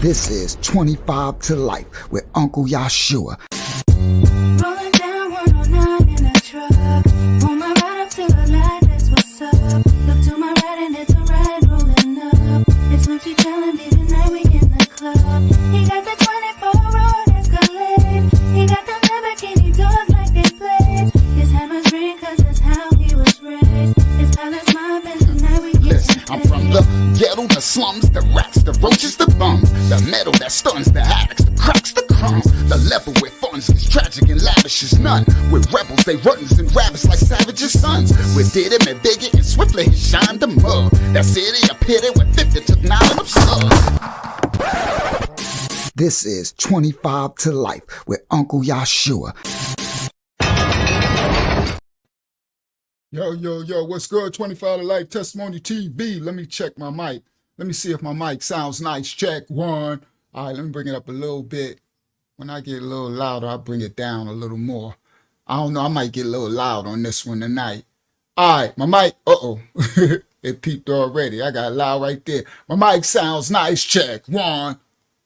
This is 25 to Life with Uncle Yashua. Rolling down 109 in a truck. Pull my ride up to the light, that's what's up. Look to my right and it's a ride rolling up. It's Lucci telling me tonight we in the club. He got the 24 road Escalade. He got the Lamborghini doors like they blades. His hammers ring cause that's how he was raised. His palace mob and tonight we get Listen, I'm from the ghetto, the slums, the rats, the roaches, the bums, the metal that stuns, the addicts, the cracks, the crumbs, the level where funds is tragic and lavish is none. With rebels, they runs and rabbits like savages' sons. With did him and bigger and swiftly he shined the mug. That city a pity with 50 took 9 of slugs. This is 25 to Life with Uncle Yashua. Yo, what's good? 25 to Life Testimony TV. Let me check my mic. Let me see if my mic sounds nice. Check 1. All right, let me bring it up a little bit. When I get a little louder, I'll bring it down a little more. I don't know, I might get a little loud on this one tonight. All right, my mic, it peeped already. I got loud right there. My mic sounds nice. Check 1.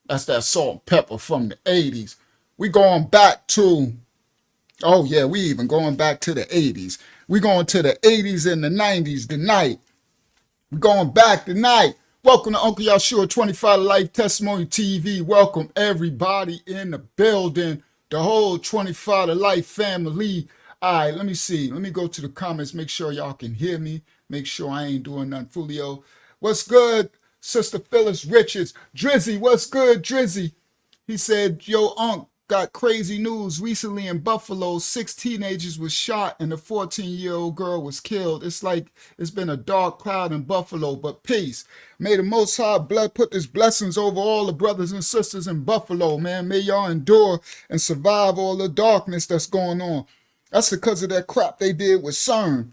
That's that salt and pepper from the 80s. We going back to, we even going back to the 80s. We going to the 80s and the 90s tonight. We going back tonight. Welcome to Uncle Yashua 25 Life Testimony TV. Welcome everybody in the building. The whole 25 Life family. All right, let me see. Let me go to the comments. Make sure y'all can hear me. Make sure I ain't doing nothing foolio. What's good, Sister Phyllis Richards? Drizzy, what's good, Drizzy? He said, yo, Unc, got crazy news. Recently in Buffalo, 6 teenagers was shot and a 14-year-old girl was killed. It's like it's been a dark cloud in Buffalo, but peace. May the Most High put his blessings over all the brothers and sisters in Buffalo, man. May y'all endure and survive all the darkness that's going on. That's because of that crap they did with CERN,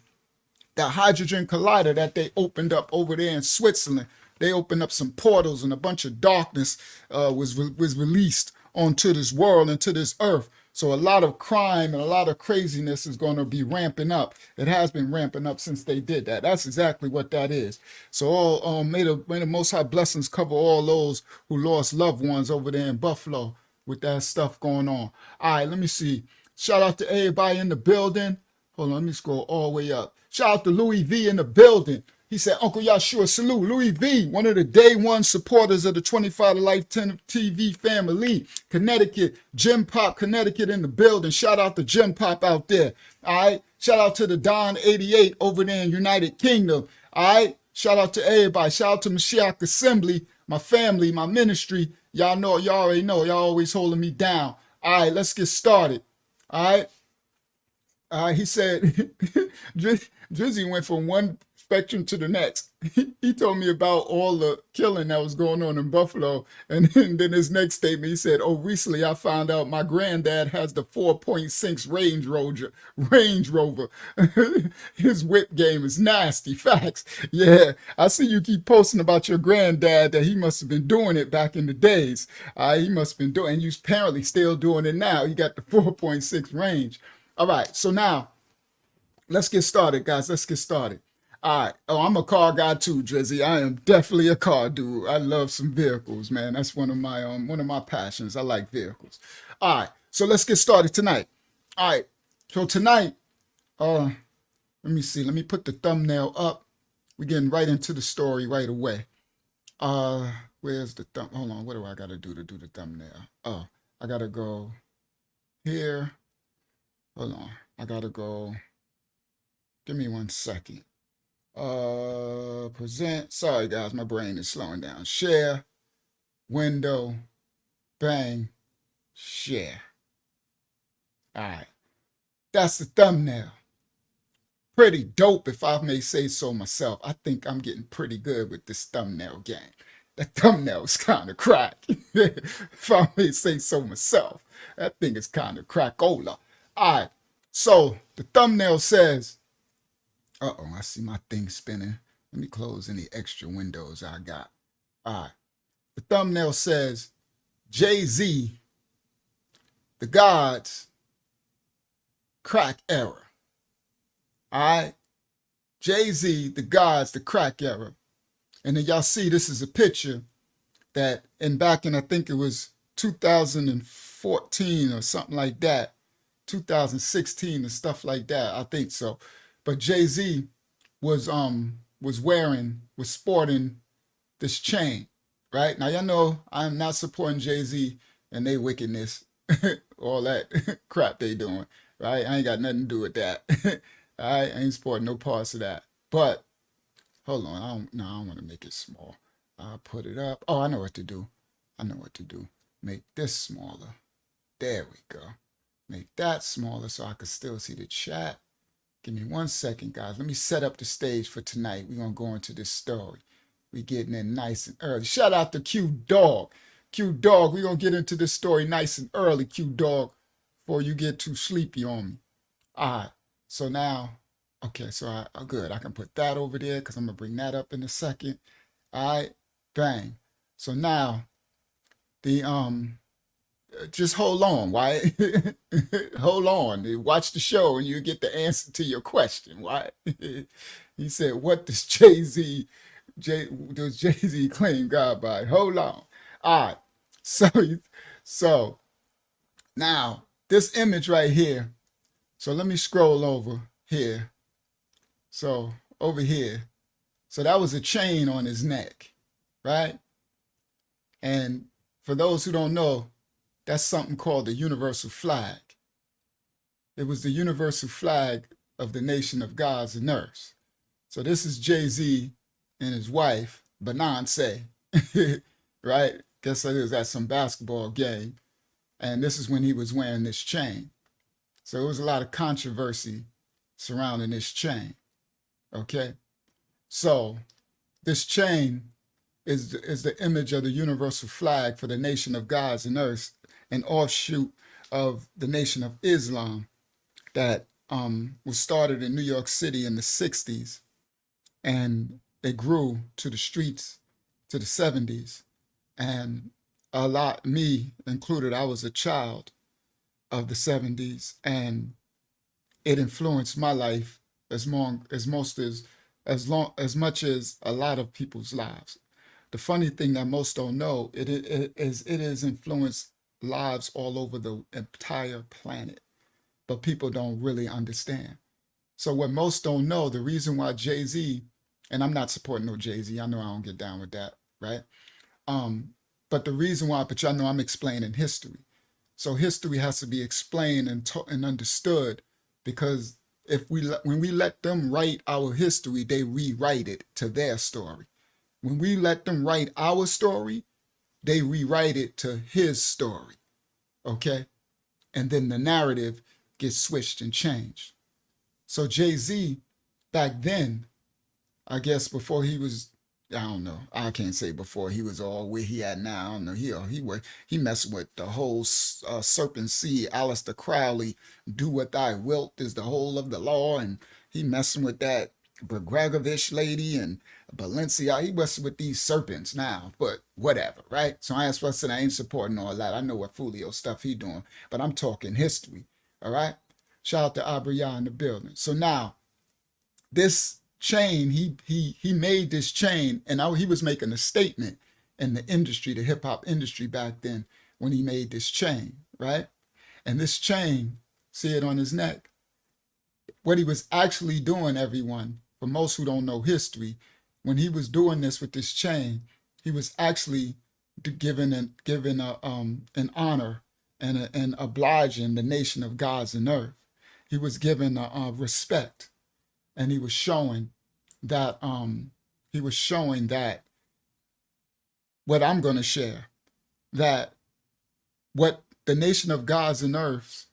that hydrogen collider that they opened up over there in Switzerland. They opened up some portals and a bunch of darkness was released onto this world, into this earth. So a lot of crime and a lot of craziness is going to be ramping up. It has been ramping up since they did that. That's exactly what that is. So may the Most High blessings cover all those who lost loved ones over there in Buffalo with that stuff going on. All right, let me see. Shout out to everybody in the building. Hold on, let me scroll all the way up. Shout out to Louis V in the building. He said, Uncle Yashua, salute. Louis V, one of the day one supporters of the 25 to Life TV family. Connecticut, Jim Pop, Connecticut in the building. Shout out to Jim Pop out there. All right. Shout out to the Don 88 over there in United Kingdom. All right. Shout out to everybody. Shout out to Mashiach Assembly, my family, my ministry. Y'all know, y'all already know. Y'all always holding me down. All right. Let's get started. All right. He said, Drizzy went from one spectrum to the next. He told me about all the killing that was going on in Buffalo. And then his next statement, he said, recently I found out my granddad has the 4.6 Range Rover. His whip game is nasty. Facts. Yeah, I see you keep posting about your granddad that he must have been doing it back in the days. He must have been doing, and you're apparently still doing it now. He got the 4.6 range. All right, so now let's get started, guys. Let's get started. All right. I'm a car guy too, Drizzy. I am definitely a car dude. I love some vehicles, man. That's one of my passions. I like vehicles. All right. So let's get started tonight. All right. So tonight, let me see. Let me put the thumbnail up. We're getting right into the story right away. Where's the thumb? Hold on. What do I got to do the thumbnail? Oh, I got to go here. Hold on. I got to go. Give me 1 second. Present. Sorry guys, my brain is slowing down. Share, window, bang, share. All right, that's the thumbnail. Pretty dope, if I may say so myself. I think I'm getting pretty good with this thumbnail game. The thumbnail is kind of crack. If I may say so myself, that thing is kind of crackola. All right, so the thumbnail says, I see my thing spinning. Let me close any extra windows I got. All right. The thumbnail says, Jay-Z, the God's crack era. All right. Jay-Z, the God's, the crack era. And then y'all see this is a picture that, and back in, I think it was 2014 or something like that, 2016 and stuff like that. I think so. But Jay-Z was sporting this chain, right? Now y'all know I'm not supporting Jay-Z and they wickedness, all that crap they doing, right? I ain't got nothing to do with that. All right, I ain't supporting no parts of that. But hold on, I don't want to make it small. I'll put it up. Oh, I know what to do. I know what to do. Make this smaller. There we go. Make that smaller so I can still see the chat. Give me 1 second, guys. Let me set up the stage for tonight. We're going to go into this story. We getting in nice and early. Shout out to Q Dog. Q Dog, we're going to get into this story nice and early, Q Dog, before you get too sleepy on me. All right. So now, okay, so good. I can put that over there because I'm going to bring that up in a second. All right. Bang. So now, just hold on, Wyatt. Hold on. Watch the show and you get the answer to your question, Wyatt. He said, what does Jay-Z claim God by? Hold on. All right. So now this image right here. So let me scroll over here. So over here. So that was a chain on his neck, right? And for those who don't know, that's something called the universal flag. It was the universal flag of the nation of gods and earth. So this is Jay-Z and his wife, Beyonce, right? Guess it was at some basketball game. And this is when he was wearing this chain. So there was a lot of controversy surrounding this chain, okay? So this chain is the image of the universal flag for the nation of gods and earth, an offshoot of the Nation of Islam that was started in New York City in the 60s, and it grew to the streets to the 70s. And a lot, me included, I was a child of the 70s, and it influenced my life as much as a lot of people's lives. The funny thing that most don't know, it has influenced lives all over the entire planet, but people don't really understand. So what most don't know, the reason why Jay-Z, and I'm not supporting no Jay-Z, I know I don't get down with that, right? But the reason why, but y'all know I'm explaining history. So history has to be explained and understood, because when we let them write our history, they rewrite it to their story. When we let them write our story, they rewrite it to his story, okay? And then the narrative gets switched and changed. So Jay-Z, back then, I guess before he was, I don't know, I can't say before he was all where he at now, I don't know, he messed with the whole serpent seed, Aleister Crowley, do what thy wilt is the whole of the law, and he messing with that Bregovich lady and Balenciaga. He messing with these serpents now, but whatever, right? So I said I ain't supporting all that. I know what Fulio stuff he doing, but I'm talking history, all right? Shout out to Abriya in the building. So now, this chain, he made this chain, and he was making a statement in the industry, the hip hop industry back then, when he made this chain, right? And this chain, see it on his neck? What he was actually doing, everyone, for most who don't know history, when he was doing this with this chain, he was actually giving an honor and obliging the nation of gods and earth. He was giving respect, and he was showing that what I'm going to share, that what the nation of gods and earths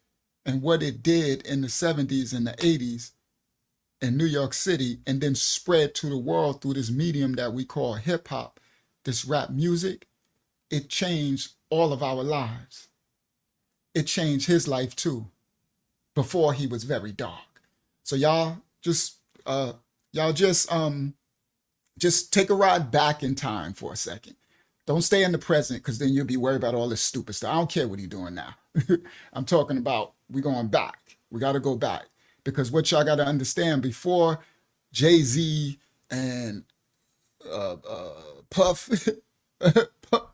and what it did in the 70s and the 80s in New York City, and then spread to the world through this medium that we call hip hop, this rap music, it changed all of our lives. It changed his life too, before he was very dark. So y'all just take a ride back in time for a second. Don't stay in the present, because then you'll be worried about all this stupid stuff. I don't care what he's doing now. I'm talking about we're going back. We got to go back, because what y'all got to understand, before Jay-Z and Puff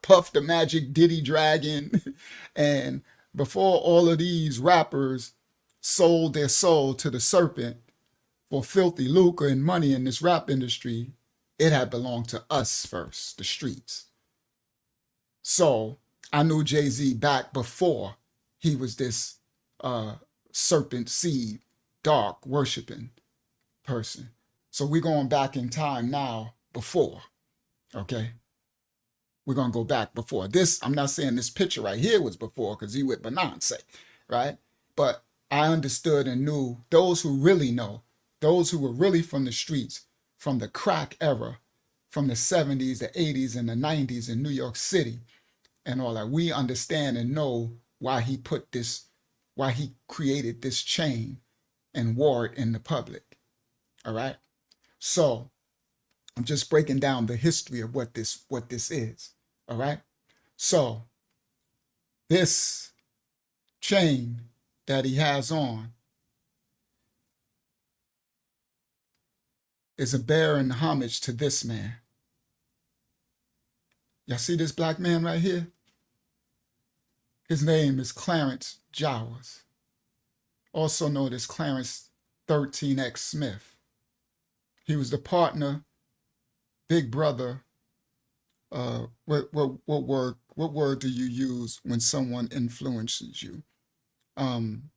Puff the Magic Diddy Dragon, and before all of these rappers sold their soul to the serpent for filthy lucre and money in this rap industry, it had belonged to us first, the streets. So I knew Jay-Z back before he was this serpent seed, dark, worshiping person. So we're going back in time now before, okay? We're going to go back before. This, I'm not saying this picture right here was before because he with Beyonce, right? But I understood and knew those who really know, those who were really from the streets, from the crack era, from the 70s, the 80s, and the 90s in New York City and all that. We understand and know why he put this, why he created this chain and wore it in the public, all right? So I'm just breaking down the history of what this is, all right? So this chain that he has on is a bearing homage to this man. Y'all see this black man right here? His name is Clarence Jowers, also known as Clarence 13X Smith. He was the partner, big brother. What word do you use when someone influences you? When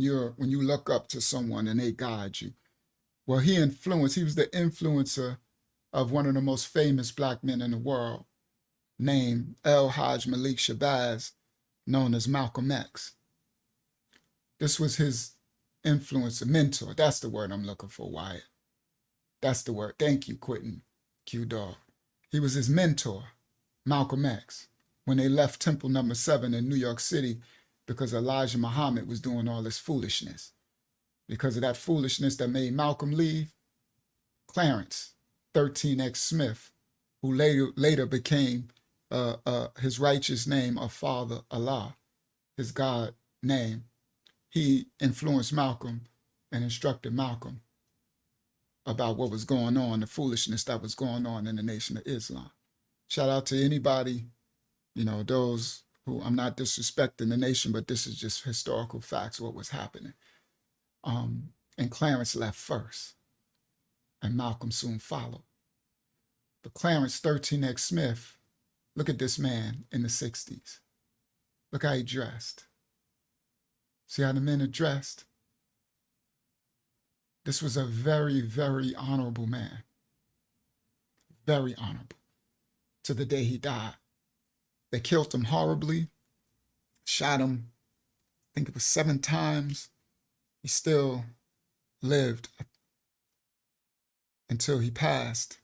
you look up to someone and they guide you. Well, he was the influencer of one of the most famous black men in the world, named El Hajj Malik Shabazz, known as Malcolm X. This was his influencer, mentor. That's the word I'm looking for, Wyatt. That's the word. Thank you, Quentin Q Dog. He was his mentor, Malcolm X, when they left Temple No. 7 in New York City because Elijah Muhammad was doing all this foolishness. Because of that foolishness that made Malcolm leave, Clarence 13X Smith, who later became his righteous name of Father Allah, his God name, he influenced Malcolm and instructed Malcolm about what was going on, the foolishness that was going on in the Nation of Islam. Shout out to anybody, those who, I'm not disrespecting the nation, but this is just historical facts, what was happening. And Clarence left first, and Malcolm soon followed. But Clarence 13X Smith, look at this man in the 60s. Look how he dressed. See how the men are dressed? This was a very, very honorable man. Very honorable. To the day he died. They killed him horribly, shot him, I think it was 7 times. He still lived until he passed.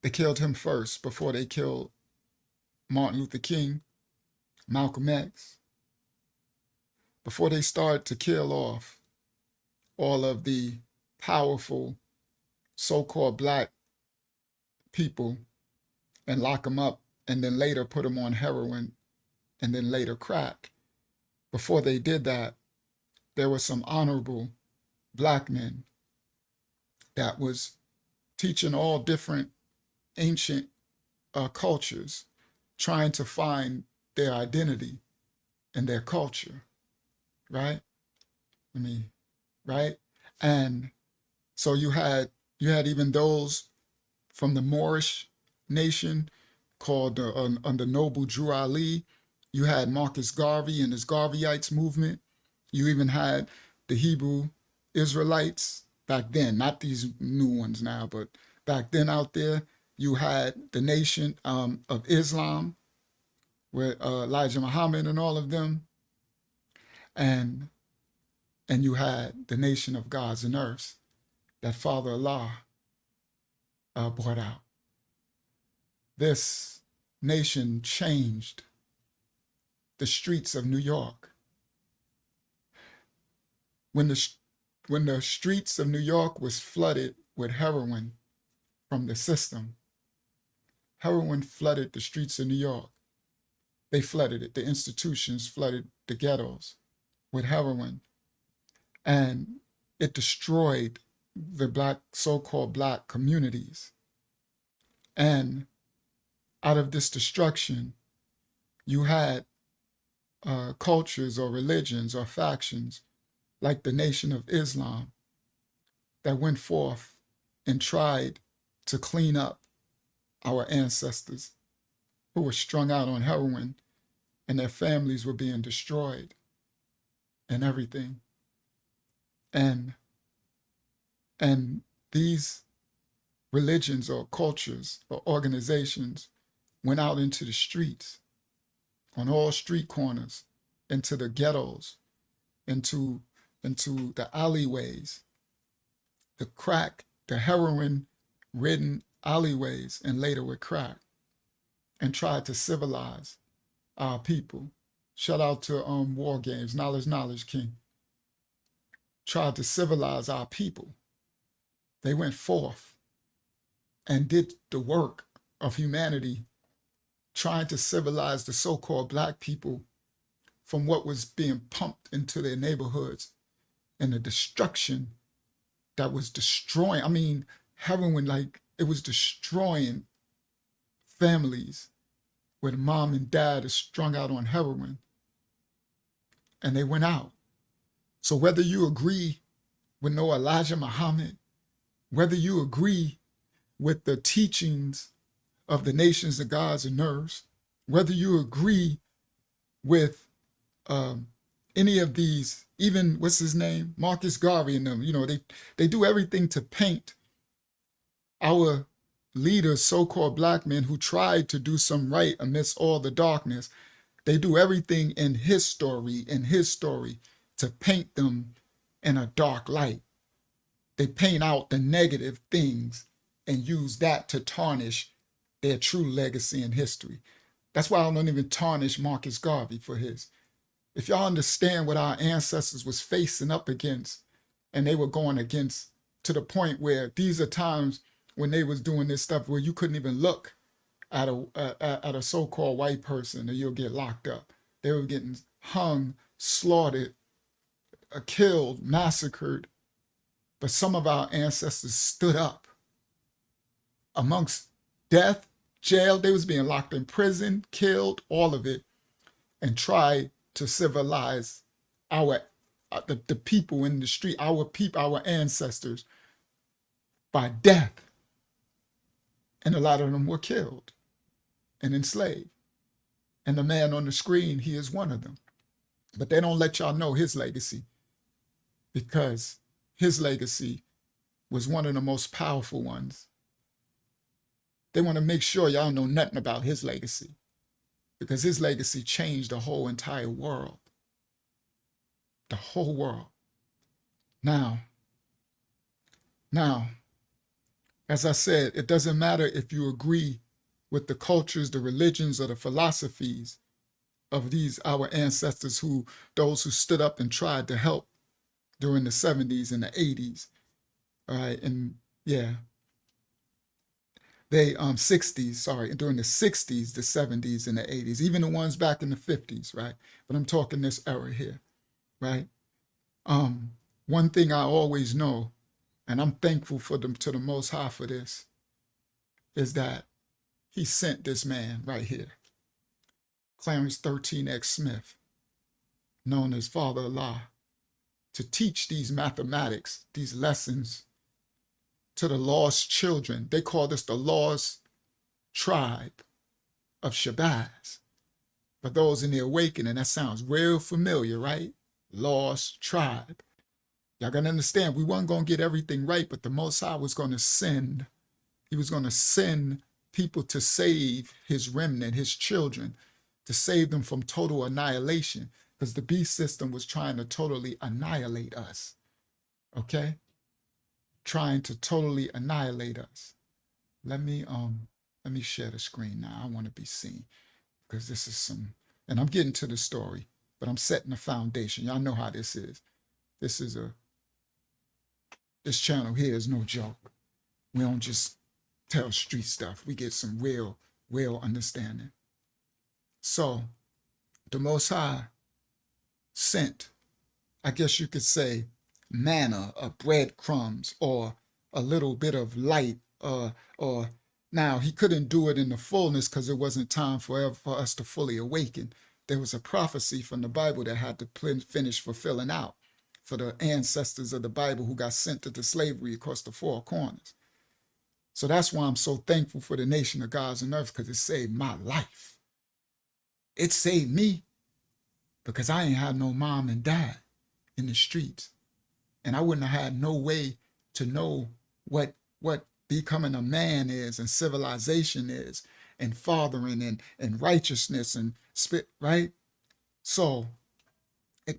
They killed him first before they killed Martin Luther King, Malcolm X. Before they started to kill off all of the powerful so-called black people and lock them up and then later put them on heroin and then later crack. Before they did that, there were some honorable black men that was teaching all different ancient cultures, trying to find their identity and their culture, right? Right? And so you had even those from the Moorish nation called under Noble Drew Ali. You had Marcus Garvey and his Garveyites movement. You even had the Hebrew Israelites back then, not these new ones now, but back then out there. You had the Nation of Islam, with Elijah Muhammad and all of them. And you had the nation of gods and earths that Father Allah brought out. This nation changed the streets of New York. When the streets of New York was flooded with heroin from the system, heroin flooded the streets of New York. They flooded it. The institutions flooded the ghettos with heroin. And it destroyed the so-called black communities. And out of this destruction, you had cultures or religions or factions like the Nation of Islam that went forth and tried to clean up our ancestors who were strung out on heroin and their families were being destroyed and everything. And these religions or cultures or organizations went out into the streets, on all street corners, into the ghettos, into the alleyways, the heroin-ridden alleyways, and later with crack, and tried to civilize our people. Shout out to War Games, Knowledge King. Tried to civilize our people. They went forth and did the work of humanity, trying to civilize the so-called black people from what was being pumped into their neighborhoods and the destruction that was destroying. I mean, heroin, like, it was destroying families where the mom and dad is strung out on heroin, and they went out. So whether you agree with no Elijah Muhammad, whether you agree with the teachings of the nations, the gods, and nerves, whether you agree with any of these, even, what's his name, Marcus Garvey and them, they do everything to paint our leaders, so-called black men who tried to do some right amidst all the darkness. They do everything in his story, to paint them in a dark light. They paint out the negative things and use that to tarnish their true legacy in history. That's why I don't even tarnish Marcus Garvey for his. If y'all understand what our ancestors was facing up against, and they were going against, to the point where these are times when they was doing this stuff where you couldn't even look at a so-called white person or you'll get locked up. They were getting hung, slaughtered, killed, massacred. But some of our ancestors stood up amongst death, jail. They was being locked in prison, killed, all of it, and tried to civilize the people in the street, our ancestors, by death. And a lot of them were killed and enslaved. And the man on the screen, he is one of them. But they don't let y'all know his legacy, because his legacy was one of the most powerful ones. They want to make sure y'all know nothing about his legacy, because his legacy changed the whole entire world. The whole world. Now, as I said, it doesn't matter if you agree with the cultures, the religions, or the philosophies of our ancestors, those who stood up and tried to help during the 70s and the 80s. All right, and yeah. During the 60s, the 70s, and the 80s, even the ones back in the 50s, right? But I'm talking this era here, right? One thing I always know, and I'm thankful to the Most High for this, is that he sent this man right here, Clarence 13X Smith, known as Father Allah, to teach these mathematics, these lessons to the lost children. They call this the lost tribe of Shabazz. For those in the awakening, that sounds real familiar, right? Lost tribe. Y'all gotta understand, we weren't gonna get everything right, but the Most High was gonna send, he was gonna send people to save his remnant, his children, to save them from total annihilation, because the beast system was trying to totally annihilate us, okay? Trying to totally annihilate us. Let me share the screen now. I want to be seen, because this is and I'm getting to the story, but I'm setting the foundation. Y'all know how this is. This channel here is no joke. We don't just tell street stuff. We get some real understanding. So the Most High sent, I guess you could say, manna or breadcrumbs or a little bit of light or Now, he couldn't do it in the fullness because it wasn't time for us to fully awaken. There was a prophecy from the Bible that had to finish fulfilling out for the ancestors of the Bible who got sent into slavery across the four corners. So that's why I'm so thankful for the nation of gods and earth, because it saved my life. It saved me because I ain't had no mom and dad in the streets. And I wouldn't have had no way to know what becoming a man is and civilization is and fathering and righteousness and spit, right? So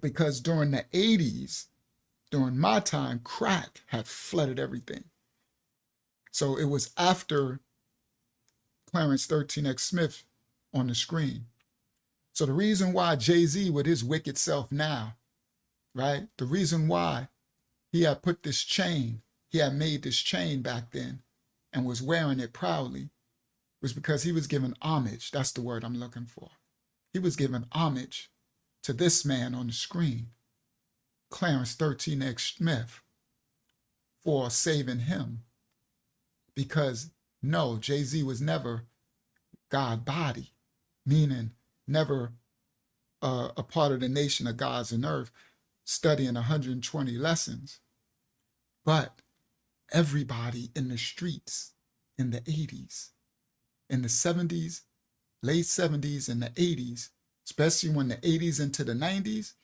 because during the 80s, during my time, crack had flooded everything. So it was after Clarence 13X Smith on the screen. So the reason why Jay-Z with his wicked self now, right? The reason why he had put this chain, he had made this chain back then and was wearing it proudly, was because he was giving homage. That's the word I'm looking for. He was giving homage to this man on the screen, Clarence 13X Smith, for saving him. Because no, Jay-Z was never GODBODY, meaning never a part of the nation of gods and earth studying 120 lessons. But everybody in the streets in the 80s, in the 70s, late 70s and the 80s, especially when the 80s into the 90s,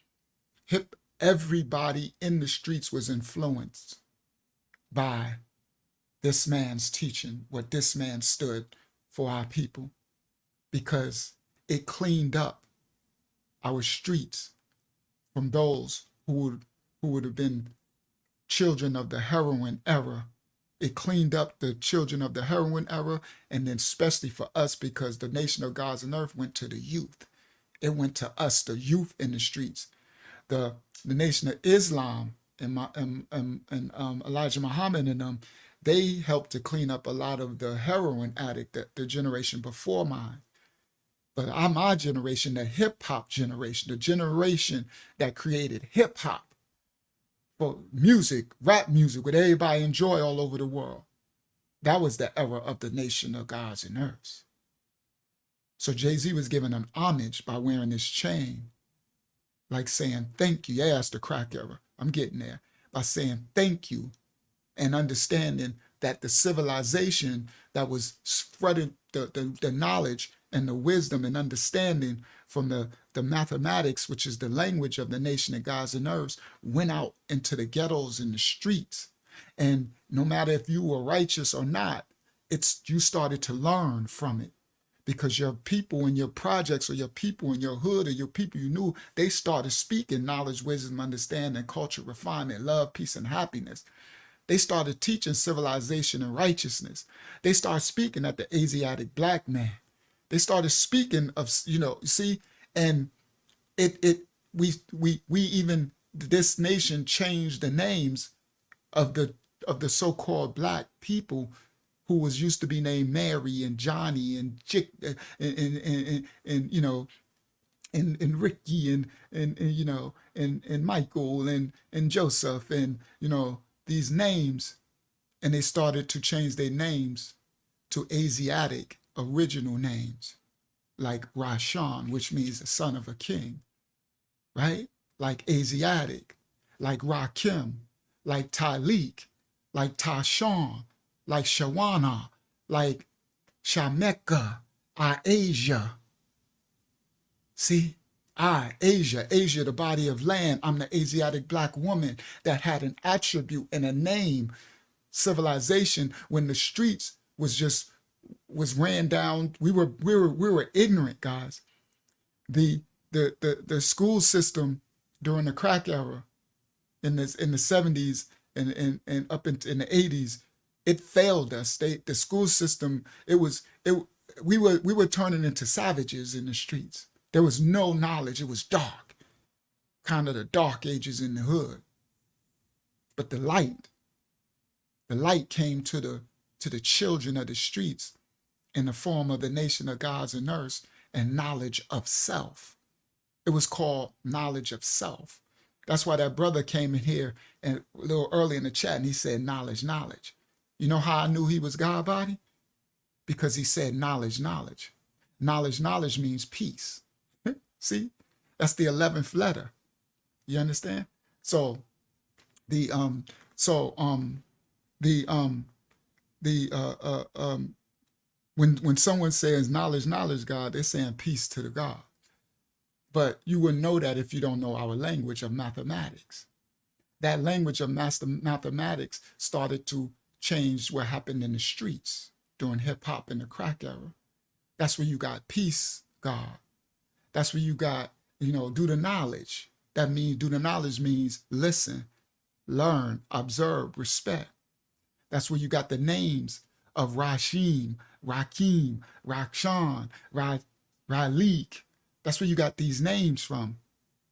everybody in the streets was influenced by this man's teaching, what this man stood for our people, because it cleaned up our streets from those who would have been children of the heroin era. It cleaned up the children of the heroin era, and then especially for us, because the nation of gods and earth went to the youth. It went to us, the youth in the streets. The nation of Islam and Elijah Muhammad and them, they helped to clean up a lot of the heroin addict, the generation before mine. But I'm my generation, the hip hop generation, the generation that created hip hop for music, rap music, what everybody enjoy all over the world. That was the era of the nation of gods and earths. So Jay-Z was giving an homage by wearing this chain, like saying thank you. Yeah, that's the crack era. I'm getting there. By saying thank you and understanding that the civilization that was spreading the knowledge and the wisdom and understanding from the mathematics, which is the language of the nation of gods and earths, went out into the ghettos and the streets. And no matter if you were righteous or not, you started to learn from it, because your people in your projects or your people in your hood or your people you knew, they started speaking knowledge, wisdom, understanding, culture, refinement, love, peace, and happiness. They started teaching civilization and righteousness. They started speaking at the Asiatic black man. They started speaking of, see, and we even, this nation changed the names of the so-called black people who was used to be named Mary and Johnny and Chick and Ricky and Michael and Joseph and these names, and they started to change their names to Asiatic original names, like Rashan, which means the son of a king, right? Like Asiatic, like Rakim, like Talik, like Tashawn, like Shawana, like Shameka, Asia. See? Asia, the body of land. I'm the Asiatic black woman that had an attribute and a name, civilization, when the streets was ran down. We were ignorant, guys. The school system during the crack era in the 70s and up in the 80s, it failed us. The school system, we were turning into savages in the streets. There was no knowledge. It was dark, kind of the dark ages in the hood. But the light came to the children of the streets in the form of the nation of gods and earths and knowledge of self. It was called knowledge of self. That's why that brother came in here and a little early in the chat and he said knowledge. You know how I knew he was GODBODY? because he said knowledge, knowledge. Knowledge, knowledge means peace. See, that's the 11th letter. You understand? So the when someone says knowledge, knowledge, God, they're saying peace to the God. But you wouldn't know that if you don't know our language of mathematics. That language of mathematics started to change what happened in the streets during hip hop and the crack era. That's where you got peace, God. That's where you got, do the knowledge. That means, do the knowledge means listen, learn, observe, respect. That's where you got the names of Rashim, Rakim, Rakshan, Ralik. That's where you got these names from,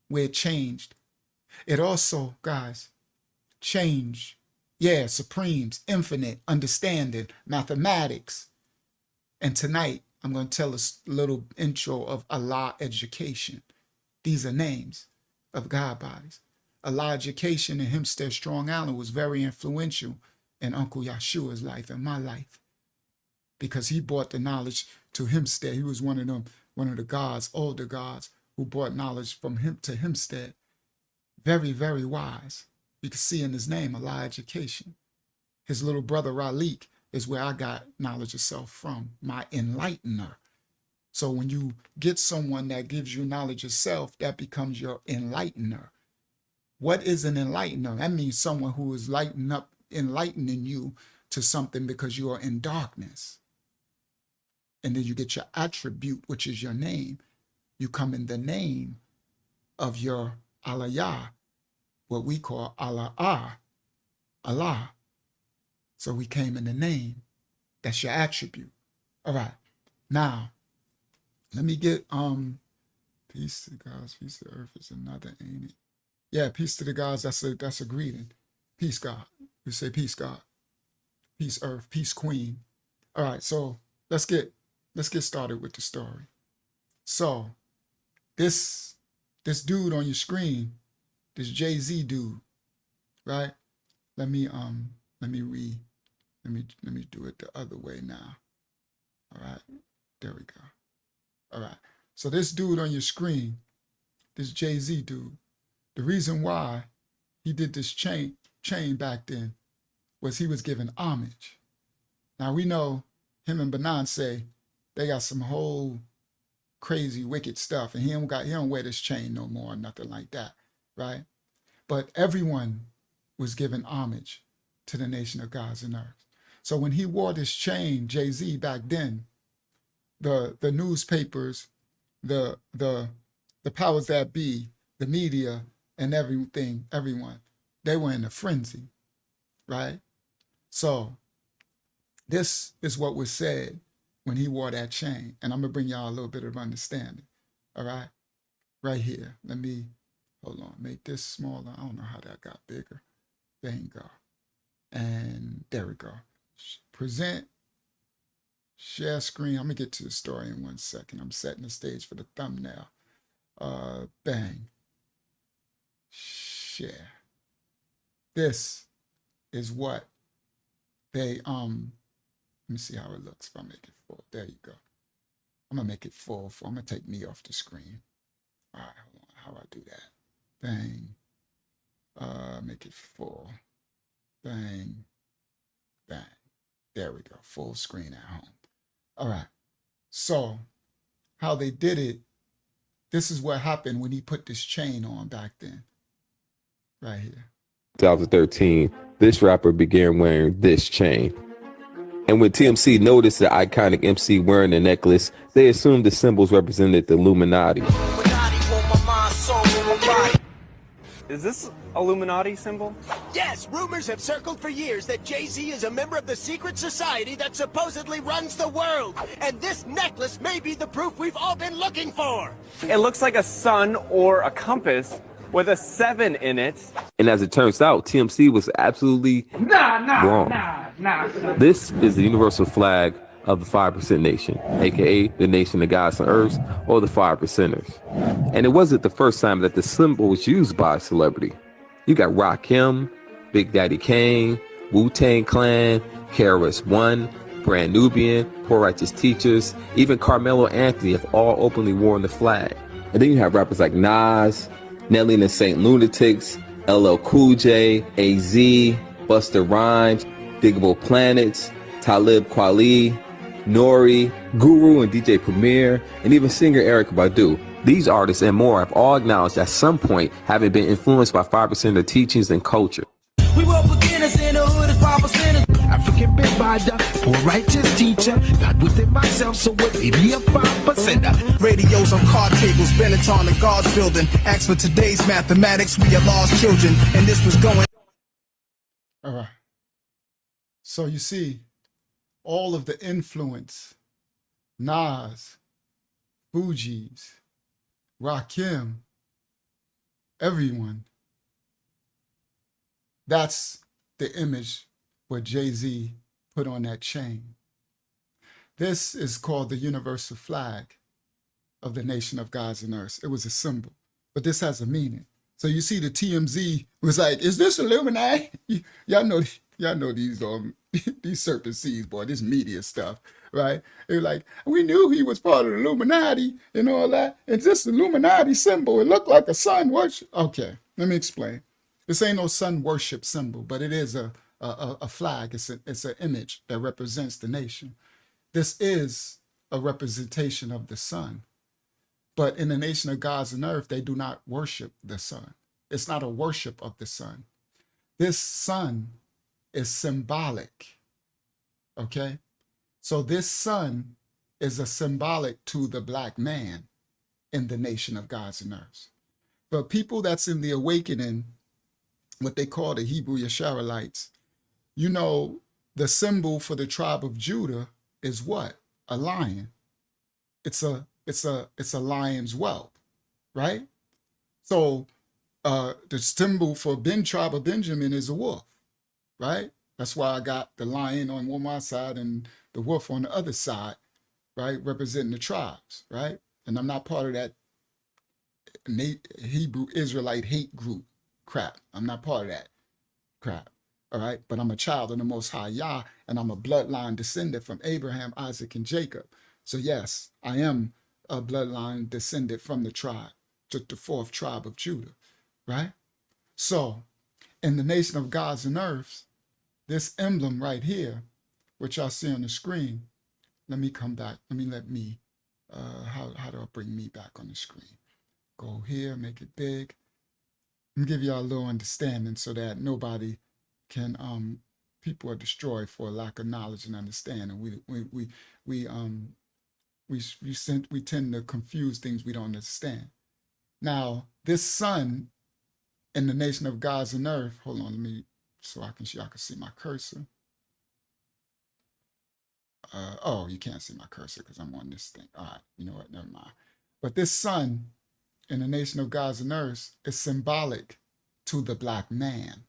where it changed. It also, guys, changed. Yeah, supremes, infinite, understanding, mathematics. And tonight, I'm going to tell a little intro of Allah education. These are names of God bodies. Allah education in Hempstead, Strong Island was very influential in Uncle Yeshua's life and my life, because he brought the knowledge to Hempstead. He was one of the gods, older gods, who brought knowledge from him to Hempstead. Very, very wise. You can see in his name, Allah education. His little brother Ralik is where I got knowledge of self from, my enlightener. So when you get someone that gives you knowledge of self, that becomes your enlightener. What is an enlightener? That means someone who is enlightening you to something because you are in darkness. And then you get your attribute, which is your name. You come in the name of your Aliyah, what we call Allah. So we came in the name. That's your attribute. All right. Now, let me get peace to the gods, peace to the earth is another, ain't it? Yeah, peace to the gods, that's a greeting. Peace, God. We say peace, God. Peace, earth, peace, queen. All right, so let's get started with the story. So this dude on your screen, this Jay-Z dude, right? Let me do it the other way now. All right, there we go. All right, so this dude on your screen, this Jay-Z dude, the reason why he did this chain back then was he was giving homage. Now we know him and Banan say they got some whole crazy wicked stuff, and he don't wear this chain no more or nothing like that, right? But everyone was giving homage to the nation of gods and earth. So when he wore this chain, Jay-Z back then, the newspapers, the powers that be, the media, and everyone, they were in a frenzy, right? So this is what was said when he wore that chain. And I'm going to bring y'all a little bit of understanding, all right? Right here. Let me, hold on, make this smaller. I don't know how that got bigger. There you go. And there we go. Present, share screen. I'm going to get to the story in 1 second. I'm setting the stage for the thumbnail. Bang. Share. This is what they, let me see how it looks if I make it full. There you go. I'm going to make it full. I'm going to take me off the screen. All right, hold on. How do I do that? Bang. Make it full. Bang. Bang. There we go. Full screen at home. All right. So how they did it, this is what happened when he put this chain on back then. Right here. 2013, this rapper began wearing this chain. And when TMC noticed the iconic MC wearing the necklace, they assumed the symbols represented the Illuminati. Is this Illuminati symbol? Yes, rumors have circled for years that Jay-Z is a member of the secret society that supposedly runs the world. And this necklace may be the proof we've all been looking for. It looks like a sun or a compass with a 7 in it. And as it turns out, TMC was absolutely wrong. This is the universal flag of the 5% nation, aka the nation of gods and earths, or the 5%ers. And it wasn't the first time that the symbol was used by a celebrity. You got Rakim, Big Daddy Kane, Wu-Tang Clan, KRS-One, Brand Nubian, Poor Righteous Teachers, even Carmelo Anthony have all openly worn the flag. And then you have rappers like Nas, Nelly and the Saint Lunatics, LL Cool J, AZ, Busta Rhymes, Diggable Planets, Talib Kweli, Nori, Guru and DJ Premier, and even singer Erykah Badu. These artists and more have all acknowledged at some point having been influenced by 5% of teachings and culture. We were beginners in the hood as 5%. African big rider, poor righteous teacher. Not within myself, so what maybe a 5%. Radios on card tables, Benetton and Guards building. Ask for today's mathematics, we are lost children. And this was going. All right. So you see, all of the influence, Nas, Fugees, Rakim, everyone, that's the image what Jay-Z put on that chain. This is called the universal flag of the nation of gods and earth. It was a symbol, but this has a meaning. So you see the TMZ was like, is this Illuminati? Y'all know these these serpent seeds, boy, this media stuff, right? They were like, we knew he was part of the Illuminati and all that. It's this Illuminati symbol. It looked like a sun worship. Okay, let me explain. This ain't no sun worship symbol, but it is a flag. It's an image that represents the nation. This is a representation of the sun. But in the nation of gods and earth, they do not worship the sun. It's not a worship of the sun. This sun is symbolic, okay? So this sun is a symbolic to the black man in the nation of gods and earth. But people that's in the awakening, what they call the Hebrew Yisraelites, you know, the symbol for the tribe of Judah is what? A lion. It's a lion's whelp, right? So the symbol for tribe of Benjamin is a wolf, right? That's why I got the lion on one side and the wolf on the other side, right? Representing the tribes, right? And I'm not part of that Hebrew Israelite hate group crap. I'm not part of that crap, all right? But I'm a child of the Most High Yah, and I'm a bloodline descendant from Abraham, Isaac, and Jacob. So yes, I am a bloodline descendant from the tribe, to the fourth tribe of Judah, right? So in the nation of gods and earths, this emblem right here, which y'all see on the screen, let me come back. How do I bring me back on the screen? Go here, make it big. Let me give y'all a little understanding so that nobody can, people are destroyed for a lack of knowledge and understanding. We tend to confuse things we don't understand. Now, this sun in the nation of gods and earth, hold on, so y'all can see my cursor. Oh, you can't see my cursor because I'm on this thing. All right, you know what, never mind. But this sun in the nation of gods and earth is symbolic to the black man.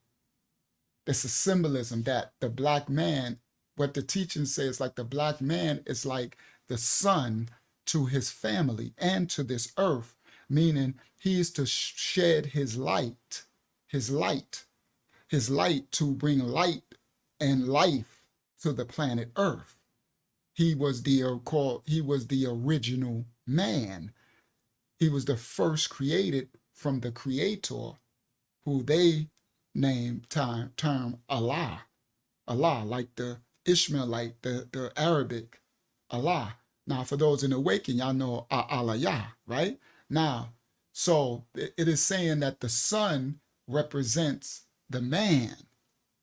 It's a symbolism that the black man, what the teachings say is like the black man is like the sun to his family and to this earth, meaning he is to shed his light to bring light and life to the planet Earth. He was the original man. He was the first created from the creator, who they named term Allah, like the Ishmaelite, the Arabic Allah. Now, for those in the waking, y'all know Allah, right? Now, so it is saying that the sun represents the man,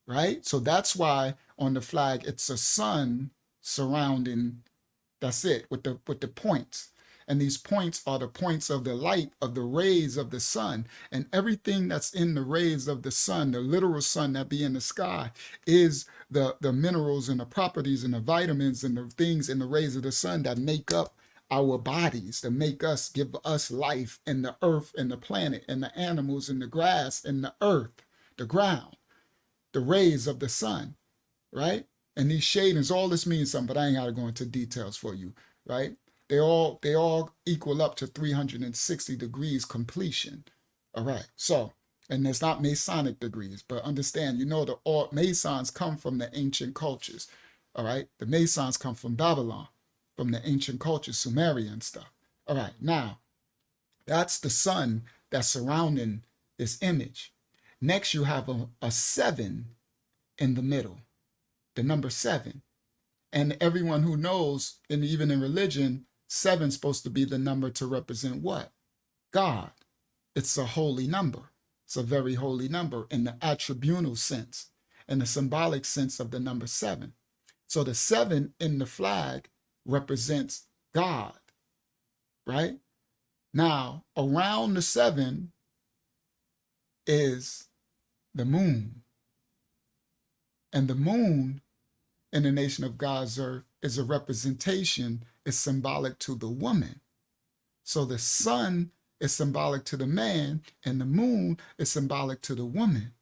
right? So that's why on the flag, it's a sun surrounding, that's it, with the points. And these points are the points of the light of the rays of the sun. And everything that's in the rays of the sun, the literal sun that be in the sky, is the minerals and the properties and the vitamins and the things in the rays of the sun that make up our bodies, that make us, give us life in the earth and the planet and the animals and the grass and the earth, the ground, the rays of the sun, right? And these shadings, all this means something, but I ain't got to go into details for you, right? They all equal up to 360 degrees completion. All right. So, and it's not Masonic degrees, but understand, you know, all Masons come from the ancient cultures, All right. The Masons come from Babylon, from the ancient culture, Sumerian stuff. All right. Now, that's the sun that's surrounding this image. Next, you have a 7 in the middle, the number 7. And everyone who knows, and even in religion, 7 is supposed to be the number to represent what? God. It's a holy number. It's a very holy number in the attribunal sense, in the symbolic sense of the number 7. So the 7 in the flag represents God, right? Now, around the 7 is the moon. And the moon in the nation of God's earth is a representation, is symbolic to the woman. So the sun is symbolic to the man, and the moon is symbolic to the woman.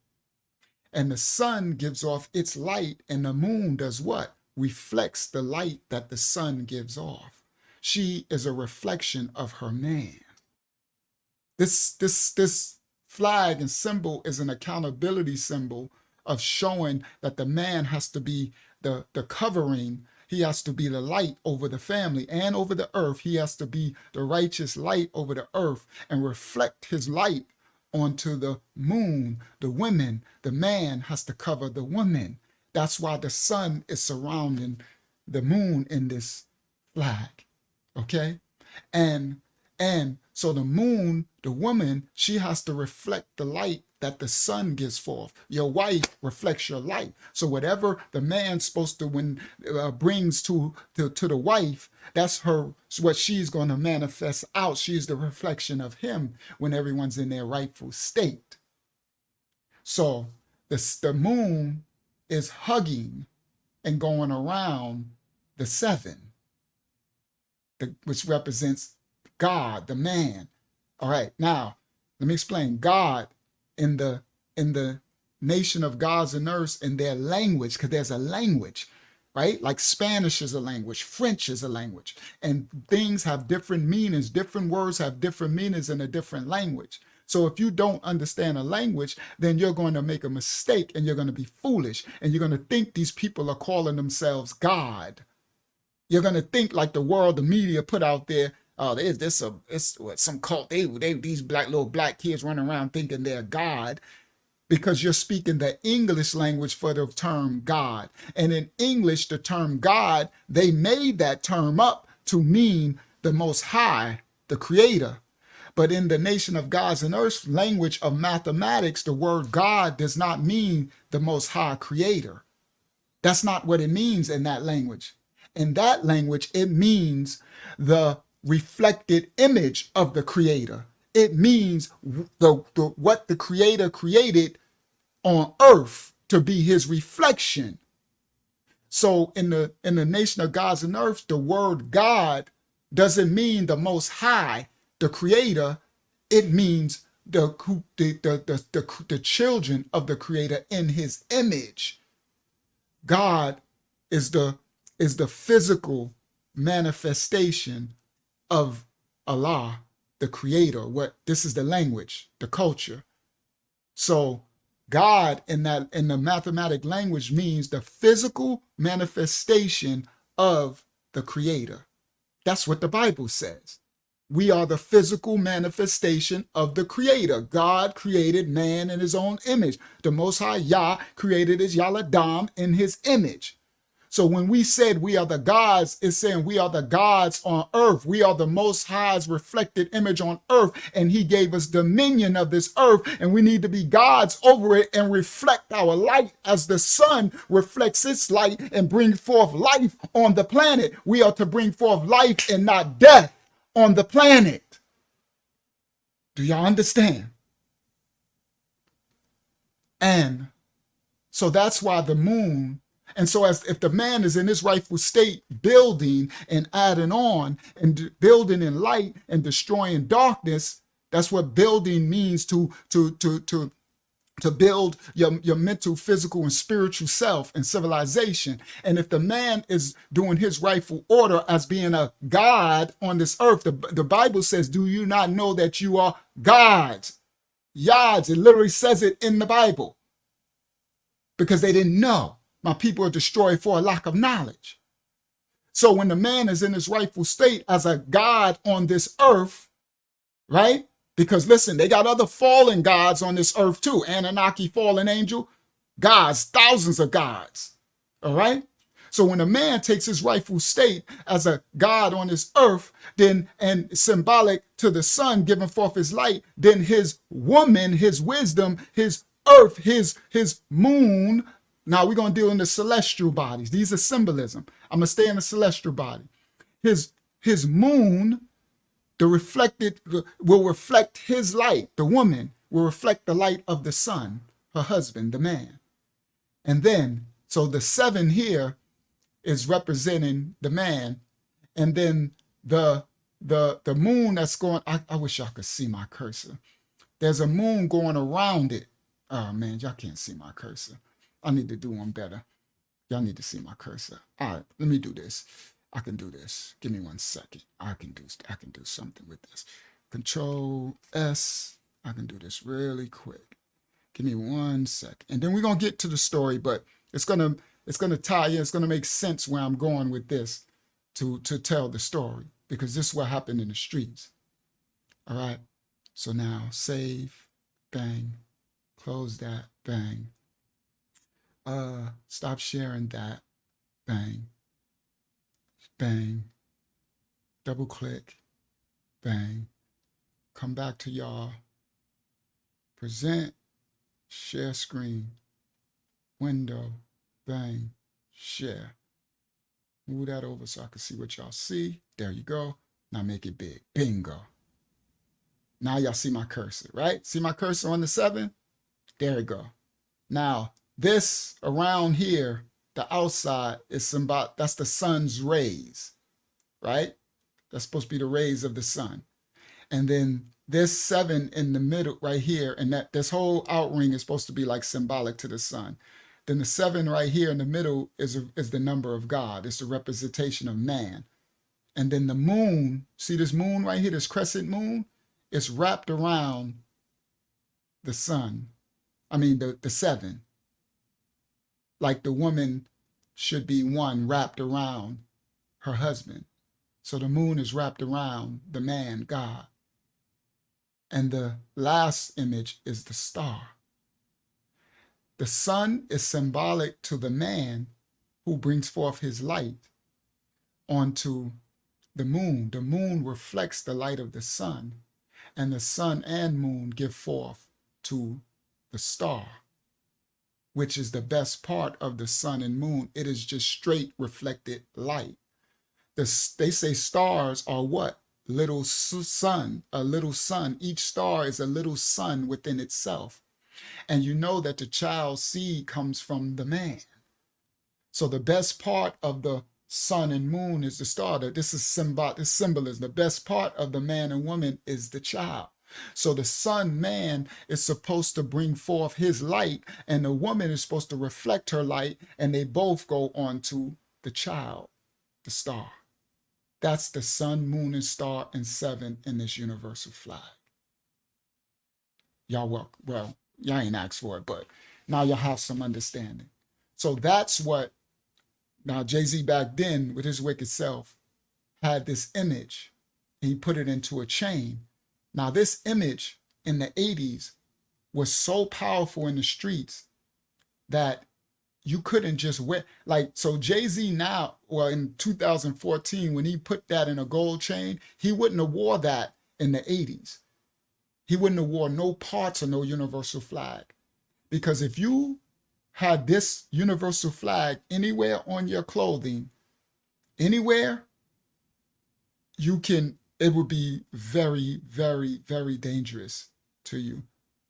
And the sun gives off its light, and the moon does what? Reflects the light that the sun gives off. She is a reflection of her man. This flag and symbol is an accountability symbol of showing that the man has to be the covering. He has to be the light over the family and over the earth. He has to be the righteous light over the earth and reflect his light onto the moon, the women. The man has to cover the woman. That's why the sun is surrounding the moon in this flag. Okay? And so the moon, the woman, she has to reflect the light that the sun gives forth. Your wife reflects your light. So whatever the man's supposed to brings to the wife, that's what she's going to manifest out. She's the reflection of him when everyone's in their rightful state. So the moon is hugging and going around the 7, which represents God, the man. All right, now let me explain. God in the nation of gods and earths, in their language, because there's a language, right? Like Spanish is a language, French is a language, and things have different meanings. Different words have different meanings in a different language. So if you don't understand a language, then you're going to make a mistake and you're going to be foolish and you're going to think these people are calling themselves God. You're going to think like the world, the media put out there, oh, it's some cult. These little black kids running around thinking they're God, because you're speaking the English language for the term God. And in English, the term God, they made that term up to mean the Most High, the Creator. But in the nation of gods and earth language of mathematics, the word God does not mean the Most High Creator. That's not what it means in that language. In that language, it means the reflected image of the Creator. It means what the Creator created on earth to be his reflection. So in the nation of gods and earth, the word God doesn't mean the Most High, the Creator. It means the children of the Creator in his image. God is the physical manifestation of Allah, the Creator. This is the language, the culture. So God in the mathematic language means the physical manifestation of the Creator. That's what the Bible says. We are the physical manifestation of the Creator. God created man in his own image. The Most High Yah created his Yaladam in his image. So when we said we are the gods, it's saying we are the gods on earth. We are the Most High's reflected image on earth, and he gave us dominion of this earth, and we need to be gods over it and reflect our light as the sun reflects its light and bring forth life on the planet. We are to bring forth life and not death on the planet. Do y'all understand? And so that's why the moon. And so as if the man is in his rightful state, building and adding on and building in light and destroying darkness, that's what building means, to build your mental, physical, and spiritual self and civilization. And if the man is doing his rightful order as being a God on this earth, the Bible says, do you not know that you are gods? Yads, it literally says it in the Bible, because they didn't know. My people are destroyed for a lack of knowledge. So when the man is in his rightful state as a God on this earth, right? Because listen, they got other fallen gods on this earth too. Anunnaki, fallen angel, gods, thousands of gods. All right? So when a man takes his rightful state as a God on this earth, then, and symbolic to the sun giving forth his light, then his woman, his wisdom, his earth, his moon. Now we're going to deal in the celestial bodies. These are symbolism. I'm going to stay in the celestial body. His moon, the reflected, will reflect his light. The woman will reflect the light of the sun, her husband, the man. And then, so the 7 here is representing the man. And then the moon that's going, I wish y'all could see my cursor. There's a moon going around it. Oh man, y'all can't see my cursor. I need to do one better. Y'all need to see my cursor. All right, let me do this. I can do this. Give me 1 second. I can do something with this. Control S. I can do this really quick. Give me 1 second. And then we're gonna get to the story, but it's gonna tie in, it's gonna make sense where I'm going with this to tell the story, because this is what happened in the streets. All right. So now save, bang, close that, bang. Stop sharing that, bang, bang, double click, bang, come back to y'all, present, share screen, window, bang, share. Move that over so I can see what y'all see. There you go. Now make it big. Bingo. Now y'all see my cursor, right? See my cursor on the 7? There you go. Now, this around here, the outside is symbolic. That's the sun's rays, right? That's supposed to be the rays of the sun. And then this 7 in the middle right here, and that this whole outring is supposed to be like symbolic to the sun. Then the 7 right here in the middle is the number of God. It's the representation of man. And then the moon, see this moon right here, this crescent moon, it's wrapped around the sun. I mean, the 7. Like the woman should be one wrapped around her husband. So the moon is wrapped around the man, God. And the last image is the star. The sun is symbolic to the man who brings forth his light onto the moon. The moon reflects the light of the sun, and the sun and moon give forth to the star, which is the best part of the sun and moon. It is just straight reflected light. They say stars are what? Little sun, a little sun. Each star is a little sun within itself. And you know that the child's seed comes from the man. So the best part of the sun and moon is the star. This is symbolism. The best part of the man and woman is the child. So the son, man, is supposed to bring forth his light, and the woman is supposed to reflect her light, and they both go on to the child, the star. That's the sun, moon, and star and 7 in this universal flag. Y'all well, y'all ain't asked for it, but now y'all have some understanding. So that's what, now Jay-Z back then with his wicked self had this image. He put it into a chain. Now this image in the 80s was so powerful in the streets that you couldn't just wear, like, so Jay-Z now, well, in 2014, when he put that in a gold chain, he wouldn't have wore that in the 80s. He wouldn't have wore no parts of no universal flag. Because if you had this universal flag anywhere on your clothing, anywhere, it would be very, very, very dangerous to you,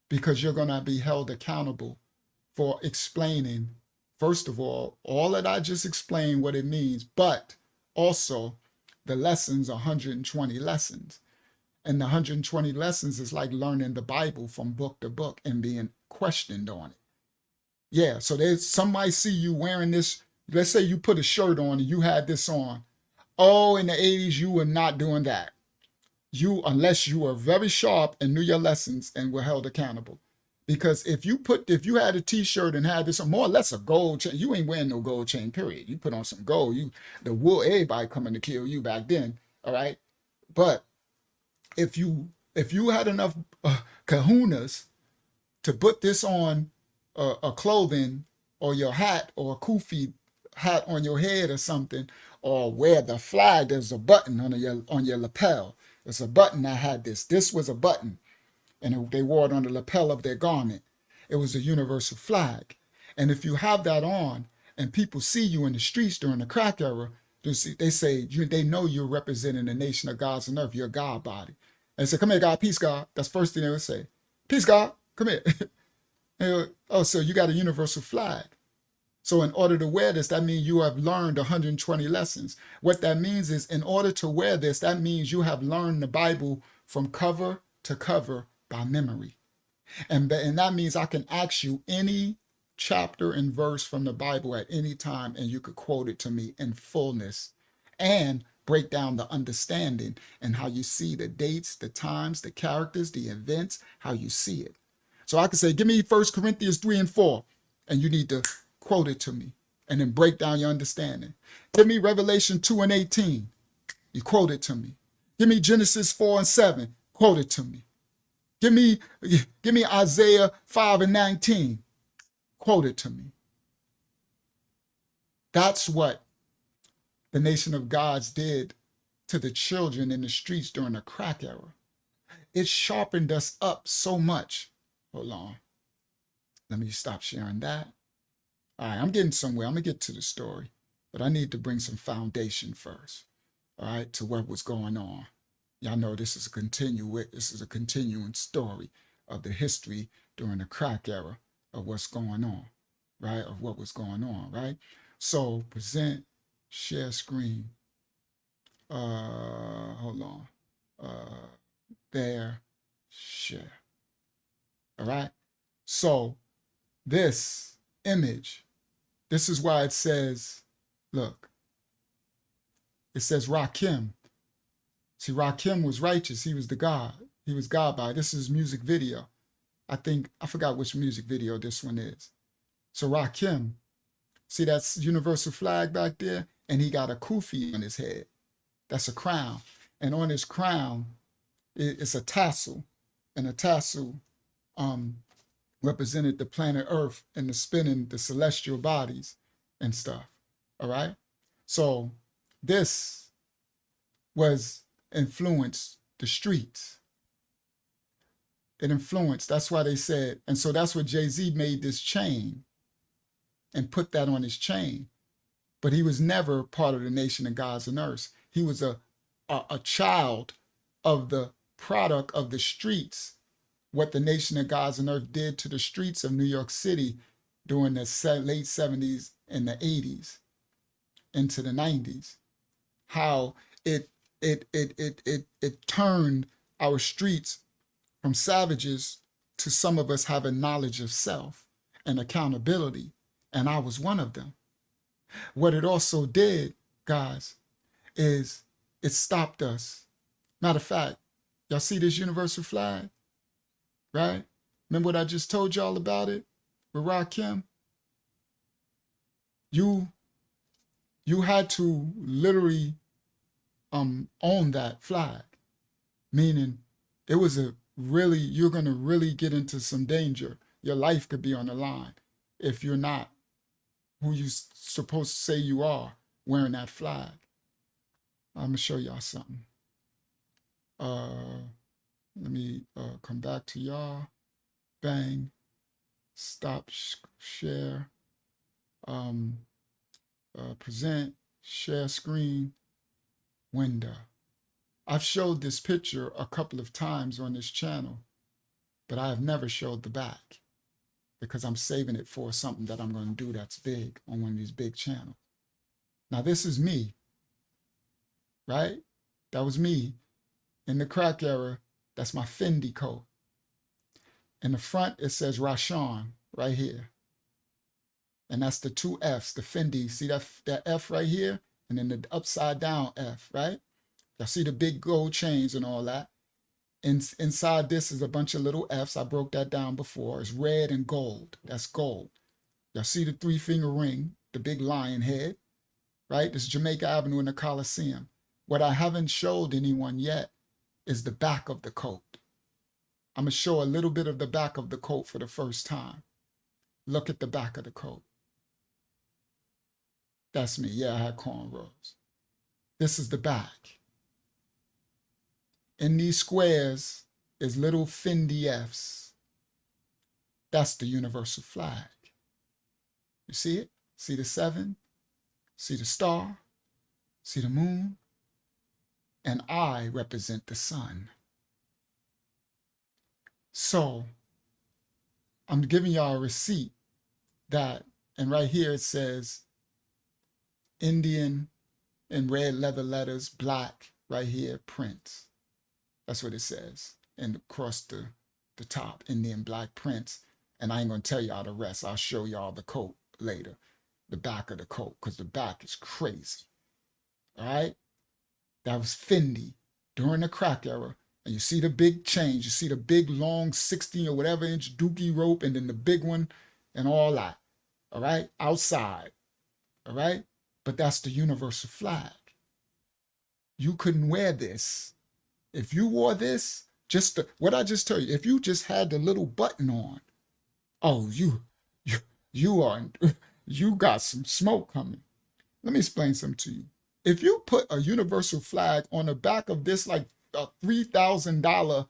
because you're going to be held accountable for explaining, first of all that I just explained what it means, but also the lessons, 120 lessons. And the 120 lessons is like learning the Bible from book to book and being questioned on it. Yeah, so somebody see you wearing this, let's say you put a shirt on and you had this on. Oh, in the 80s, you were not doing that. Unless you were very sharp and knew your lessons and were held accountable. Because if you had a t-shirt and had this more or less a gold chain, you ain't wearing no gold chain, period. You put on some gold, the wool, everybody coming to kill you back then. All right. But if you had enough kahunas to put this on a clothing or your hat or a kufi hat on your head or something, or wear the flag, there's a button on your lapel. There's a button that had this. This was a button, and they wore it on the lapel of their garment. It was a universal flag. And if you have that on and people see you in the streets during the crack era, they know you're representing the nation of gods and earth. You're God body. And they say, come here, God, peace, God. That's the first thing they would say. Peace, God, come here. Oh, so you got a universal flag. So in order to wear this, that means you have learned 120 lessons. What that means is in order to wear this, that means you have learned the Bible from cover to cover by memory. And that means I can ask you any chapter and verse from the Bible at any time, and you could quote it to me in fullness and break down the understanding and how you see the dates, the times, the characters, the events, how you see it. So I could say, give me 1 Corinthians 3 and 4, and you need to quote it to me and then break down your understanding. Give me Revelation 2 and 18. You quote it to me. Give me Genesis 4 and 7. Quote it to me. Give me Isaiah 5 and 19. Quote it to me. That's what the nation of gods did to the children in the streets during the crack era. It sharpened us up so much. Hold on. Let me stop sharing that. All right, I'm getting somewhere. I'm going to get to the story, but I need to bring some foundation first, all right, to what was going on. Y'all know this is a continuing story of the history during the crack era of what's going on, right, of what was going on, right? So present, share screen. Hold on. There, share. All right? So this image, this is why it says, look, it says Rakim. See, Rakim was righteous. He was the God. He was God by. This is music video. I forgot which music video this one is. So Rakim, see that's universal flag back there? And he got a kufi on his head. That's a crown. And on his crown, it's a tassel. And a tassel represented the planet Earth and the celestial bodies and stuff. All right? So this was influenced the streets. It influenced, that's why they said, and so that's what Jay-Z made this chain and put that on his chain. But he was never part of the nation of gods and earth. He was a child of the product of the streets, what the nation of gods and earth did to the streets of New York City during the late 70s and the 80s into the 90s. How it turned our streets from savages to some of us having knowledge of self and accountability. And I was one of them. What it also did, guys, is it stopped us. Matter of fact, y'all see this universal flag, right? Remember what I just told y'all about it with Rakim? You had to literally own that flag, meaning it was you're going to really get into some danger. Your life could be on the line if you're not who you supposed to say you are wearing that flag. I'm going to show y'all something. Let me come back to y'all. Bang. Stop share. Present, share screen, window. I've showed this picture a couple of times on this channel, but I have never showed the back because I'm saving it for something that I'm going to do that's big on one of these big channels. Now, this is me, right? That was me in the crack era. That's my Fendi coat. In the front, it says Rashawn right here. And that's the two F's, the Fendi. See that F right here? And then the upside down F, right? Y'all see the big gold chains and all that. Inside this is a bunch of little F's. I broke that down before. It's red and gold. That's gold. Y'all see the 3-finger ring, the big lion head, right? This is Jamaica Avenue in the Coliseum. What I haven't showed anyone yet is the back of the coat. I'm going to show a little bit of the back of the coat for the first time. Look at the back of the coat. That's me. Yeah, I had cornrows. This is the back. In these squares is little Fendi F's. That's the universal flag. You see it? See the 7? See the star? See the moon? And I represent the sun. So I'm giving y'all a receipt that, and right here it says Indian in red leather letters, black, right here, Prince. That's what it says. And across the top, Indian black Prince. And I ain't gonna tell y'all the rest. I'll show y'all the coat later, the back of the coat, because the back is crazy. All right? That was Fendi during the crack era. And you see the big change. You see the big long 16 or whatever inch dookie rope, and then the big one and all that. All right? Outside. All right? But that's the universal flag. You couldn't wear this. If you wore this, what I just told you, if you just had the little button on, oh, you got some smoke coming. Let me explain something to you. If you put a universal flag on the back of this like a $3,000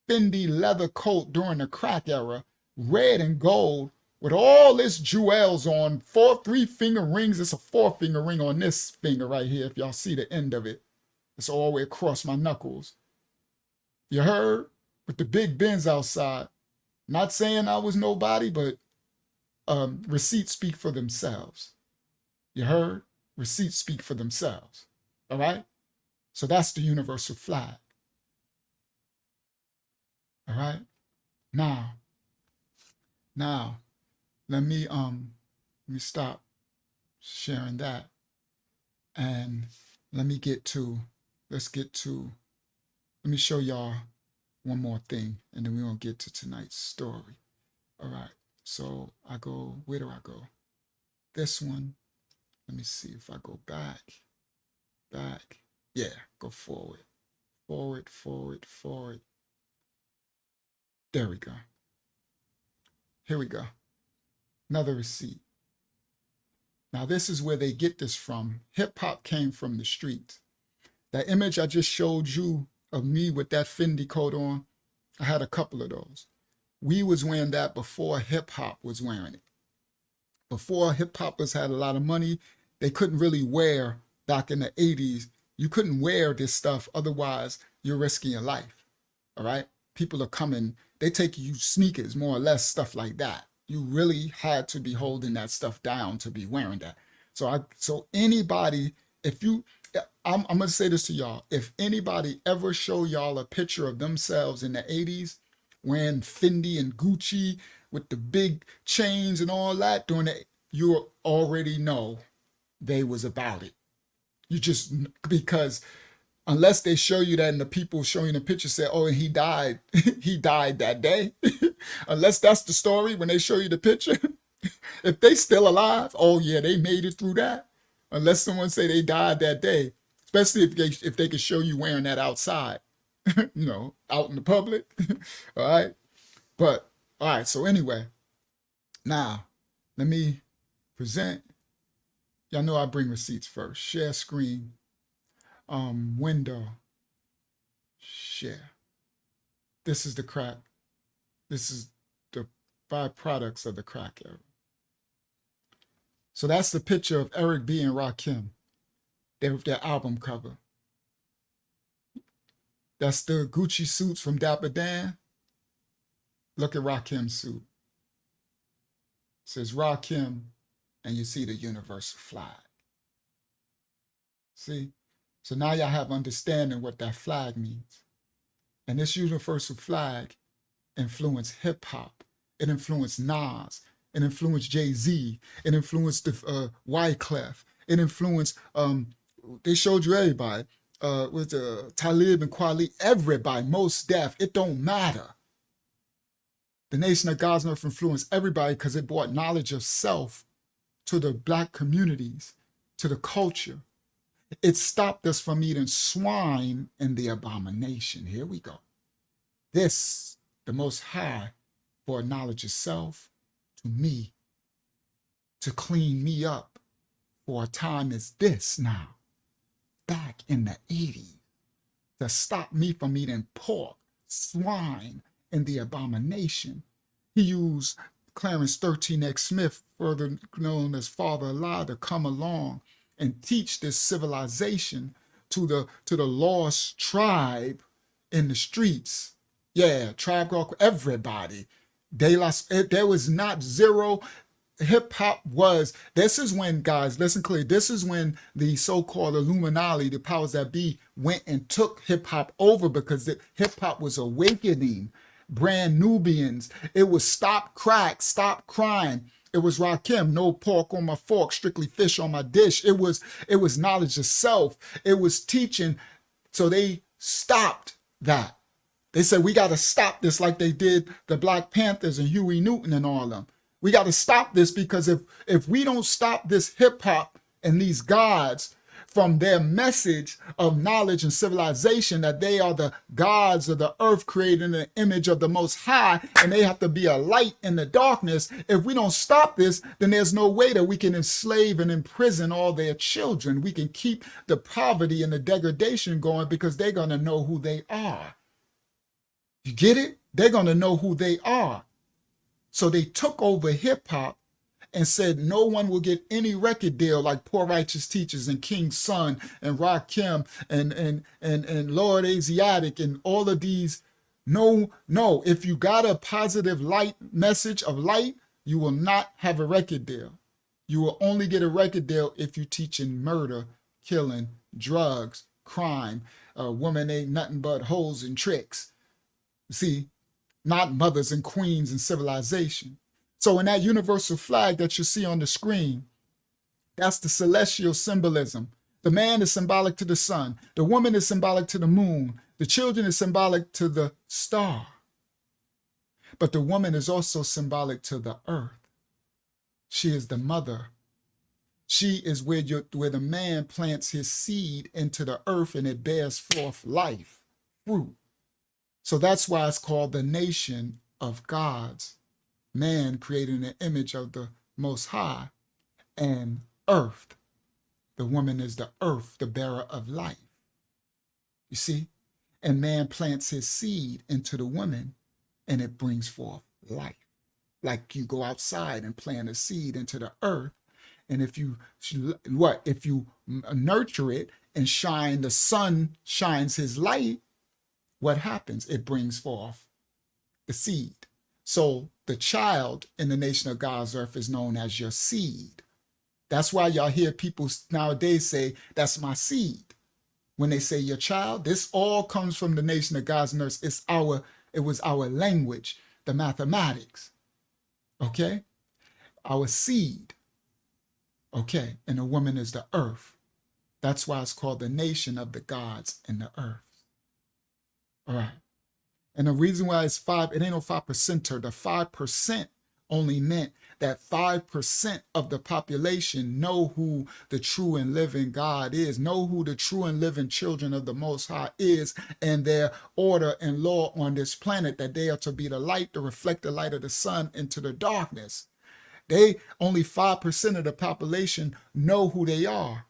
Fendi leather coat during the crack era, red and gold, with all this jewels on, 3-finger rings. It's a 4-finger ring on this finger right here, if y'all see the end of it. It's all the way across my knuckles. You heard? With the big Benz outside. Not saying I was nobody, but receipts speak for themselves. You heard? Receipts speak for themselves. All right? So that's the universal flag. All right? Now, let me stop sharing that. And let me show y'all one more thing, and then we're going to get to tonight's story. All right. So where do I go? This one. Let me see if I go back. Yeah, go forward. Forward. There we go. Here we go. Another receipt. Now, this is where they get this from. Hip hop came from the streets. That image I just showed you of me with that Fendi coat on, I had a couple of those. We was wearing that before hip hop was wearing it. Before hip hoppers had a lot of money, they couldn't really wear, back in the 80s, you couldn't wear this stuff, otherwise you're risking your life. All right? People are coming, they take you sneakers, more or less, stuff like that. You really had to be holding that stuff down to be wearing that. So anybody, I'm going to say this to y'all. If anybody ever show y'all a picture of themselves in the 80s wearing Fendi and Gucci with the big chains and all that, you already know they was about it. You just, because unless they show you that and the people showing the picture say, oh, and he died that day. Unless that's the story when they show you the picture. If they still alive, oh yeah, they made it through that. Unless someone say they died that day, especially if they could show you wearing that outside, out in the public. All right. But all right. So anyway, now let me present. Y'all know I bring receipts first. Share screen, window, share. This is the crack. This is the byproducts of the crack era. So that's the picture of Eric B. and Rakim. Their album cover. That's the Gucci suits from Dapper Dan. Look at Rakim's suit. It says Rakim, and you see the universal flag. See? So now y'all have understanding what that flag means. And this universal flag influenced hip hop. It influenced Nas. It influenced Jay-Z. It influenced Wyclef. It influenced, they showed you everybody. with Talib and Kweli, everybody, most deaf, it don't matter. The Nation of God's Earth influenced everybody because it brought knowledge of self to the black communities, to the culture. It stopped us from eating swine and the abomination. Here we go. This, the Most High, brought knowledge of self to me, to clean me up for a time as this now, back in the 80s, to stop me from eating pork, swine, and the abomination. He used Clarence 13X Smith, further known as Father Allah, to come along and teach this civilization to the lost tribe in the streets. Yeah, Tribe Called everybody. There was not zero. Hip hop was, this is when, guys, listen clearly, this is when the so-called Illuminati, the powers that be, went and took hip hop over, because hip hop was awakening brand Nubians. It was stop crack, stop crime. It was Rakim, no pork on my fork, strictly fish on my dish. It was knowledge of self. It was teaching. So they stopped that. They said, we got to stop this, like they did the Black Panthers and Huey Newton and all of them. We got to stop this, because if we don't stop this hip hop and these gods from their message of knowledge and civilization, that they are the gods of the earth created in the image of the Most High, and they have to be a light in the darkness. If we don't stop this, then there's no way that we can enslave and imprison all their children. We can keep the poverty and the degradation going, because they're going to know who they are. You get it? They're going to know who they are. So they took over hip hop and said no one will get any record deal like Poor Righteous Teachers and King Son and Rakim and Lord Asiatic and all of these. No. If you got a positive light message of light, you will not have a record deal. You will only get a record deal if you're teaching murder, killing, drugs, crime. A woman ain't nothing but hoes and tricks. See, not mothers and queens and civilization. So in that universal flag that you see on the screen, that's the celestial symbolism. The man is symbolic to the sun. The woman is symbolic to the moon. The children is symbolic to the star. But the woman is also symbolic to the earth. She is the mother. She is where the man plants his seed into the earth and it bears forth life, fruit. So that's why it's called the nation of gods. Man created in the image of the Most High, and earth. The woman is the earth, the bearer of life. You see? And man plants his seed into the woman, and it brings forth life. Like you go outside and plant a seed into the earth, and if you nurture it and the sun shines his light, what happens? It brings forth the seed. So the child in the nation of God's earth is known as your seed. That's why y'all hear people nowadays say, that's my seed. When they say your child, this all comes from the nation of God's earth. It was our language, the mathematics. Okay? Our seed. Okay? And the woman is the earth. That's why it's called the nation of the gods in the earth. All right. And the reason why it's 5, it ain't no 5%er. The 5% only meant that 5% of the population know who the true and living God is, know who the true and living children of the Most High is, and their order and law on this planet, that they are to be the light, to reflect the light of the sun into the darkness. Only 5% of the population know who they are.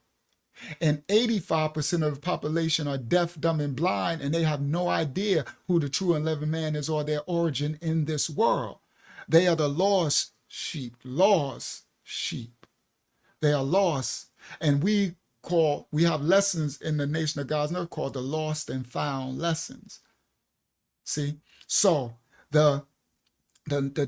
And 85% of the population are deaf, dumb, and blind, and they have no idea who the true and living man is or their origin in this world. They are the lost sheep. They are lost. And we have lessons in the nation of God's earth called the lost and found lessons. See? So the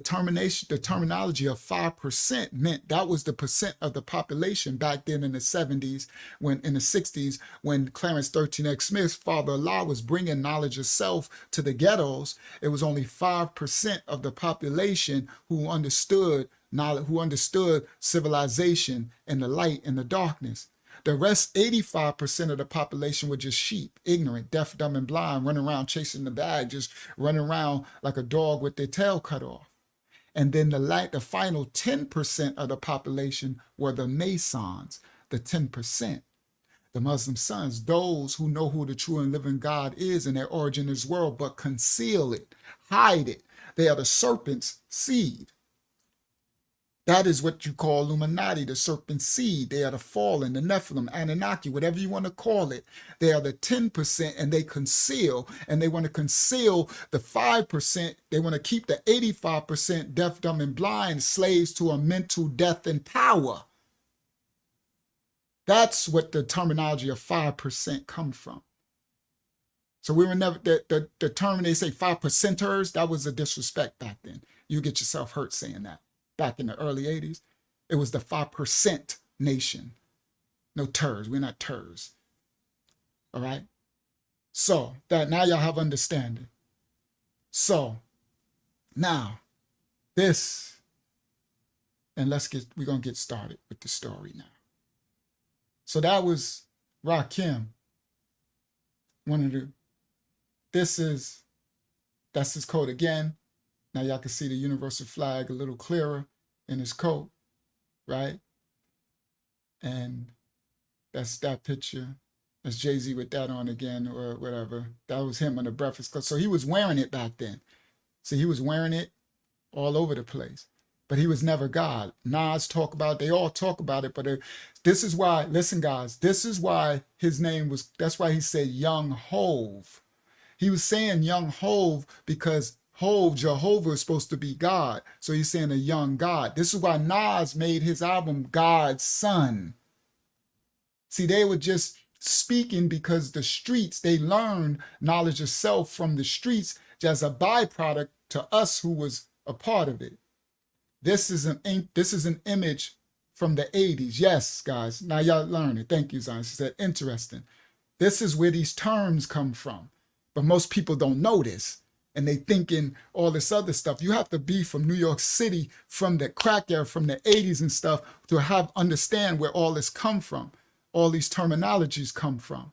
terminology of 5% meant that was the percent of the population back then in the 70s, in the 60s, when Clarence 13X Smith, Father Allah, was bringing knowledge of self to the ghettos. It was only 5% of the population who understood knowledge, who understood civilization and the light and the darkness. The rest, 85% of the population were just sheep, ignorant, deaf, dumb, and blind, running around chasing the bag, just running around like a dog with their tail cut off. And then the final 10% of the population were the Masons, the 10%. The Muslim sons, those who know who the true and living God is and their origin in this world, but conceal it, hide it. They are the serpent's seed. That is what you call Illuminati, the serpent seed. They are the fallen, the Nephilim, Anunnaki, whatever you want to call it. They are the 10% and they conceal, and they want to conceal the 5%. They want to keep the 85% deaf, dumb, and blind, slaves to a mental death and power. That's what the terminology of 5% come from. So we were never, the term they say 5%ers, that was a disrespect back then. You get yourself hurt saying that. Back in the early 80s, it was the 5% nation. No ters, we're not ters. All right? So that now y'all have understanding. So now this, and we're gonna get started with the story now. So that was Rakim. That's his coat again. Now y'all can see the universal flag a little clearer in his coat, right? And that's that picture. That's Jay-Z with that on again or whatever. That was him on the Breakfast Club. So he was wearing it back then. So he was wearing it all over the place. But he was never God. Nas talk about it. They all talk about it. But this is why, listen guys, this is why his name was, that's why he said Young Hove. He was saying Young Hove because Hove, Jehovah, is supposed to be God. So he's saying a young God. This is why Nas made his album God's Son. See, they were just speaking because the streets, they learned knowledge of self from the streets as a byproduct to us who was a part of it. This is an image from the 80s. Yes, guys. Now y'all learn it. Thank you, Zion. She said, interesting. This is where these terms come from. But most people don't know this. And they thinking all this other stuff. You have to be from New York City, from the crack era, from the 80s and stuff, to understand where all this come from. All these terminologies come from.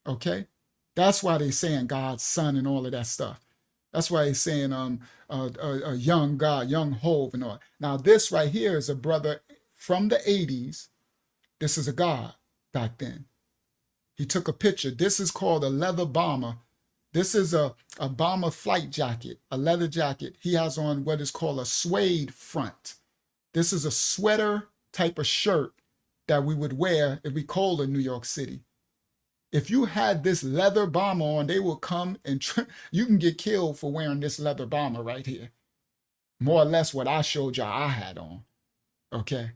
Okay? That's why they saying God's Son and all of that stuff. That's why he's saying a young God, young Hove and all. Now this right here is a brother from the 80s. This is a God back then. He took a picture. This is called a leather bomber. This is a bomber flight jacket, a leather jacket. He has on what is called a suede front. This is a sweater type of shirt that we would wear if we cold in New York City. If you had this leather bomber on, they will come and you can get killed for wearing this leather bomber right here. More or less what I showed y'all I had on. Okay?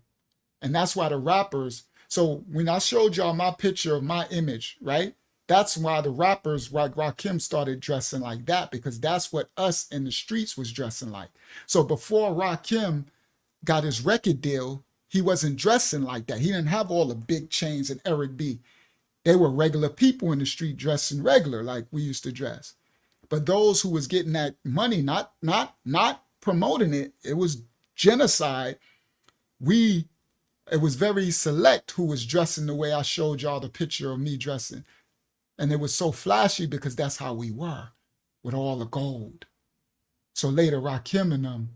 And that's why the rappers, so when I showed y'all my picture of my image, right? That's why the rappers like Rakim started dressing like that, because that's what us in the streets was dressing like. So before Rakim got his record deal, he wasn't dressing like that. He didn't have all the big chains and Eric B. They were regular people in the street dressing regular like we used to dress. But those who was getting that money, not promoting it, it was genocide. It was very select who was dressing the way I showed y'all the picture of me dressing. And it was so flashy because that's how we were, with all the gold. So later Rakim and them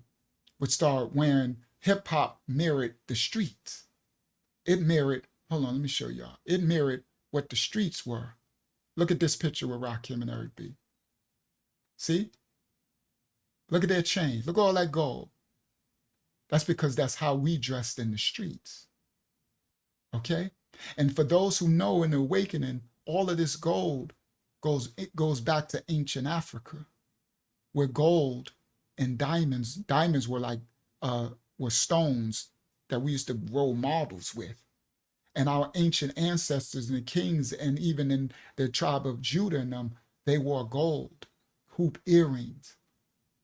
would start wearing hip hop mirrored the streets. It mirrored, hold on, let me show y'all. It mirrored what the streets were. Look at this picture with Rakim and Eric B. See? Look at their chains. Look at all that gold. That's because that's how we dressed in the streets. Okay? And for those who know in the awakening, all of this gold goes back to ancient Africa, where gold and diamonds were like were stones that we used to roll marbles with. And our ancient ancestors and the kings, and even in the tribe of Judah and them, they wore gold, hoop earrings,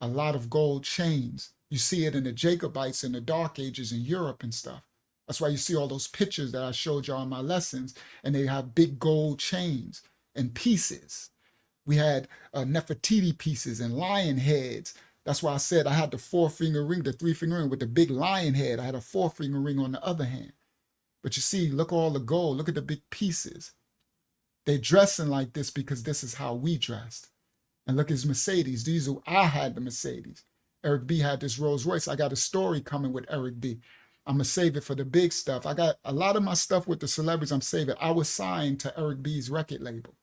a lot of gold chains. You see it in the Jacobites in the Dark Ages in Europe and stuff. That's why you see all those pictures that I showed y'all in my lessons, and they have big gold chains and pieces. We had Nefertiti pieces and lion heads. That's why I said I had the 4-finger ring, the 3-finger ring with the big lion head. I had a 4-finger ring on the other hand. But you see, look all the gold. Look at the big pieces. They dressing like this because this is how we dressed. And look at his Mercedes. I had the Mercedes. Eric B had this Rolls Royce. I got a story coming with Eric B. I'm going to save it for the big stuff. I got a lot of my stuff with the celebrities. I'm saving. I was signed to Eric B's record label.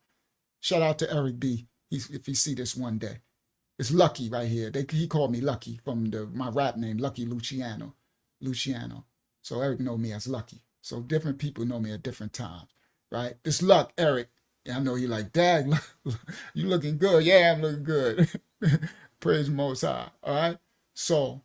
Shout out to Eric B. If you see this one day. It's Lucky right here. He called me Lucky from my rap name, Lucky Luciano. So Eric know me as Lucky. So different people know me at different times, right? This Luck, Eric. Yeah, I know you like, Dag, you looking good. Yeah, I'm looking good. Praise Most High, all right? So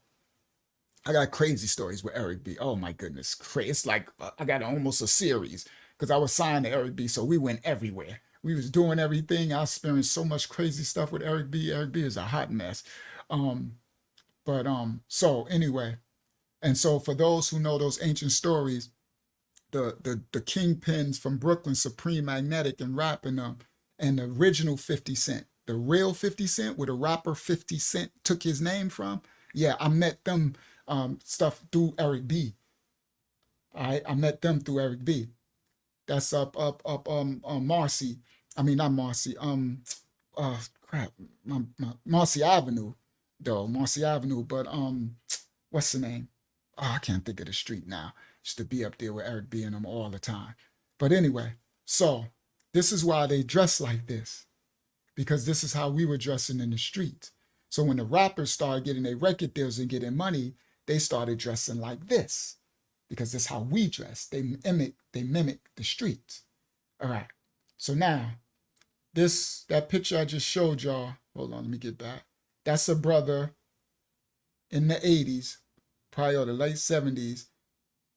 I got crazy stories with Eric B. Oh my goodness, crazy. It's like I got almost a series because I was signed to Eric B. So we went everywhere. We was doing everything. I experienced so much crazy stuff with Eric B. Eric B is a hot mess. So anyway, and so for those who know those ancient stories, the kingpins from Brooklyn, Supreme Magnetic and rapping them, and the original 50 Cent, the real 50 Cent, where the rapper 50 Cent took his name from. Yeah, I met them stuff through Eric B. I met them through Eric B. That's up Marcy. I mean, not Marcy. Marcy Avenue, though. Marcy Avenue, but what's the name? Oh, I can't think of the street now. Used to be up there with Eric B and them all the time. But anyway, so this is why they dress like this, because this is how we were dressing in the streets. So when the rappers started getting their record deals and getting money, they started dressing like this, because that's how we dress. They mimic the streets. All right. So now, that picture I just showed y'all. Hold on, let me get back. That's a brother in the 80s, probably or the late 70s,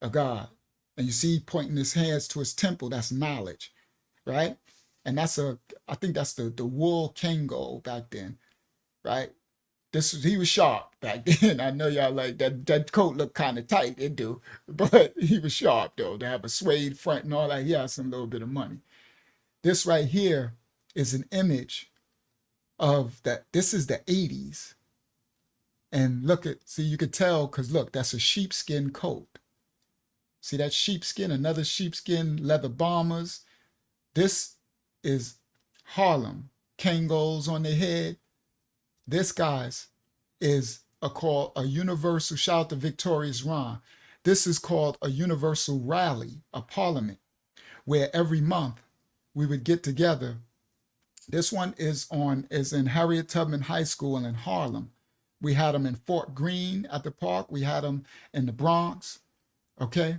a God. And you see pointing his hands to his temple. That's knowledge, right? And I think that's the wool Kango back then, right? He was sharp back then. I know y'all like that coat looked kind of tight, it do, but he was sharp though, to have a suede front and all that. He had some little bit of money. This right here is an image of that. This is the 80s. And see, you could tell, because look, that's a sheepskin coat. See that sheepskin, another sheepskin leather bombers. This is Harlem. Kangos on their head. This, guys, is called a universal, shout out to Victorious Ron. This is called a universal rally, a parliament, where every month we would get together. This one is in Harriet Tubman High School in Harlem. We had them in Fort Greene at the park. We had them in the Bronx, okay?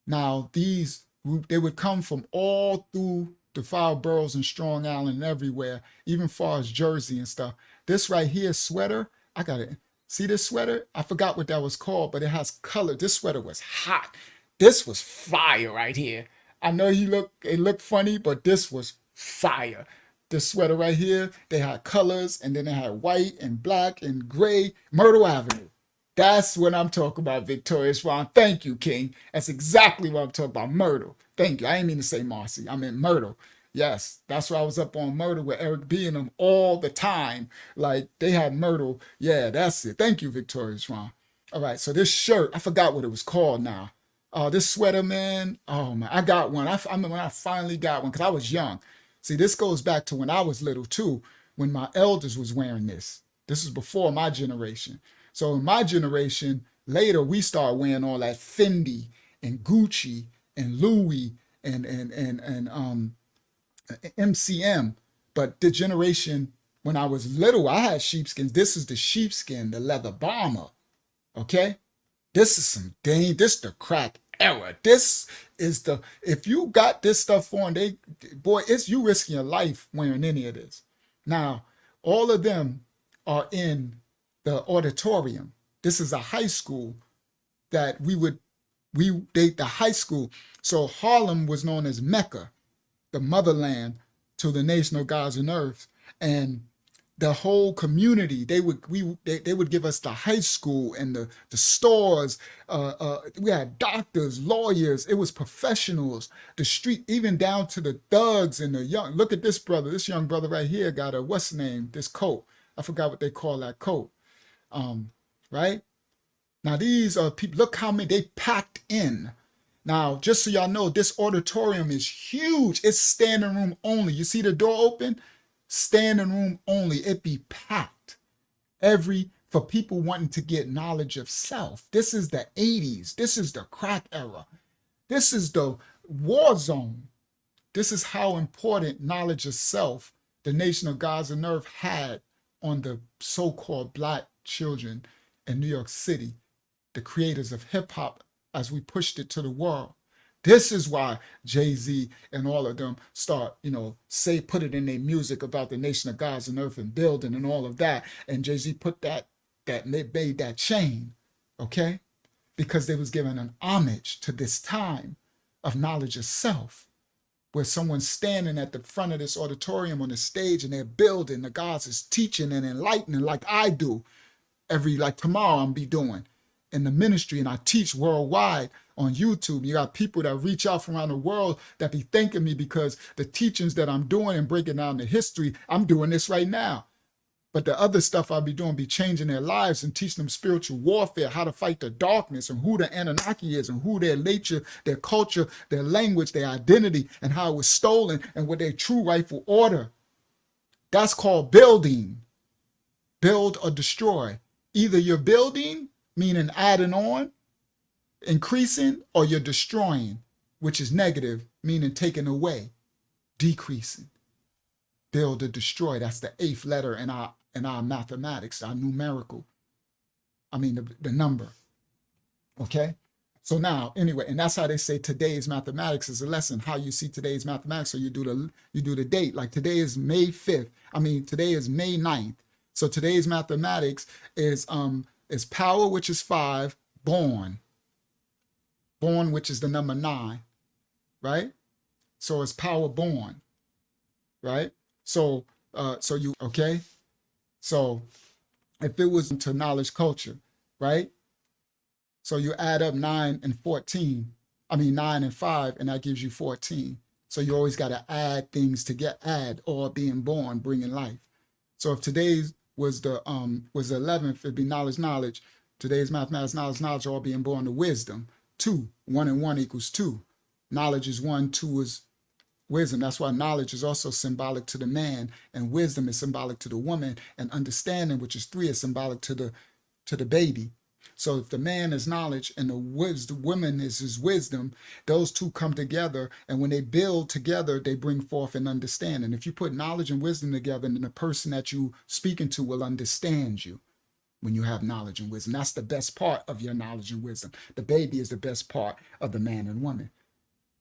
Now, they would come from all through the 5 boroughs and Strong Island and everywhere, even far as Jersey and stuff. This right here sweater, I got it. See this sweater? I forgot what that was called, but it has color. This sweater was hot. This was fire right here. I know it looked funny, but this was fire. This sweater right here, they had colors, and then they had white and black and gray. Myrtle Avenue. That's what I'm talking about, Victorious Ron. Thank you, King. That's exactly what I'm talking about, Myrtle. Thank you. I didn't mean to say Marcy. I meant Myrtle. Yes, that's why I was up on Myrtle with Eric B and them all the time. Like, they had Myrtle. Yeah, that's it. Thank you, Victorious Ron. All right, so this shirt, I forgot what it was called now. This sweater, man. Oh, man, I got one. I remember when I finally got one, because I was young. See, this goes back to when I was little, too, when my elders was wearing this. This is before my generation. So in my generation, later we started wearing all that Fendi and Gucci and Louis and MCM. But the generation when I was little, I had sheepskins. This is the sheepskin, the leather bomber. Okay, this is this the crack era. This is if you got this stuff on, it's you risking your life wearing any of this. Now, all of them are in the auditorium. This is a high school that the high school. So Harlem was known as Mecca, the motherland to the nation of gods and earth. And the whole community, they would give us the high school and the stores. We had doctors, lawyers. It was professionals. The street, even down to the thugs and the young. Look at this brother. This young brother right here got what's the name? This coat. I forgot what they call that coat. Right? Now these are people. Look how many they packed in. Now, just so y'all know, this auditorium is huge. It's standing room only. You see the door open? Standing room only. It be packed. For people wanting to get knowledge of self. This is the 80s. This is the crack era. This is the war zone. This is how important knowledge of self the nation of Gaza and Earth had on the so-called black children in New York City, the creators of hip hop, as we pushed it to the world. This is why Jay-Z and all of them start, put it in their music about the nation of Gaza and Earth and building and all of that. And Jay-Z put that made that chain, okay? Because they was giving an homage to this time of knowledge of self, where someone's standing at the front of this auditorium on the stage and they're building, the gods is teaching and enlightening like I do like tomorrow I'm be doing in the ministry, and I teach worldwide on YouTube. You got people that reach out from around the world that be thanking me because the teachings that I'm doing and breaking down the history, I'm doing this right now. But the other stuff I'll be doing be changing their lives and teaching them spiritual warfare, how to fight the darkness and who the Anunnaki is and who their nature, their culture, their language, their identity, and how it was stolen and what their true rightful order. That's called building. Build or destroy. Either you're building, meaning adding on, increasing, or you're destroying, which is negative, meaning taking away, decreasing. Build or destroy. That's the 8th letter in our mathematics, our numerical. The number. Okay? So now, anyway, and that's how they say today's mathematics is a lesson. How you see today's mathematics. So you do the date. Like today is May 5th. Today is May 9th. So today's mathematics is power, which is 5, born, which is the number 9, right? So it's power born, right? So okay? So if it was to knowledge culture, right? So you add up 9 and 14, 9 and 5, and that gives you 14. So you always got to add things to add, or being born, bringing life. So if today's was the 11th, it'd be knowledge. Today's mathematics, knowledge, all being born to wisdom. 2, 1 and 1 equals 2. Knowledge is 1, 2 is wisdom. That's why knowledge is also symbolic to the man, and wisdom is symbolic to the woman, and understanding, which is 3, is symbolic to the baby. So if the man is knowledge and the woman is his wisdom, those two come together, and when they build together, they bring forth an understanding. If you put knowledge and wisdom together, then the person that you speaking to will understand you when you have knowledge and wisdom. That's the best part of your knowledge and wisdom. The baby is the best part of the man and woman.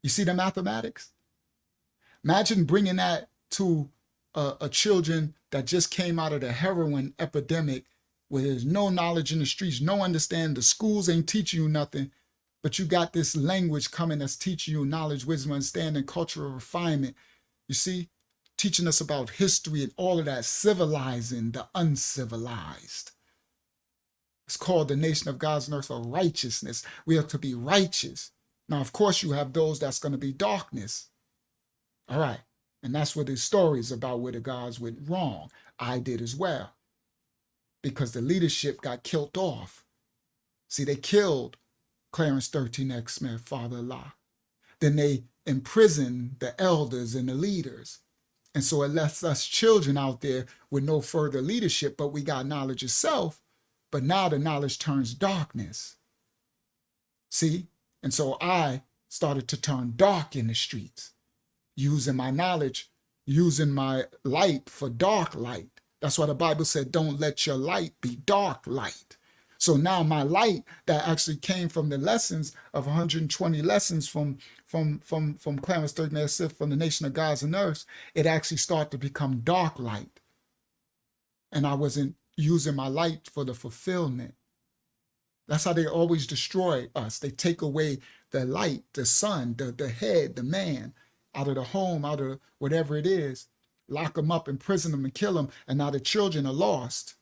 You see the mathematics? Imagine bringing that to a children that just came out of the heroin epidemic, where there's no knowledge in the streets, no understanding. The schools ain't teaching you nothing, but you got this language coming that's teaching you knowledge, wisdom, understanding, cultural refinement. You see, teaching us about history and all of that, civilizing the uncivilized. It's called the nation of God's and earth of righteousness. We are to be righteous. Now, of course, you have those that's going to be darkness. All right. And that's what the story is about, where the gods went wrong. I did as well. Because the leadership got killed off. See, they killed Clarence 13X Smith, father-in-law. Then they imprisoned the elders and the leaders. And so it left us children out there with no further leadership, but we got knowledge of self. But now the knowledge turns darkness. See? And so I started to turn dark in the streets, using my knowledge, using my light for dark light. That's why the Bible said, don't let your light be dark light. So now my light that actually came from the lessons of 120 lessons from Clarence 13 Smith, from the nation of gods and earths, it actually started to become dark light. And I wasn't using my light for the fulfillment. That's how they always destroy us. They take away the light, the sun, the head, the man, out of the home, out of whatever it is. Lock them up, imprison them, and kill them. And now the children are lost.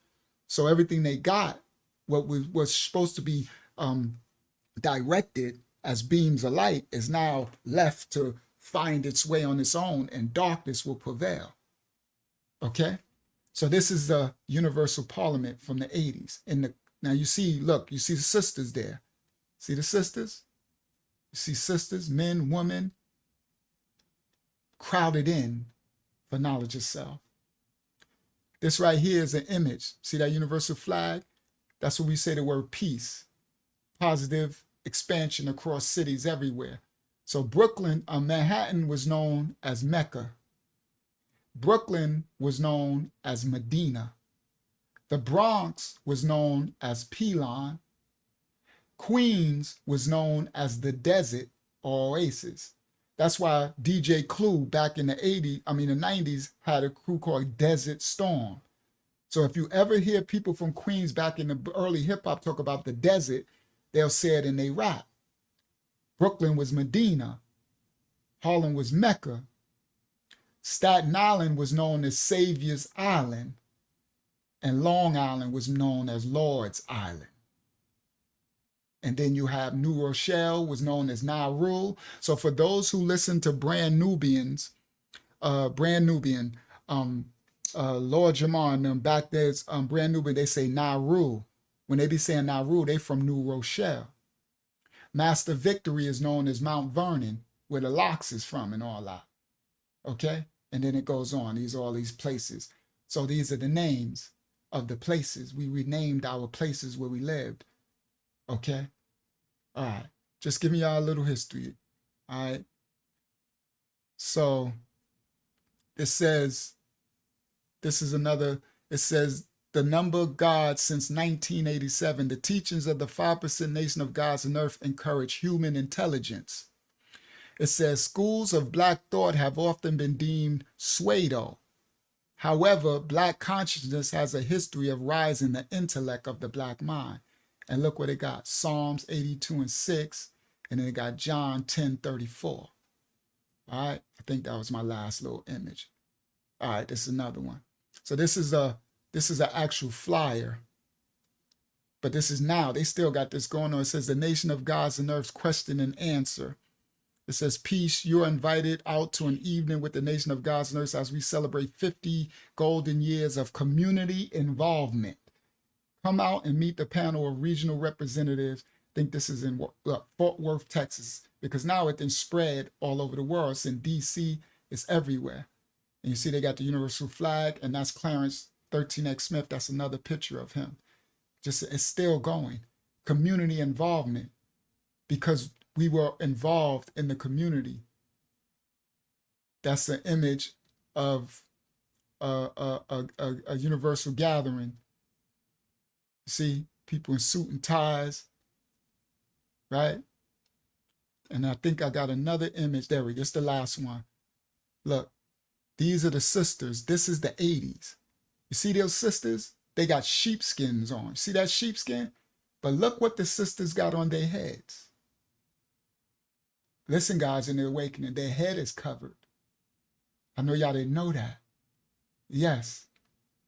So everything they got, what was supposed to be directed as beams of light, is now left to find its way on its own, and darkness will prevail. Okay? So this is the Universal Parliament from the 80s. Now you see, look, you see the sisters there. See the sisters? You see sisters, men, women crowded in for knowledge of self. This right here is an image. See that universal flag? That's what we say the word peace. Positive expansion across cities everywhere. So Brooklyn, Manhattan was known as Mecca. Brooklyn was known as Medina. The Bronx was known as Pelon. Queens was known as the desert or oasis. That's why DJ Clue back in the 90s had a crew called Desert Storm. So if you ever hear people from Queens back in the early hip hop talk about the desert, they'll say it in their rap. Brooklyn was Medina. Harlem was Mecca. Staten Island was known as Savior's Island. And Long Island was known as Lord's Island. And then you have New Rochelle was known as Nauru. So for those who listen to Brand Nubian, Lord Jamar and them back there's Brand Nubian, they say Nauru. When they be saying Nauru, they from New Rochelle. Master Victory is known as Mount Vernon, where the Locks is from and all that. Okay? And then it goes on. These are all these places. So these are the names of the places. We renamed our places where we lived. Okay? All right. Just give me y'all a little history. All right? So it says, it says, the number of gods since 1987, the teachings of the 5% nation of gods on earth encourage human intelligence. It says schools of black thought have often been deemed pseudo. However, black consciousness has a history of rising the intellect of the black mind. And look what it got. Psalms 82:6, and then it got John 10:34. All right, I think that was my last little image. All right, this is another one. So this is an actual flyer. But this is now, they still got this going on. It says the nation of gods and earth's question and answer. It says, peace, you're invited out to an evening with the nation of gods and earth as we celebrate 50 golden years of community involvement. Come out and meet the panel of regional representatives. I think this is in Fort Worth, Texas, because now it then spread all over the world. It's in D.C., it's everywhere. And you see they got the universal flag, and that's Clarence 13X Smith. That's another picture of him. Just, it's still going. Community involvement, because we were involved in the community. That's an image of a universal gathering. See, people in suit and ties, right? And I think I got another image. There we go. It's the last one. Look, these are the sisters. This is the 80s. You see those sisters? They got sheepskins on. See that sheepskin? But look what the sisters got on their heads. Listen, guys, in the awakening, their head is covered. I know y'all didn't know that. Yes,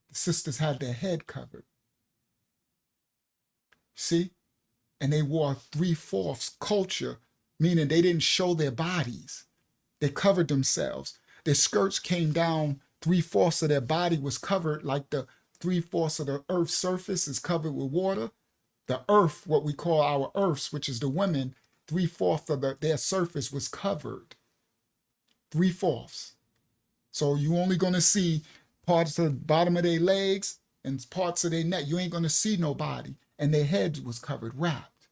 the sisters had their head covered. See? And they wore 3/4 culture, meaning they didn't show their bodies. They covered themselves. Their skirts came down, 3/4 of their body was covered, like the 3/4 of the earth's surface is covered with water. The earth, what we call our earths, which is the women, 3/4 of their surface was covered. 3/4. So you only going to see parts of the bottom of their legs and parts of their neck. You ain't going to see nobody. And their heads was covered, wrapped.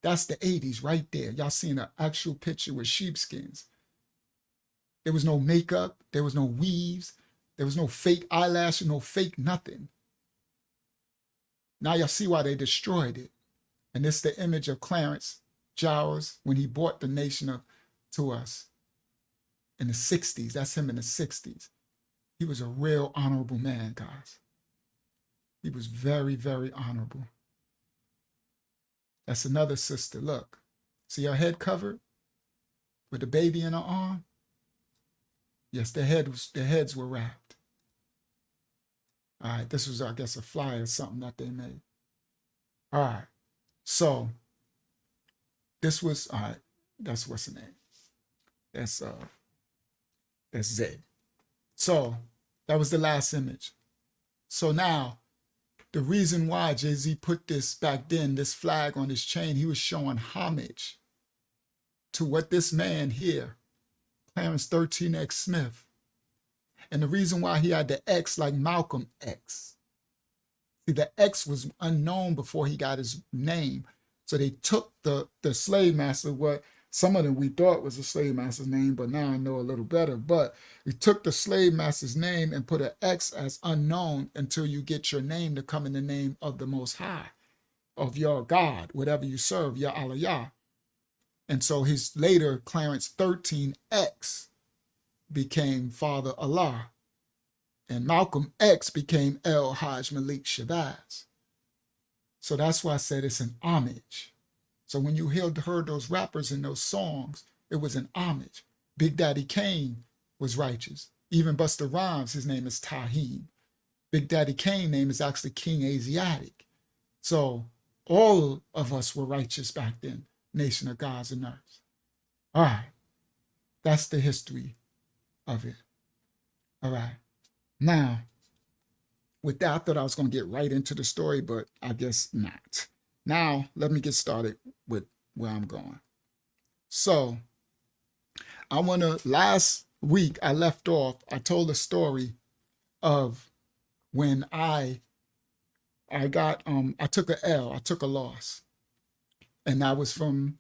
That's the 80s right there. Y'all seen an actual picture with sheepskins. There was no makeup. There was no weaves. There was no fake eyelashes, no fake nothing. Now y'all see why they destroyed it. And it's the image of Clarence Giles when he brought the nation to us in the 60s. That's him in the 60s. He was a real honorable man, guys. He was very, very honorable. That's another sister. Look, see her head covered with the baby in her arm? Yes, their heads were wrapped. All right, this was, I guess, a flyer or something that they made. All right, so this was, all right, that's what's the name. That's Zed. So that was the last image. So now the reason why Jay-Z put this back then, this flag on his chain, he was showing homage to what this man here, Clarence 13X Smith, and the reason why he had the X like Malcolm X. See, the X was unknown before he got his name. So they took the slave master, what some of them we thought was a slave master's name, but now I know a little better. But we took the slave master's name and put an X as unknown until you get your name to come in the name of the Most High, of your God, whatever you serve, your Allah. And so his later Clarence 13X became Father Allah. And Malcolm X became El Hajj Malik Shabazz. So that's why I said it's an homage. So when you heard those rappers in those songs, it was an homage. Big Daddy Kane was righteous. Even Busta Rhymes, his name is Taheem. Big Daddy Kane's name is actually King Asiatic. So all of us were righteous back then, nation of gods and earth. All right, that's the history of it. All right, now, with that, I thought I was going to get right into the story, but I guess not. Now, let me get started with where I'm going. So, last week I left off, I told a story of when I took a L, I took a loss. And that was from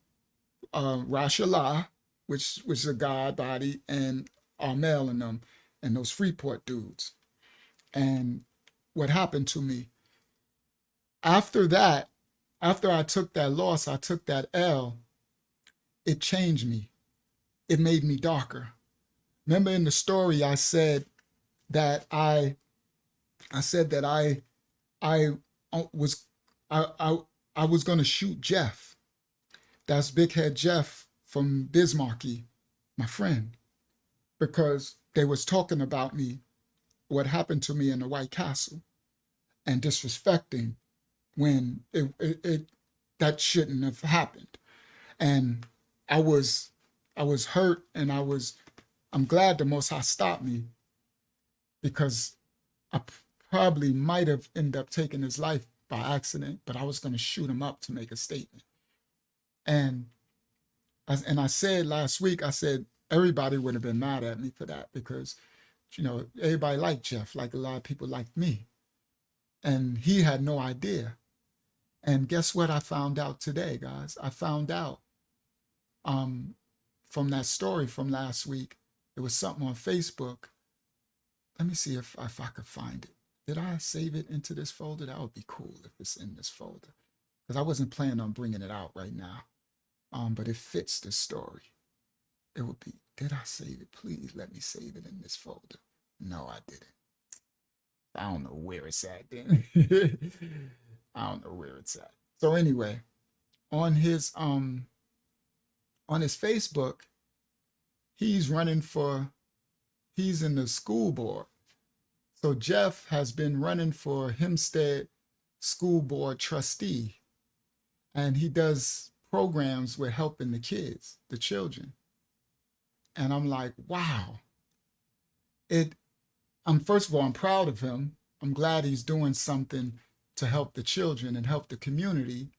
Rosh Allah, which was a God body, and Armel and them, and those Freeport dudes. And what happened to me after that, after I took that loss, I took that L, it changed me. It made me darker. Remember in the story, I said that I was going to shoot Jeff. That's Big Head Jeff from Bismarcky, my friend, because they was talking about me, what happened to me in the White Castle, and disrespecting when that shouldn't have happened. And I was hurt, and I'm glad the Most High stopped me, because I probably might have ended up taking his life by accident, but I was going to shoot him up to make a statement. And I said last week, I said everybody would have been mad at me for that, because, everybody liked Jeff, like a lot of people liked me. And he had no idea. And guess what I found out today, guys? I found out from that story from last week, it was something on Facebook. Let me see if I could find it. Did I save it into this folder? That would be cool if it's in this folder, because I wasn't planning on bringing it out right now. But it fits the story. It would be, did I save it? Please let me save it in this folder. No, I didn't. I don't know where it's at then. I don't know where it's at. So anyway, on his Facebook, he's in the school board. So Jeff has been running for Hempstead School Board trustee, and he does programs with helping the kids, the children. And I'm like, wow. First of all, I'm proud of him. I'm glad he's doing something to help the children and help the community.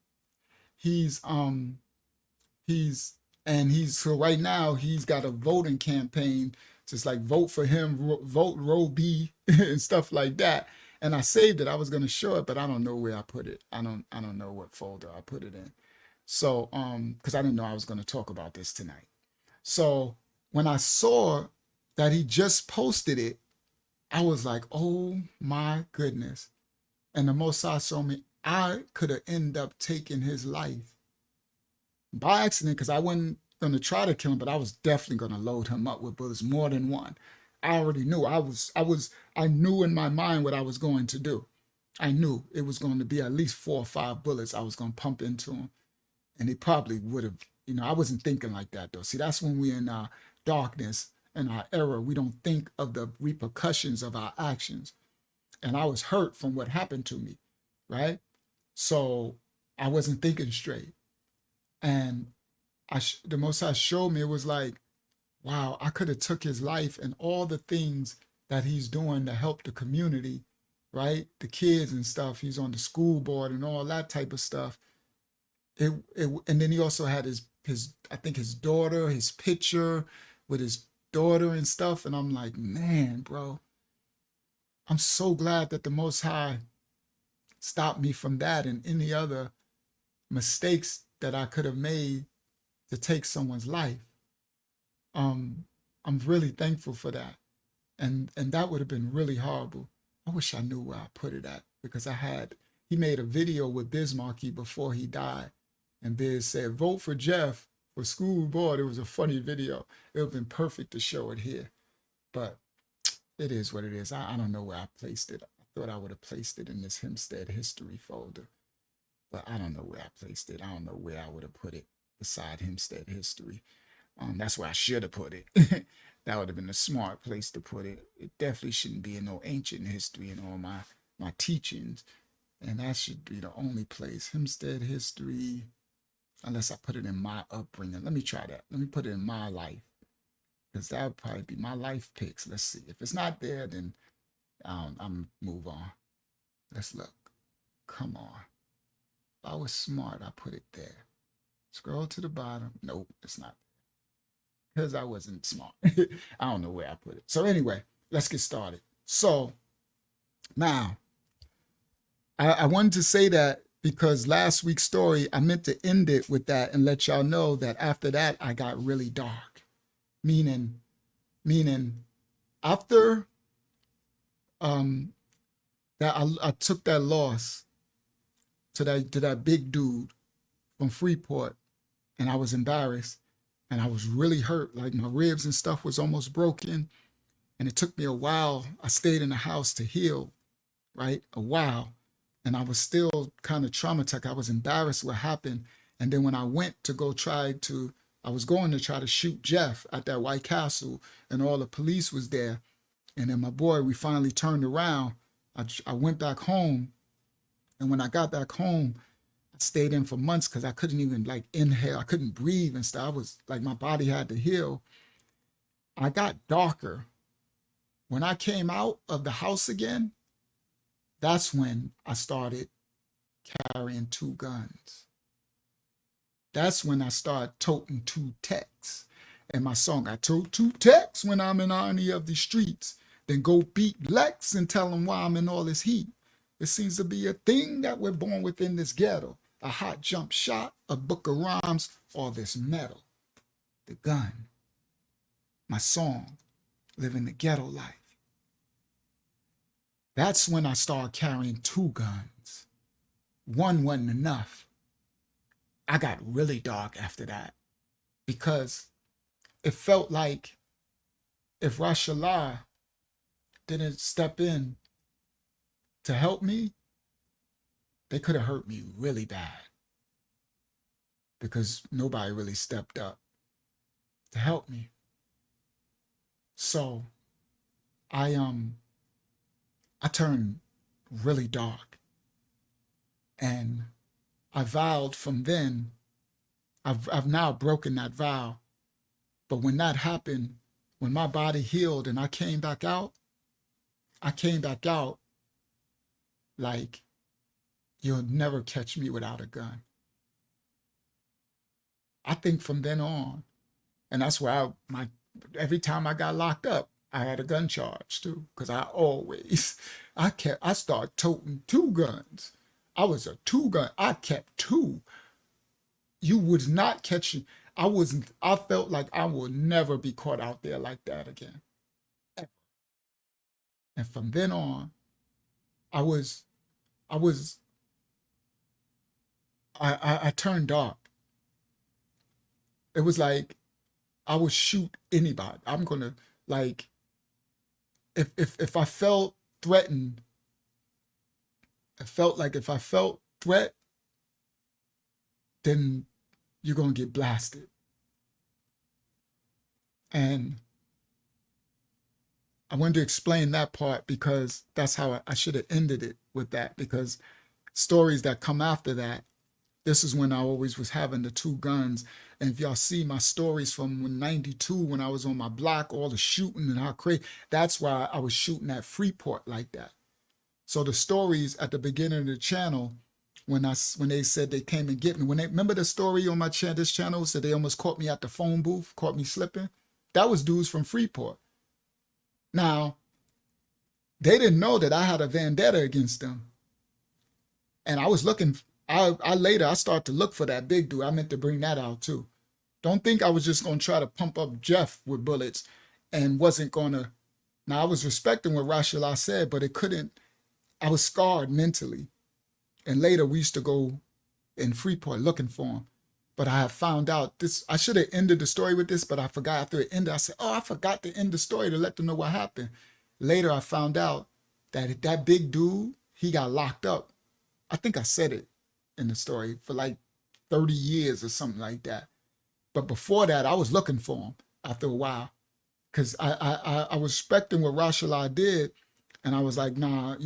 So right now he's got a voting campaign, just like vote for him, vote Roe B and stuff like that. And I saved it. I was going to show it, but I don't know where I put it. I don't know what folder I put it in. So, because I didn't know I was going to talk about this tonight. So when I saw that he just posted it, I was like, oh my goodness. And the Most High showed me I could have ended up taking his life by accident, because I wasn't going to try to kill him, but I was definitely going to load him up with bullets, more than one. I already knew. I knew in my mind what I was going to do. I knew it was going to be at least 4 or 5 bullets I was going to pump into him. And he probably would have, I wasn't thinking like that though. See, that's when we're in our darkness and our error. We don't think of the repercussions of our actions. And I was hurt from what happened to me, right? So I wasn't thinking straight. And the Most High showed me, it was like, wow, I could have took his life, and all the things that he's doing to help the community, right? The kids and stuff. He's on the school board and all that type of stuff. And then he also had his I think his daughter, his picture with his daughter and stuff. And I'm like, man, bro, I'm so glad that the Most High stopped me from that and any other mistakes that I could have made to take someone's life. I'm really thankful for that. And that would have been really horrible. I wish I knew where I put it at, because he made a video with Biz Markie before he died. And Biz said, vote for Jeff for school board. It was a funny video. It would have been perfect to show it here. But it is what it is. I don't know where I placed it. I thought I would have placed it in this Hempstead history folder. But I don't know where I placed it. I don't know where I would have put it beside Hempstead history. That's where I should have put it. That would have been a smart place to put it. It definitely shouldn't be in no ancient history and all my teachings. And that should be the only place. Hempstead history, unless I put it in my upbringing. Let me try that. Let me put it in my life, because that would probably be my life picks. Let's see. If it's not there, then I'm move on. Let's look. Come on. If I was smart, I put it there. Scroll to the bottom. Nope, it's not there, because I wasn't smart. I don't know where I put it. So anyway, let's get started. So now, I wanted to say that because last week's story, I meant to end it with that and let y'all know that after that, I got really dark. Meaning after that I took that loss to that big dude from Freeport, and I was embarrassed and I was really hurt. Like my ribs and stuff was almost broken. And it took me a while. I stayed in the house to heal, right? A while. And I was still kind of traumatized. I was embarrassed what happened. And then when I went to go I was going to try to shoot Jeff at that White Castle, and all the police was there. And then my boy, we finally turned around. I went back home. And when I got back home, I stayed in for months because I couldn't even like inhale. I couldn't breathe and stuff. I was like, my body had to heal. I got darker. When I came out of the house again, that's when I started carrying 2 guns. That's when I started toting 2 techs. And my song, I tote 2 techs when I'm in irony of the streets. Then go beat Lex and tell him why I'm in all this heat. It seems to be a thing that we're born within this ghetto. A hot jump shot, a book of rhymes, all this metal. The gun. My song, living the ghetto life. That's when I started carrying 2 guns. One wasn't enough. I got really dark after that, because it felt like if Rashallah didn't step in to help me, they could have hurt me really bad, because nobody really stepped up to help me. So I turned really dark, and I vowed from then. I've now broken that vow, but when that happened, when my body healed and I came back out like, you'll never catch me without a gun. I think from then on, and that's why every time I got locked up, I had a gun charge too, because I started toting 2 guns. I was a 2 gun. I kept 2. You would not catch me. I felt like I will never be caught out there like that again. Ever. And from then on, I turned dark. It was like I would shoot anybody. I'm gonna, like, if I felt threatened, I felt like if I felt threat, then you're gonna get blasted. And I wanted to explain that part, because that's how I should have ended it with that, because stories that come after that, this is when I always was having the 2 guns. And if y'all see my stories from 92, when I was on my block, all the shooting and how crazy, that's why I was shooting at Freeport like that. So the stories at the beginning of the channel, when they said they came and get me, when they remember the story on my this channel said they almost caught me at the phone booth, caught me slipping. That was dudes from Freeport. Now, they didn't know that I had a vendetta against them. And I was looking, I started to look for that big dude. I meant to bring that out too. Don't think I was just going to try to pump up Jeff with bullets and wasn't going to. Now, I was respecting what Rashala said, but it couldn't. I was scarred mentally. And later we used to go in Freeport looking for him. But I have found out this. I should have ended the story with this, but I forgot after it ended. I said, oh, I forgot to end the story to let them know what happened. Later, I found out that that big dude, he got locked up. I think I said it in the story for like 30 years or something like that. But before that, I was looking for him after a while because I was respecting what Rashala did. And I was like, nah,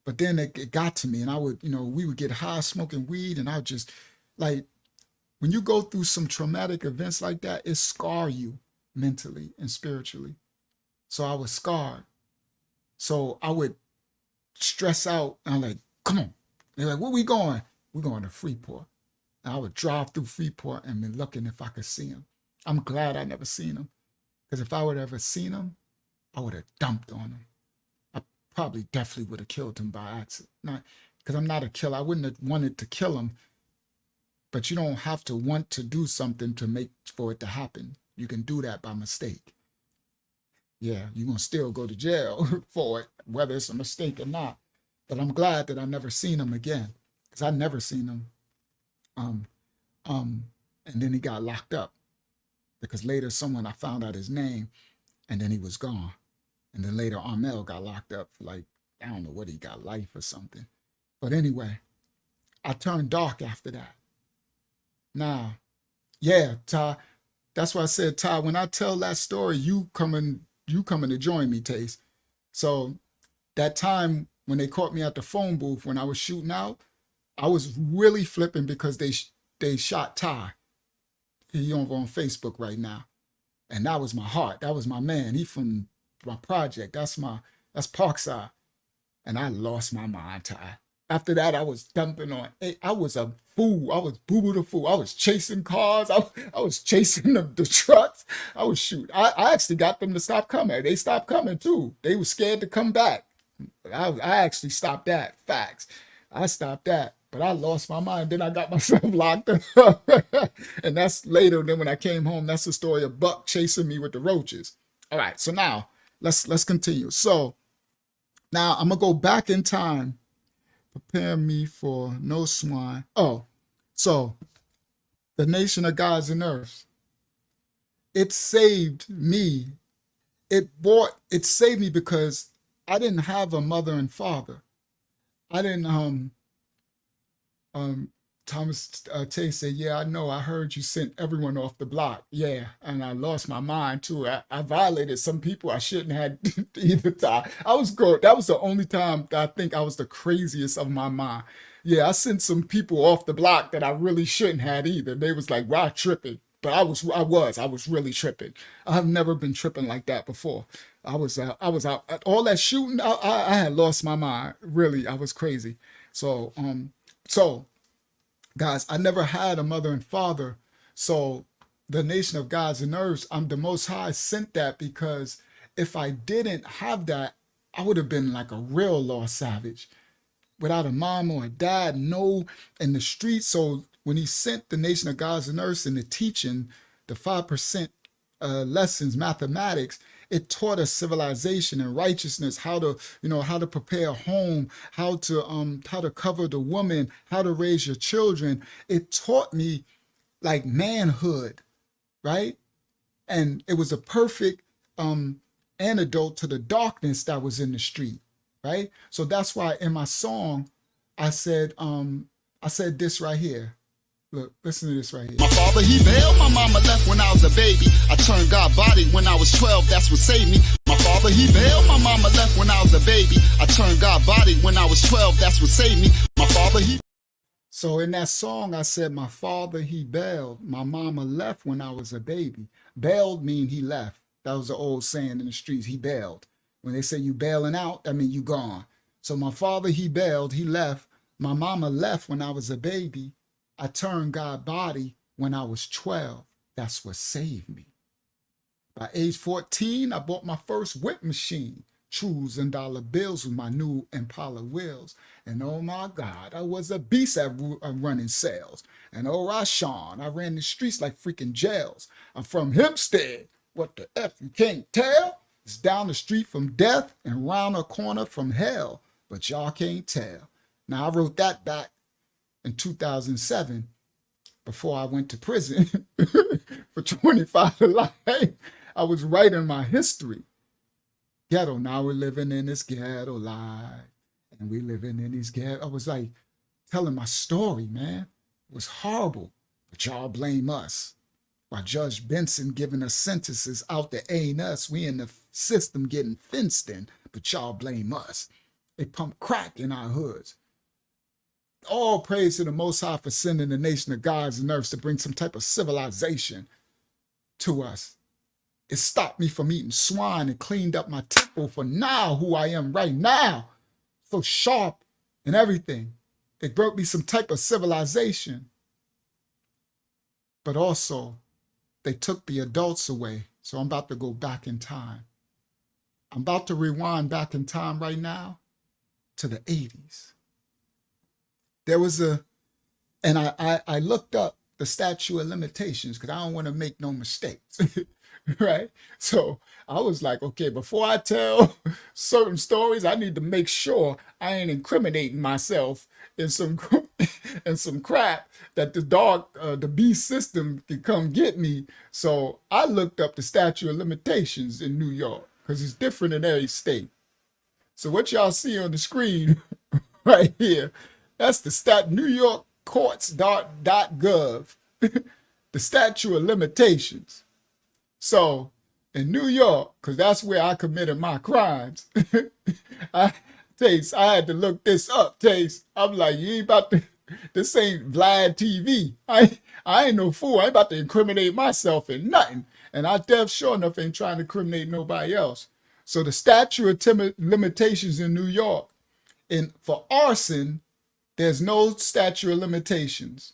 but then it got to me and I would, we would get high smoking weed and I would just like, when you go through some traumatic events like that, it scar you mentally and spiritually. So I was scarred. So I would stress out and I'm like, come on. They're like, where we going? We're going to Freeport. And I would drive through Freeport and be looking if I could see him. I'm glad I never seen him. Because if I would have ever seen him, I would have dumped on him. I probably definitely would have killed him by accident. Because I'm not a killer. I wouldn't have wanted to kill him. But you don't have to want to do something to make for it to happen. You can do that by mistake. Yeah, you're going to still go to jail for it, whether it's a mistake or not. But I'm glad that I never seen him again. Because I never seen him. And then he got locked up. Because later I found out his name and then he was gone. And then later Armel got locked up for like, I don't know what he got, life or something. But anyway, I turned dark after that. Now, yeah, Ty, that's why I said, Ty, when I tell that story, you coming to join me, Taste. So that time when they caught me at the phone booth when I was shooting out, I was really flipping because they shot Ty. He over on Facebook right now. And that was my heart. That was my man. He from my project. That's Parkside. And I lost my mind, Ty. After that, I was dumping on. I was a fool. I was boo-boo the fool. I was chasing cars. I was chasing the trucks. I was shooting. I actually got them to stop coming. They stopped coming too. They were scared to come back. I actually stopped that. Facts. I stopped that. But I lost my mind. Then I got myself locked up. And that's later. Then when I came home, that's the story of Buck chasing me with the roaches. All right. So now let's continue. So now I'm gonna go back in time. Prepare me for no swine. Oh, so the nation of gods and earths. It saved me. It saved me because I didn't have a mother and father. I didn't Thomas Tay said, yeah, I know. I heard you sent everyone off the block. Yeah, and I lost my mind too. I violated some people I shouldn't have either time. I was good. That was the only time that I think I was the craziest of my mind. Yeah, I sent some people off the block that I really shouldn't have either. They was like, wow, tripping. But I was really tripping. I've never been tripping like that before. I was out. All that shooting, I had lost my mind. Really, I was crazy. So guys, I never had a mother and father. So the nation of gods and earths, the Most High sent that because if I didn't have that, I would have been like a real lost savage without a mom or a dad, no, in the streets. So when he sent the nation of gods and earths and the teaching, the 5% lessons, mathematics, it taught us civilization and righteousness, how to prepare a home, how to cover the woman, how to raise your children. It taught me like manhood, right? And it was a perfect antidote to the darkness that was in the street, right? So that's why in my song, I said this right here. Look, listen to this right here. My father, he bailed. My mama left when I was a baby. I turned God body when I was 12. That's what saved me. My father, he bailed. My mama left when I was a baby. I turned God body when I was 12. That's what saved me. My father, he... So in that song, I said, my father, he bailed. My mama left when I was a baby. Bailed mean he left. That was the old saying in the streets. He bailed. When they say you bailing out, that mean you gone. So my father, he bailed, he left. My mama left when I was a baby. I turned God body when I was 12. That's what saved me. By age 14, I bought my first whip machine. Trues and dollar bills with my new Impala wheels. And oh my God, I was a beast at running sales. And oh Rashawn, I ran the streets like freaking jails. I'm from Hempstead. What the F, you can't tell? It's down the street from death and round a corner from hell. But y'all can't tell. Now I wrote that back in 2007 before I went to prison for 25 to life. I was writing my history. Ghetto, now we're living in this ghetto life. And we living in these ghetto. I was like telling my story, man. It was horrible. But y'all blame us. While Judge Benson giving us sentences out that ain't us. We in the system getting fenced in. But y'all blame us. They pump crack in our hoods. All praise to the Most High for sending the nation of gods and earths to bring some type of civilization to us. It stopped me from eating swine and cleaned up my temple for now, who I am right now. So sharp and everything. It brought me some type of civilization. But also, they took the adults away. So I'm about to go back in time. I'm about to rewind back in time right now to the 80s. There was and I looked up the statute of limitations because I don't want to make no mistakes. Right? So I was like, okay, before I tell certain stories, I need to make sure I ain't incriminating myself in some crap that the beast system can come get me. So I looked up the statute of limitations in New York because it's different in every state. So what y'all see on the screen right here, that's the New York courts.gov, the statute of limitations. So in New York, because that's where I committed my crimes, Taste, I had to look this up, Taste. I'm like, you ain't about to, this ain't Vlad TV. I ain't no fool. I ain't about to incriminate myself in nothing. And I sure enough ain't trying to incriminate nobody else. So the statute of limitations in New York, for arson, there's no statute of limitations.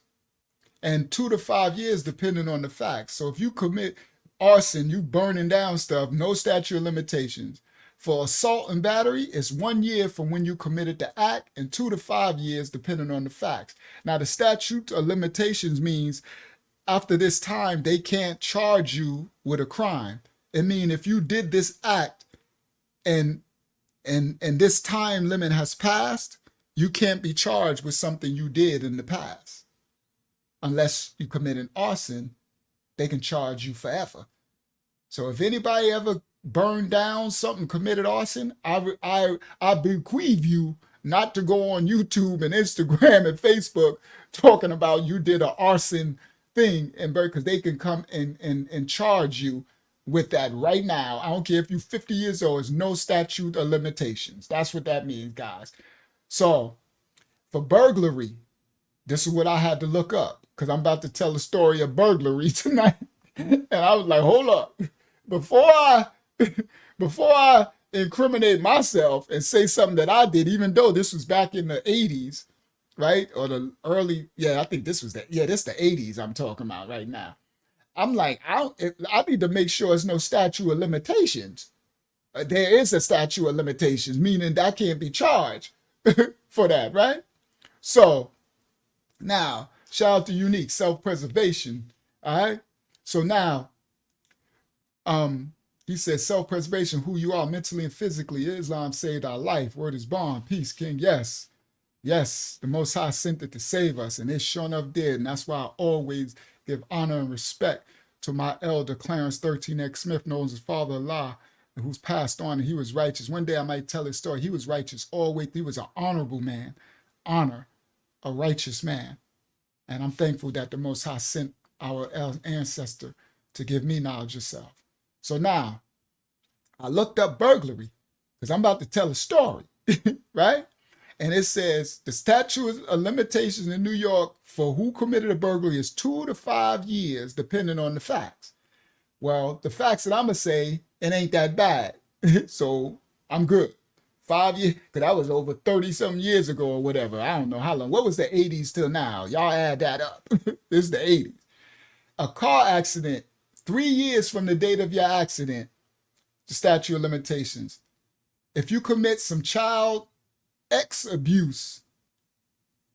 And 2 to 5 years depending on the facts. So if you commit arson, you burning down stuff, no statute of limitations. For assault and battery, it's 1 year from when you committed the act and 2 to 5 years depending on the facts. Now the statute of limitations means after this time, they can't charge you with a crime. It means if you did this act and this time limit has passed, you can't be charged with something you did in the past. Unless you commit an arson, they can charge you forever. So if anybody ever burned down something, committed arson, I bequeath you not to go on YouTube and Instagram and Facebook talking about you did an arson thing, and because they can come and charge you with that right now. I don't care if you're 50 years old, there's no statute of limitations. That's what that means, guys. So for burglary, this is what I had to look up because I'm about to tell a story of burglary tonight. And I was like, hold up. Before I incriminate myself and say something that I did, even though this was back in the 80s, right? Or the early, I think this was this the 80s I'm talking about right now. I'm like, I need to make sure there's no statute of limitations. There is a statute of limitations, meaning that I can't be charged for that, right? So now, shout out to Unique, self-preservation, all right? So now, he says, self-preservation, who you are mentally and physically. Islam saved our life. Word is born. Peace, King. Yes. Yes, the Most High sent it to save us, and it sure enough did. And that's why I always give honor and respect to my elder, Clarence 13X Smith, known as Father Allah, who's passed on, and he was righteous. One day I might tell his story. He was righteous always. He was an honorable man. Honor, a righteous man. And I'm thankful that the Most High sent our ancestor to give me knowledge of self. So now, I looked up burglary because I'm about to tell a story, right? And it says the statute of limitations in New York for who committed a burglary is 2 to 5 years, depending on the facts. Well, the facts that I'm going to say, it ain't that bad. So I'm good. 5 years, because that was over 30 something years ago or whatever. I don't know how long. What was the 80s till now? Y'all add that up. This is the 80s. A car accident, 3 years from the date of your accident, the statute of limitations. If you commit some child X abuse,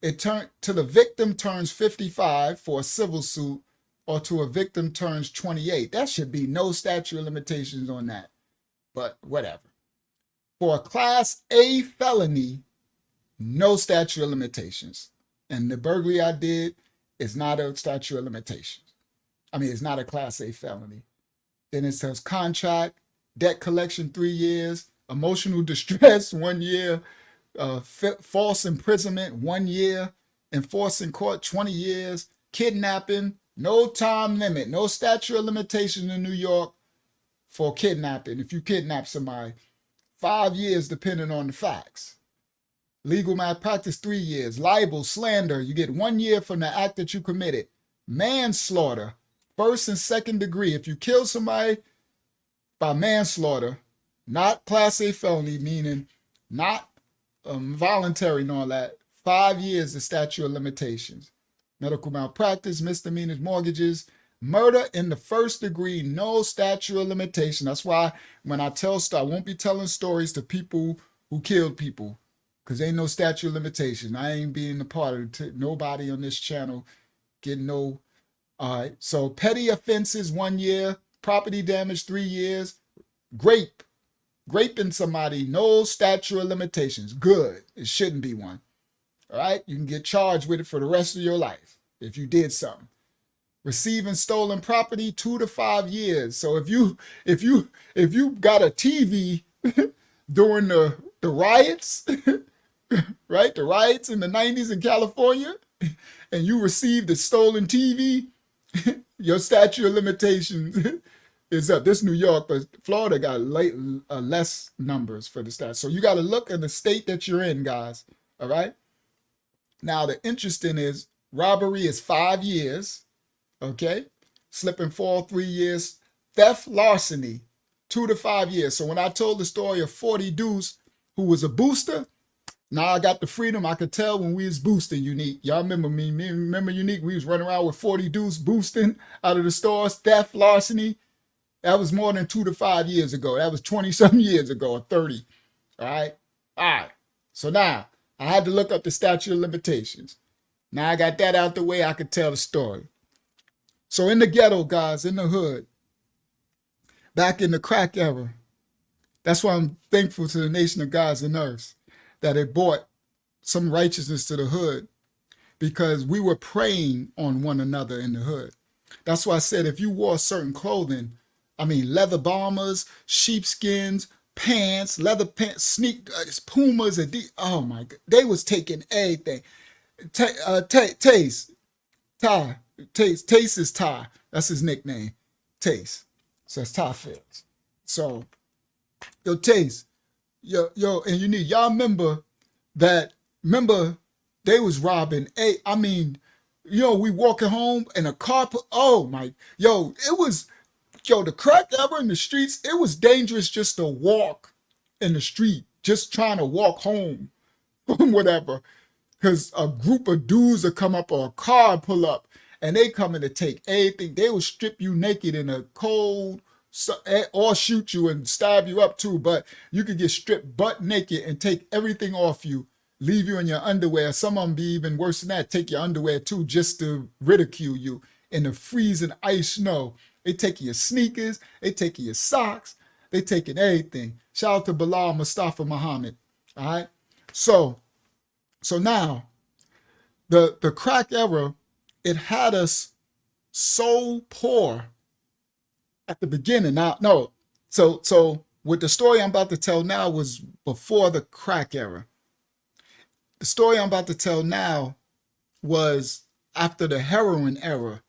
it turn to the victim turns 55 for a civil suit, or to a victim turns 28. That should be no statute of limitations on that. But whatever. For a class A felony, no statute of limitations. And the burglary I did is not a statute of limitations. I mean, it's not a class A felony. Then it says contract, debt collection 3 years, emotional distress 1 year, false imprisonment 1 year, enforced in court 20 years, kidnapping, no time limit, no statute of limitation in New York for kidnapping. If you kidnap somebody, 5 years depending on the facts. Legal malpractice 3 years. Libel, slander, you get 1 year from the act that you committed. Manslaughter, first and second degree. If you kill somebody by manslaughter, not class A felony, meaning not voluntary and all that, 5 years the statute of limitations. Medical malpractice, misdemeanors, mortgages, murder in the first degree, no statute of limitation. That's why when I I won't be telling stories to people who killed people, because ain't no statute of limitation. I ain't being a part of nobody on this channel getting no. All right, so petty offenses 1 year, property damage 3 years, raping somebody, no statute of limitations. Good, it shouldn't be one. All right, you can get charged with it for the rest of your life if you did something. Receiving stolen property 2 to 5 years. So if you got a TV during the riots, right? The riots in the 90s in California, and you received a stolen TV, your statute of limitations is up. This New York, but Florida got less numbers for the statute. So you got to look at the state that you're in, guys. All right. Now the interesting is robbery is 5 years. Okay. Slip and fall 3 years. Theft, larceny 2 to 5 years. So when I told the story of 40 Deuce, who was a booster, now I got the freedom. I could tell when we was boosting Unique. Y'all remember me? Remember Unique? We was running around with 40 Deuce boosting out of the stores. Theft, larceny. That was more than 2 to 5 years ago. That was 20 some years ago, or 30. All right. All right. So now I had to look up the statute of limitations. Now I got that out the way. I could tell the story. So in the ghetto, guys, in the hood, back in the crack era, that's why I'm thankful to the nation of gods and earths that it brought some righteousness to the hood, because we were preying on one another in the hood. That's why I said if you wore certain clothing, I mean leather bombers, sheepskins, pants, leather pants, Pumas, and oh my God, they was taking everything. Taste is Ty. That's his nickname, Taste. So it's Ty Fields. So, yo, Taste, yo, and y'all remember that? Remember they was robbing. I mean, we walking home and a car. It was, the crack ever in the streets. It was dangerous just to walk in the street, just trying to walk home from whatever, because a group of dudes would come up or a car pull up and they coming to take everything. They will strip you naked in a cold, or shoot you and stab you up too. But you could get stripped butt naked and take everything off you, leave you in your underwear. Some of them be even worse than that, take your underwear too, just to ridicule you in the freezing ice snow. They taking your sneakers, they taking your socks, they taking everything. Shout out to Bilal Mustafa Muhammad. All right. So now the crack era, it had us so poor at the beginning. Now, no. So what the story I'm about to tell now was before the crack era. The story I'm about to tell now was after the heroin era,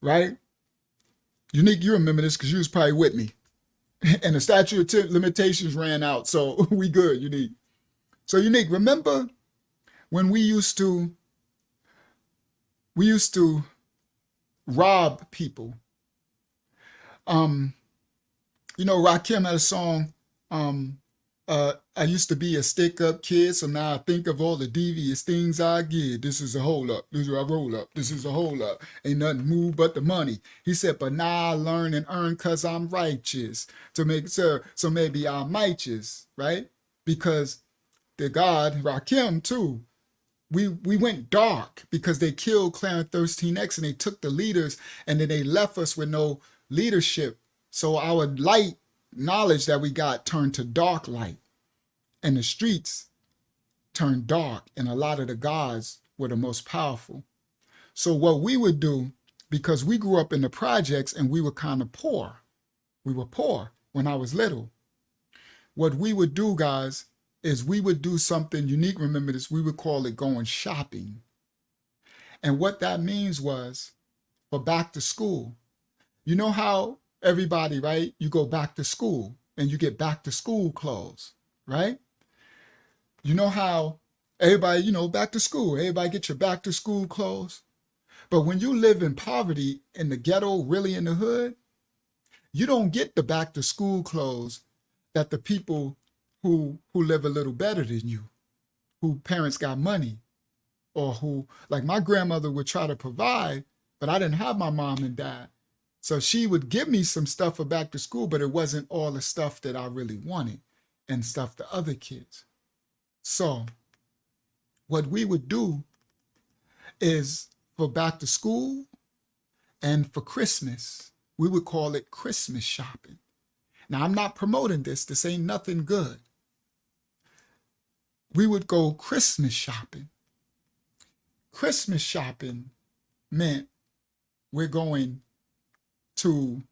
right? Unique, you remember this because you was probably with me. And the statute of limitations ran out, so we good, Unique. So Unique, remember when we used to rob people? Rakim had a song, I used to be a stick-up kid, so now I think of all the devious things I did. This is a hold-up. This is a roll-up. This is a hold-up. Ain't nothing move but the money. He said, but now I learn and earn because I'm righteous. To make sure, so maybe I might just, right? Because the God, Rakim, too, we went dark because they killed Clarence 13X and they took the leaders and then they left us with no leadership. So our light knowledge that we got turned to dark light. And the streets turned dark, and a lot of the gods were the most powerful. So what we would do, because we grew up in the projects and we were kind of poor. We were poor when I was little. What we would do, guys, is we would do something unique. Remember this, we would call it going shopping. And what that means was for back to school. You know how everybody, right? You go back to school and you get back to school clothes, right? You know how everybody, back to school, everybody get your back to school clothes. But when you live in poverty in the ghetto, really in the hood, you don't get the back to school clothes that the people who live a little better than you, who parents got money, or who, like my grandmother would try to provide, but I didn't have my mom and dad. So she would give me some stuff for back to school, but it wasn't all the stuff that I really wanted and stuff to other kids. So what we would do is for back to school and for Christmas, we would call it Christmas shopping. Now, I'm not promoting this. This ain't nothing good. We would go Christmas shopping. Christmas shopping meant we're going to,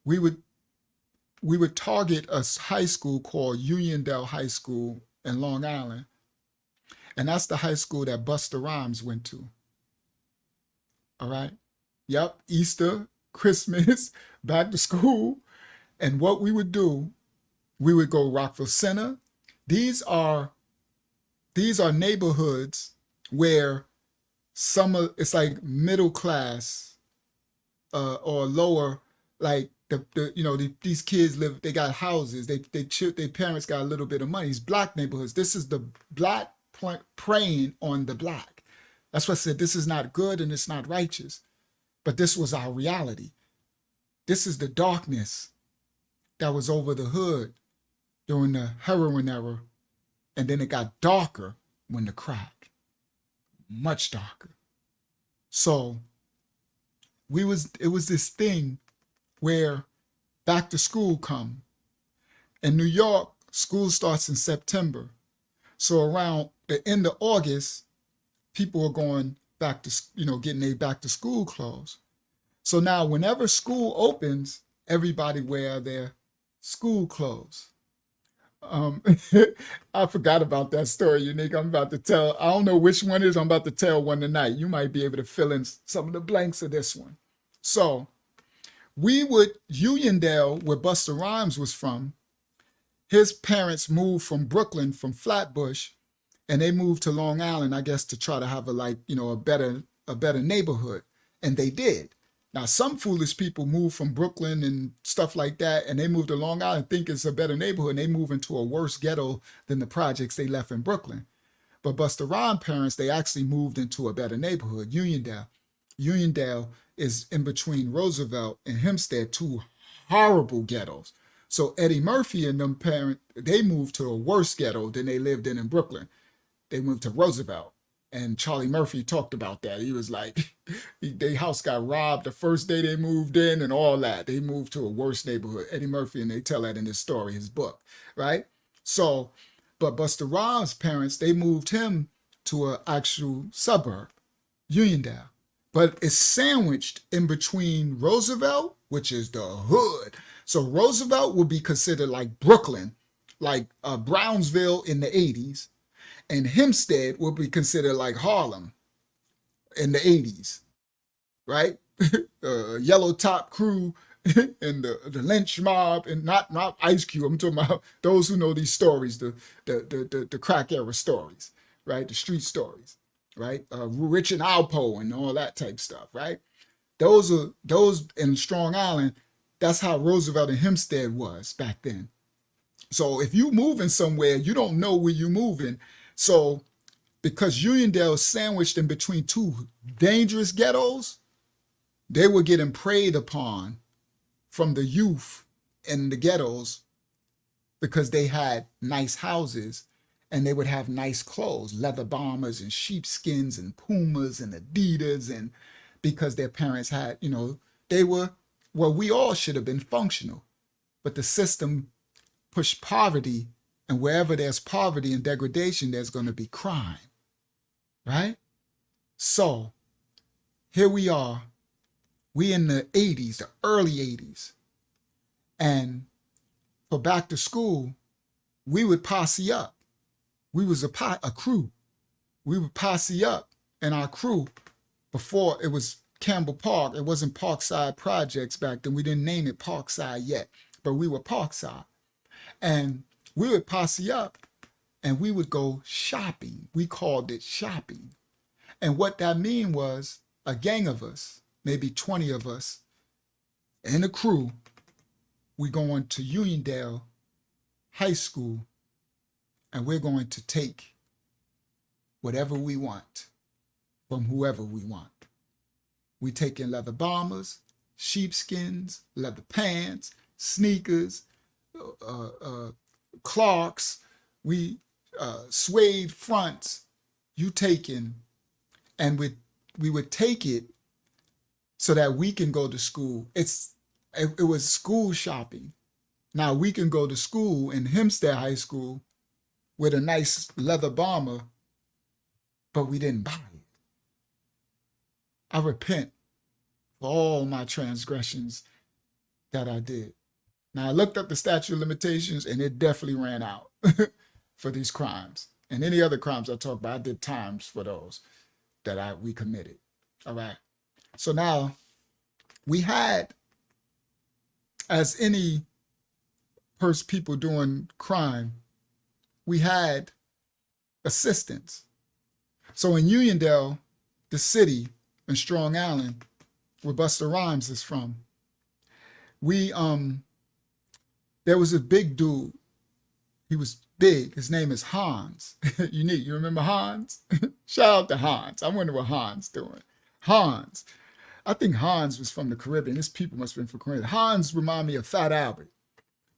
we would target a high school called Uniondale High School in Long Island. And that's the high school that Busta Rhymes went to. All right? Yep, Easter, Christmas, back to school. And what we would do, we would go Rockville Center. These are neighborhoods where it's like middle class or lower, like these kids live, they got houses, their parents got a little bit of money. These black neighborhoods. This is the black preying on the black. That's what I said, this is not good and it's not righteous. But this was our reality. This is the darkness that was over the hood during the heroin era. And then it got darker when the crack, much darker. So it was this thing where back to school come. In New York, school starts in September. So around the end of August, people are going back to, getting their back to school clothes. So now whenever school opens, everybody wear their school clothes. I forgot about that story, Unique. I'm about to tell. I don't know which one it is. I'm about to tell one tonight. You might be able to fill in some of the blanks of this one. So Uniondale, where Busta Rhymes was from, his parents moved from Brooklyn, from Flatbush, and they moved to Long Island, I guess, to try to have a better neighborhood. And they did. Now, some foolish people move from Brooklyn and stuff like that, and they move to Long Island, think it's a better neighborhood, and they move into a worse ghetto than the projects they left in Brooklyn. But Busta Rhymes' parents, they actually moved into a better neighborhood, Uniondale. Uniondale is in between Roosevelt and Hempstead, two horrible ghettos. So Eddie Murphy and them parents, they moved to a worse ghetto than they lived in Brooklyn. They moved to Roosevelt. And Charlie Murphy talked about that. He was like, their house got robbed the first day they moved in and all that. They moved to a worse neighborhood. Eddie Murphy, and they tell that in his story, his book, right? So, but Busta Rhymes' parents, they moved him to an actual suburb, Uniondale. But it's sandwiched in between Roosevelt, which is the hood. So Roosevelt would be considered like Brooklyn, like Brownsville in the 80s. And Hempstead would be considered like Harlem in the 80s, right? Yellow Top Crew and the lynch mob, and not Ice Cube. I'm talking about those who know these stories, the crack era stories, right? The street stories, right? Rich and Alpo and all that type stuff, right? Those in Strong Island. That's how Roosevelt and Hempstead was back then. So if you moving somewhere, you don't know where you moving. So because Uniondale is sandwiched in between two dangerous ghettos, they were getting preyed upon from the youth in the ghettos because they had nice houses and they would have nice clothes, leather bombers and sheepskins and Pumas and Adidas, and because their parents had, they were, well, we all should have been functional, but the system pushed poverty, and wherever there's poverty and degradation, there's going to be crime, right? So here we are, we in the 80s, the early 80s, and for back to school, we would posse up. We was a crew. We would posse up, and our crew, before it was Campbell Park, it wasn't Parkside Projects back then. We didn't name it Parkside yet, but we were Parkside. And we would posse up, and we would go shopping. We called it shopping. And what that mean was a gang of us, maybe 20 of us, in a crew, we going to Uniondale High School, and we're going to take whatever we want from whoever we want. We taking leather bombers, sheepskins, leather pants, sneakers, Clarks, we suede fronts, you taking, and we would take it so that we can go to school. It was school shopping. Now we can go to school in Hempstead High School with a nice leather bomber, but we didn't buy it. I repent for all my transgressions that I did. Now I looked up the statute of limitations, and it definitely ran out for these crimes. And any other crimes I talk about, I did times for those that we committed. All right. So now we had, as any people doing crime, we had assistants. So in Uniondale, the city, in Strong Island, where Busta Rhymes is from, there was a big dude. He was big. His name is Hans. Unique. You remember Hans? Shout out to Hans. I wonder what Hans doing. Hans. I think Hans was from the Caribbean. His people must have been from the Caribbean. Hans remind me of Fat Albert.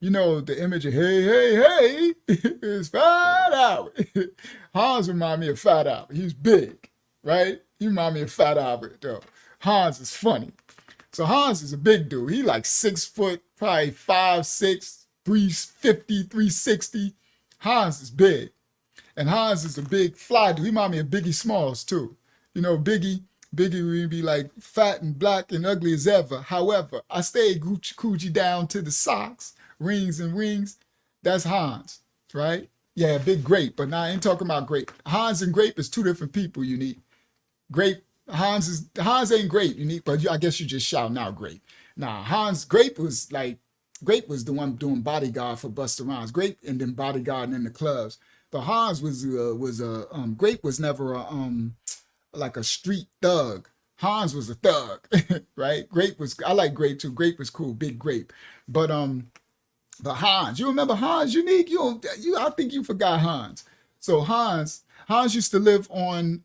You know, the image of, hey, hey, hey, it's Fat Albert. Hans remind me of Fat Albert. He was big, right? He remind me of Fat Albert, though. Hans is funny. So Hans is a big dude. He like 6 foot, probably 5'6", 350, 360. Hans is big. And Hans is a big fly dude. He remind me of Biggie Smalls, too. You know, Biggie would be like fat and black and ugly as ever. However, I stayed Coochie down to the socks, rings and rings. That's Hans, right? Yeah, big grape, but now I ain't talking about grape. Hans and grape is two different people, Unique. Grape, Hans ain't grape, Unique, but I guess you just shouting out grape. Nah, Grape was the one doing bodyguard for Busta Rhymes. Grape and then bodyguarding in the clubs. But Hans Grape was never like a street thug. Hans was a thug, right? I like Grape too. Grape was cool, big Grape. But Hans, you remember Hans, Unique? I think you forgot Hans. So Hans used to live on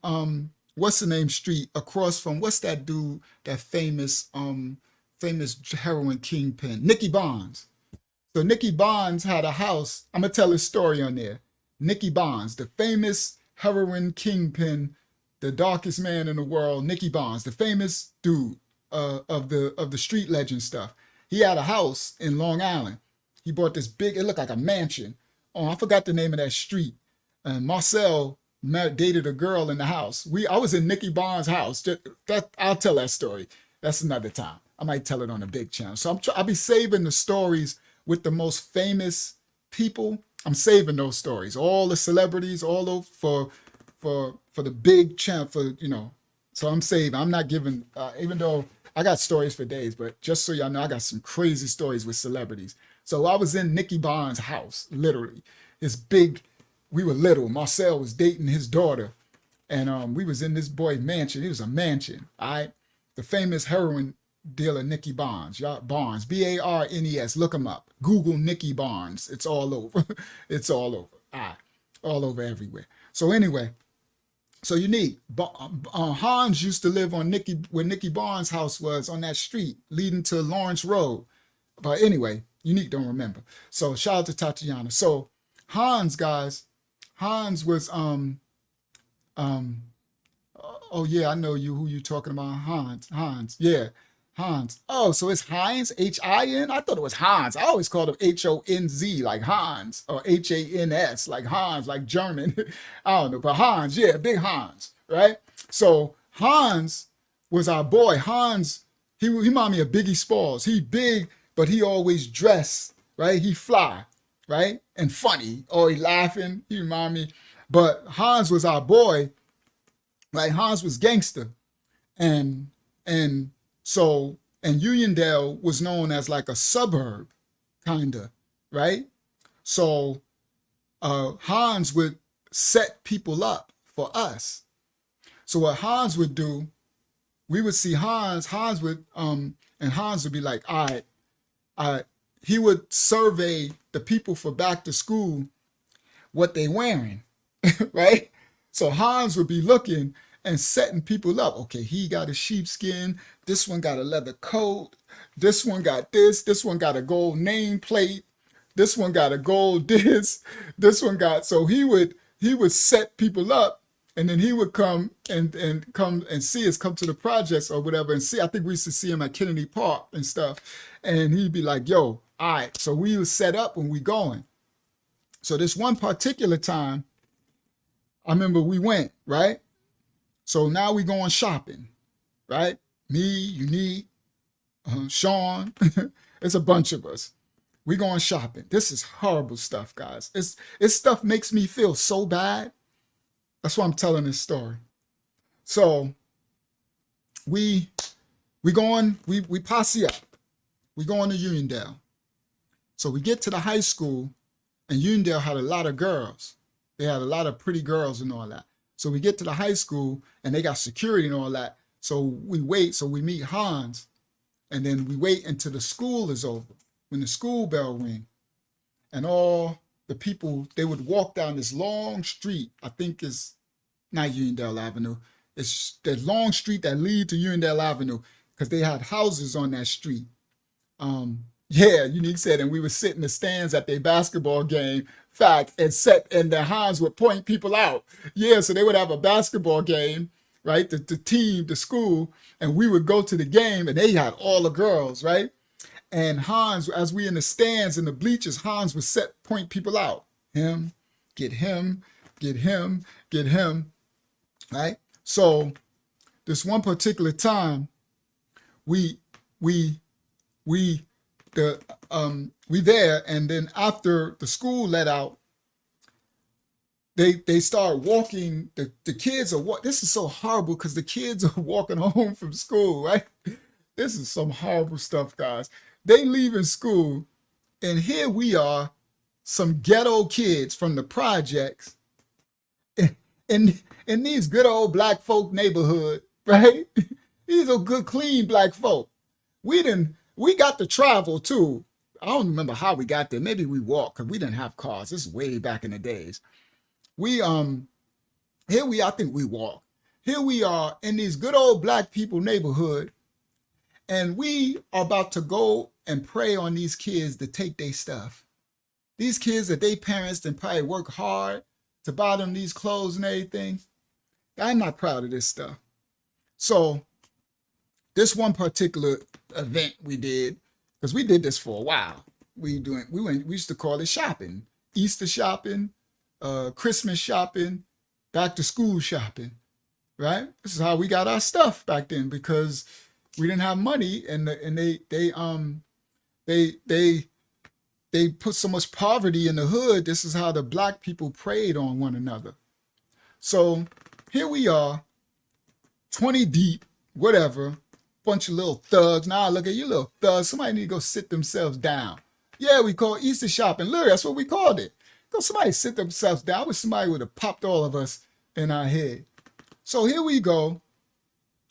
what's the name street across from, what's that dude, that famous heroin kingpin, Nicky Bonds. So Nicky Bonds had a house. I'm gonna tell his story on there. Nicky Bonds, the famous heroin kingpin, the darkest man in the world, Nicky Bonds, the famous dude of the street legend stuff. He had a house in Long Island. He bought this big, it looked like a mansion. Oh, I forgot the name of that street. And Marcel dated a girl in the house. I was in Nicky Bonds' house. I'll tell that story. That's another time. I might tell it on a big channel. So I'll be saving the stories with the most famous people. I'm saving those stories. All the celebrities, all those for the big channel, So I'm saving. I'm not giving, even though I got stories for days, but just so y'all know, I got some crazy stories with celebrities. So I was in Nicky Bonds' house, literally. We were little. Marcel was dating his daughter. And we was in this boy's mansion. It was a mansion, all right? The famous heroin dealer Nicky Barnes. Y'all, Barnes, Barnes. Look him up. Google Nicky Barnes. It's all over. It's all over. All over everywhere. So anyway, so Unique. Hans used to live on where Nicky Barnes' house was, on that street leading to Lawrence Road. But anyway, Unique don't remember. So shout out to Tatiana. So Hans, guys, Hans was oh yeah, I know who you talking about. Hans. Yeah. Hans. Oh, so it's Heinz, H-I-N? I thought it was Hans. I always called him H-O-N-Z, like Hans, or H-A-N-S, like Hans, like German. I don't know, but Hans, yeah, big Hans, right? So Hans was our boy. Hans, he reminded me of Biggie Smalls. He big, but he always dressed, right? He fly, right? And funny, always laughing. He remind me. But Hans was our boy, right? Hans was gangster. And Uniondale was known as like a suburb, kinda, right? So Hans would set people up for us. So what Hans would do, we would see Hans would and Hans would be like, all right, he would survey the people for back to school, what they wearing, right? So Hans would be looking and setting people up. Okay, he got a sheepskin. This one got a leather coat. This one got this. This one got a gold nameplate. This one got a gold this. This one got, so he would set people up, and then he would come and see us, come to the projects or whatever, and see. I think we used to see him at Kennedy Park and stuff. And he'd be like, yo, all right. So we was set up when we going. So this one particular time, I remember we went, right? So now we going shopping, right? Me, Unique, Sean, it's a bunch of us. We going shopping. This is horrible stuff, guys. It's stuff makes me feel so bad. That's why I'm telling this story. So we posse up. We going to Uniondale. So we get to the high school, and Uniondale had a lot of girls. They had a lot of pretty girls and all that. So we get to the high school, and they got security and all that. So we wait. So we meet Hans, and then we wait until the school is over. When the school bell ring, and all the people, they would walk down this long street. I think it's not Uniondale Avenue. It's the long street that lead to Uniondale Avenue, because they had houses on that street. Yeah, Unique said, and we would sit in the stands at their basketball game. Fact, and the Hans would point people out. Yeah, so they would have a basketball game, right? The team, the school, and we would go to the game, and they had all the girls, right? And Hans, as we in the stands in the bleachers, Hans would point people out. Him, get him, get him, get him, right? So this one particular time, we there, and then after the school let out, they start walking. The kids are this is so horrible, because the kids are walking home from school, right? This is some horrible stuff, guys. They leaving school, and here we are, some ghetto kids from the projects in these good old black folk neighborhood, right? These are good, clean black folk. We got to travel too. I don't remember how we got there. Maybe we walked, because we didn't have cars. This is way back in the days. Here we are, I think we walked. Here we are in these good old black people neighborhood, and we are about to go and pray on these kids to take their stuff. These kids that they parents didn't probably work hard to buy them these clothes and everything. I'm not proud of this stuff. So this one particular event we did, because we did this for a while. We used to call it shopping. Easter shopping, Christmas shopping, back to school shopping, right? This is how we got our stuff back then, because we didn't have money, and they put so much poverty in the hood. This is how the black people preyed on one another. So here we are, 20 deep, whatever, bunch of little thugs. Now look at you little thugs. Somebody need to go sit themselves down. Yeah, we call Easter shopping. Look, that's what we called it. Go somebody sit themselves down. I wish somebody would have popped all of us in our head. So here we go.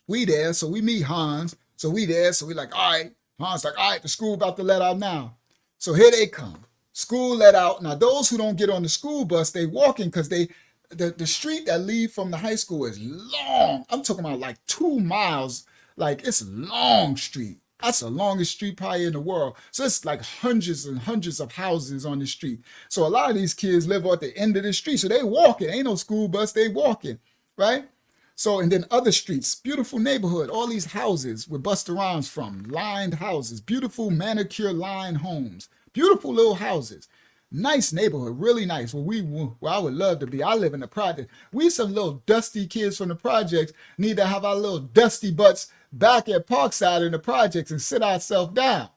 We there, so we meet Hans. So we there. So we like, all right. Hans like, all right, the school about to let out now. So here they come. School let out. Now, those who don't get on the school bus, they walking because the street that lead from the high school is long. I'm talking about like 2 miles. Like, it's a long street. That's the longest street probably in the world. So it's like hundreds and hundreds of houses on the street. So a lot of these kids live at the end of the street. So they walking. Ain't no school bus. They walking, right? So, and then other streets, beautiful neighborhood, all these houses where Busta Rhymes from, lined houses, beautiful manicure lined homes, beautiful little houses, nice neighborhood, really nice. Where I would love to be. I live in the project. We some little dusty kids from the projects need to have our little dusty butts back at Parkside in the projects and sit ourselves down,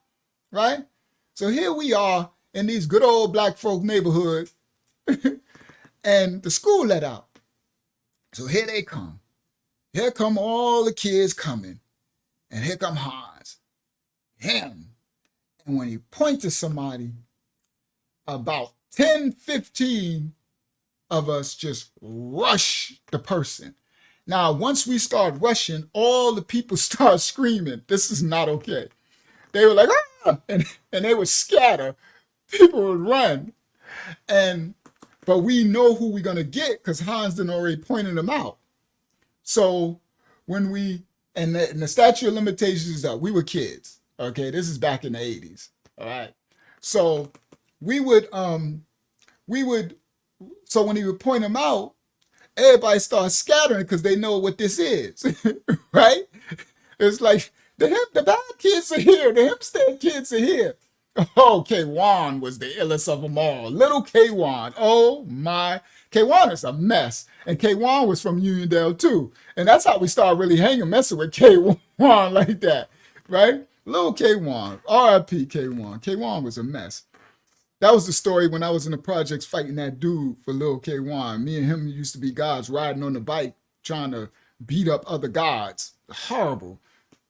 right? So here we are in these good old black folk neighborhoods and the school let out. So here they come. Here come all the kids coming. And here come Hans. Him. And when he points to somebody, about 10, 15 of us just rush the person. Now, once we start rushing, all the people start screaming, this is not okay. They were like, ah! And they would scatter. People would run. But we know who we're going to get because Hans done already pointed them out. So when and the statute of limitations is up, we were kids. Okay, this is back in the 80s. All right. So we would, so when he would point them out, everybody starts scattering because they know what this is, right? It's like the bad kids are here, the hipster kids are here. Oh, K1 was the illest of them all. Little K1. Oh my. K1 is a mess. And K1 was from Uniondale too. And that's how we started really messing with K1 like that, right? Little K1. R.I.P. K1. K1 was a mess. That was the story when I was in the projects fighting that dude for Lil K1. Me and him used to be guys riding on the bike trying to beat up other guards. Horrible.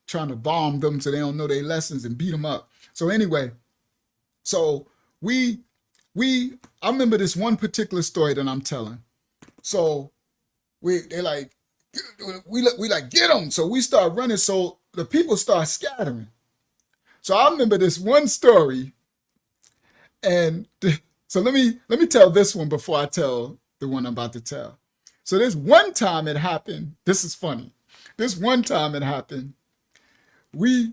Trying to bomb them so they don't know their lessons and beat them up. So anyway, so I remember this one particular story that I'm telling. So we like, get them. So we start running. So the people start scattering. So I remember this one story. And so let me tell this one before I tell the one I'm about to tell. So this one time it happened. This is funny. This one time it happened. They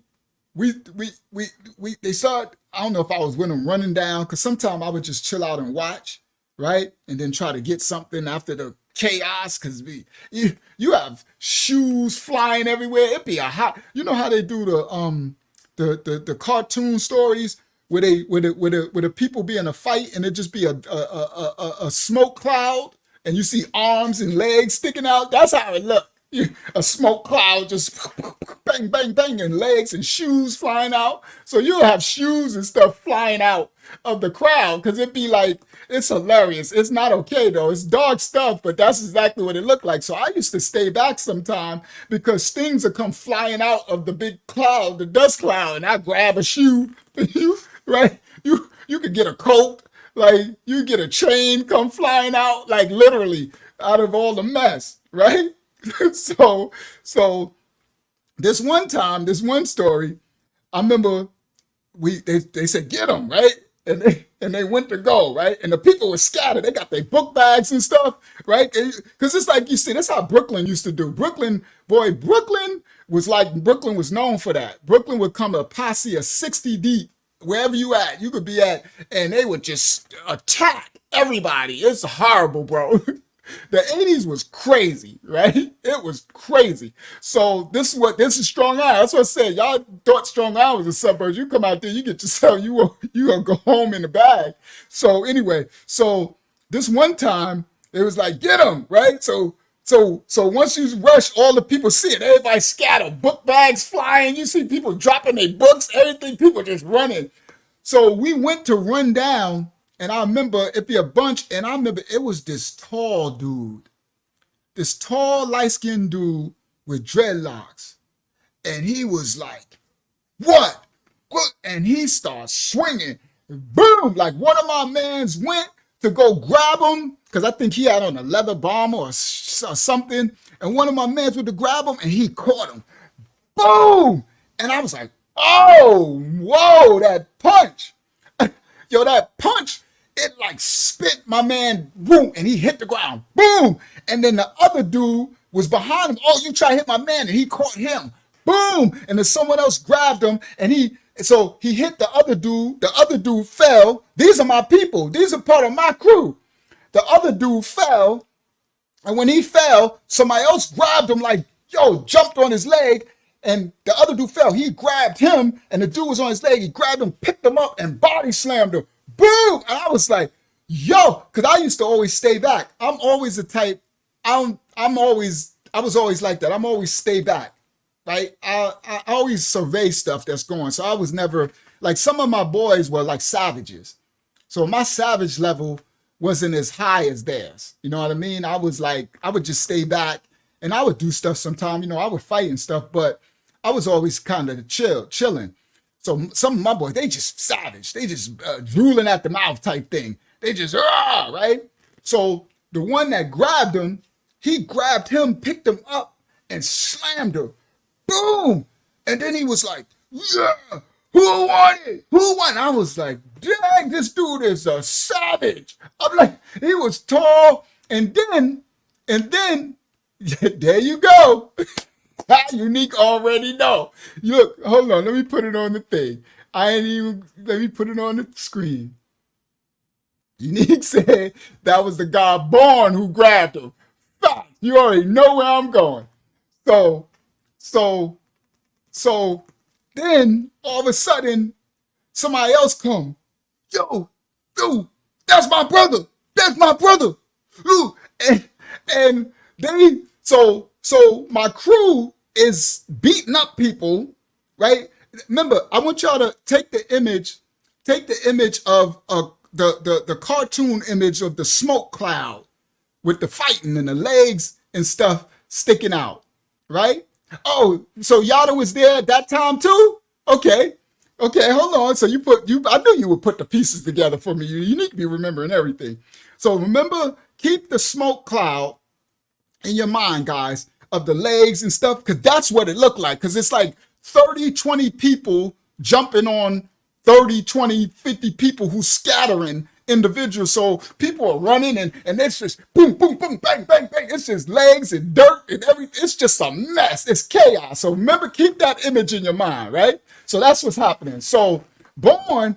started, I don't know if I was with them running down, because sometimes I would just chill out and watch, right? And then try to get something after the chaos, because you have shoes flying everywhere. It'd be a hot, you know how they do the cartoon stories where the people be in a fight and it just be a smoke cloud and you see arms and legs sticking out? That's how it looked. A smoke cloud just bang, bang, bang, and legs and shoes flying out. So you'll have shoes and stuff flying out of the crowd because it'd be like, it's hilarious. It's not okay though. It's dark stuff, but that's exactly what it looked like. So I used to stay back sometime because things would come flying out of the big cloud, the dust cloud, and I grab a shoe, right? You could get a coat, like you get a chain come flying out, like literally out of all the mess, right? So this one time, this one story, I remember they said, get them, right? And they went to go, right? And the people were scattered. They got their book bags and stuff, right? Because it's like, you see, that's how Brooklyn used to do. Brooklyn was known for that. Brooklyn would come a posse of 60 deep, wherever you could be at, and they would just attack everybody. It's horrible, bro. The 80s was crazy, right? It was crazy. So this is Strong Island. That's what I said. Y'all thought Strong Island was a suburb. You come out there, you get yourself, you gonna go home in the bag. So anyway, so this one time, it was like, get them, right? So once you rush, all the people see it. Everybody scatter, book bags flying. You see people dropping their books, everything, people just running. So we went to run down. And I remember it'd be a bunch, and I remember it was this tall dude, this tall, light-skinned dude with dreadlocks. And he was like, what? And he starts swinging. Boom! Like one of my mans went to go grab him, because I think he had on a leather bomber or something. And one of my mans went to grab him, and he caught him. Boom! And I was like, oh, whoa, that punch. Yo, that punch, it like spit my man, boom, and he hit the ground, boom. And then the other dude was behind him. Oh, you try to hit my man, and he caught him, boom. And then someone else grabbed him, and he hit the other dude. The other dude fell. These are my people. These are part of my crew. The other dude fell, and when he fell, somebody else grabbed him, like, yo, jumped on his leg. And the other dude fell. He grabbed him, and the dude was on his leg. He grabbed him, picked him up, and body slammed him. Boom! And I was like, yo, because I used to always stay back. I'm always the type, I was always like that. I'm always stay back, right? I always survey stuff that's going. So I was never, like, some of my boys were like savages. So my savage level wasn't as high as theirs. You know what I mean? I was like, I would just stay back, and I would do stuff sometime. You know, I would fight and stuff, but I was always kind of chilling. So some of my boys, they just savage. They just drooling at the mouth type thing. They just, right? So the one that grabbed him, he grabbed him, picked him up, and slammed him. Boom! And then he was like, yeah, who won it? Who won? I was like, dang, this dude is a savage. I'm like, he was tall. And then, there you go. Unique already know. Look, hold on. Let me put it on the thing. Let me put it on the screen. Unique said that was the guy born who grabbed him. Fact. You already know where I'm going. So then all of a sudden, somebody else come. Yo, that's my brother. That's my brother. Ooh, and they, so my crew is beating up people, right? Remember, I want y'all to take the image of the cartoon image of the smoke cloud with the fighting and the legs and stuff sticking out, right? Oh, so Yada was there at that time too? Okay, hold on. So I knew you would put the pieces together for me. You need to be remembering everything. So remember, keep the smoke cloud in your mind, guys, of the legs and stuff, because that's what it looked like. Because it's like 30, 20 people jumping on 30, 20, 50 people who scattering individuals. So people are running and it's just boom, boom, boom, bang, bang, bang. It's just legs and dirt and everything. It's just a mess. It's chaos. So remember, keep that image in your mind, right? So that's what's happening. So Born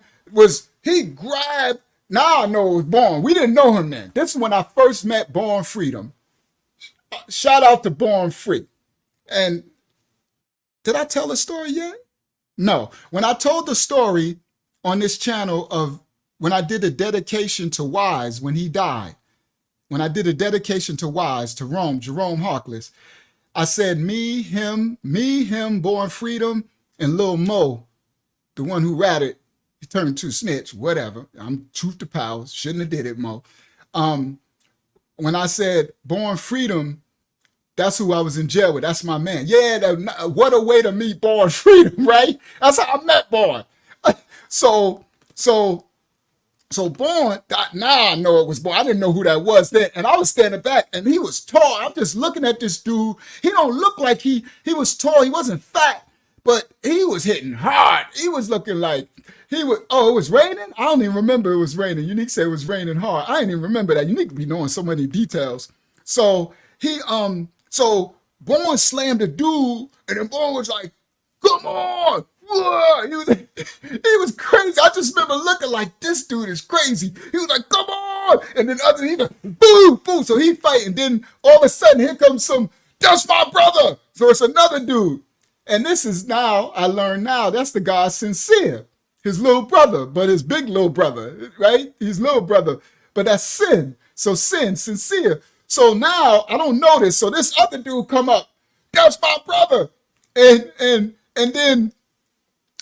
he grabbed, now I know it was Born. We didn't know him then. This is when I first met Born Freedom. Shout out to Born Free. And did I tell the story yet? No. When I told the story on this channel of when I did a dedication to Wise when he died, when I did a dedication to Wise, to Jerome Harkless, I said me, him, Born Freedom, and Lil Mo, the one who ratted, he turned to snitch, whatever. I'm truth to power, shouldn't have did it, Mo. When I said Born Freedom, that's who I was in jail with. That's my man. Yeah, what a way to meet Born Freedom, right? That's how I met Born. So Born, now I know it was Born. I didn't know who that was then. And I was standing back, and he was tall. I'm just looking at this dude. He don't look like he was tall. He wasn't fat, but he was hitting hard. He was looking like it was raining? I don't even remember it was raining. Unique said it was raining hard. I didn't even remember that. Unique be knowing so many details. So so Born slammed the dude, and then Born was like, come on. Whoa. He was crazy. I just remember looking like, this dude is crazy. He was like, come on. And then he like, boom, boom. So he fight, and then all of a sudden, here comes that's my brother. So it's another dude. And this is now, I learned now, that's the guy Sincere. His little brother, but his big little brother, right? His little brother, but that's Sin. So Sincere. So now I don't know this. So this other dude come up, that's my brother. And then,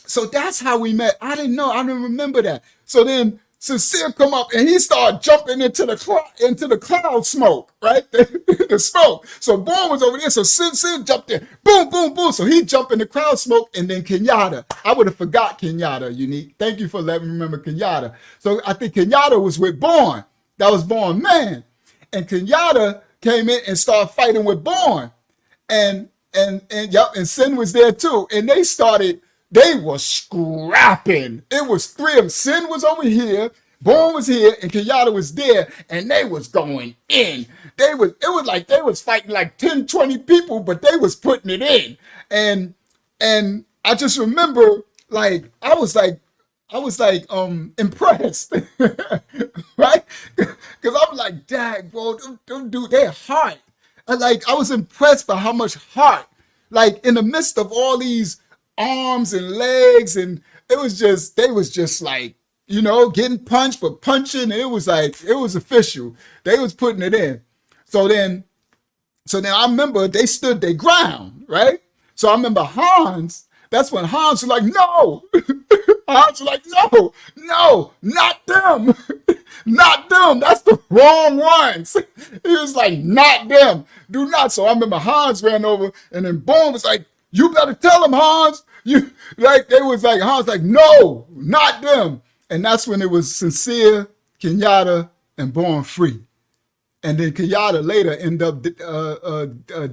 so that's how we met. I didn't know, I didn't remember that. So then Sincere come up and he started jumping into the cloud smoke, right? The smoke. So Born was over there. So Sincere jumped in. Boom, boom, boom. So he jumped in the crowd smoke, and then Kenyatta. I would have forgot Kenyatta, Unique. Thank you for letting me remember Kenyatta. So I think Kenyatta was with Born. That was Born man. And Kenyatta came in and started fighting with Born. And and Sin was there too. And they were scrapping. It was three of them. Sin was over here, Bourne was here, and Kenyatta was there, and they was going in. It was like they was fighting like 10, 20 people, but they was putting it in. And I just remember like I was like impressed, right? Because I'm like, dang, bro, them dude, they're hard. I was impressed by how much heart, like in the midst of all these arms and legs, and they was just like, getting punched, but punching. It was like, it was official. They was putting it in. So then I remember they stood their ground, right? So I remember Hans, that's when Hans was like, no. Hans was like, no, not them. Not them. That's the wrong ones. He was like, not them. Do not. So I remember Hans ran over, and then Bourne was like, you better tell him, Hans. They was like, Hans like, no, not them. And that's when it was Sincere, Kenyatta, and Born Free. And then Kenyatta later ended up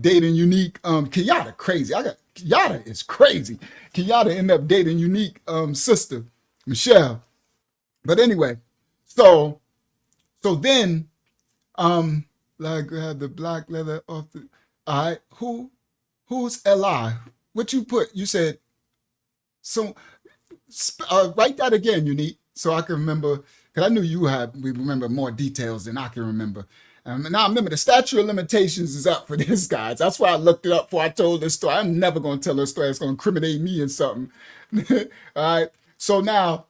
dating Unique. Kenyatta crazy. Kenyatta is crazy. Kenyatta ended up dating Unique sister, Michelle. But anyway, so then like had the black leather off the. All right, who's Li? What you put? You said so. Write that again, Unique, so I can remember. Because I knew we remember more details than I can remember. Now remember, the statute of limitations is up for this, guys. That's why I looked it up before I told this story. I'm never going to tell a story that's going to incriminate me in something. All right. So now,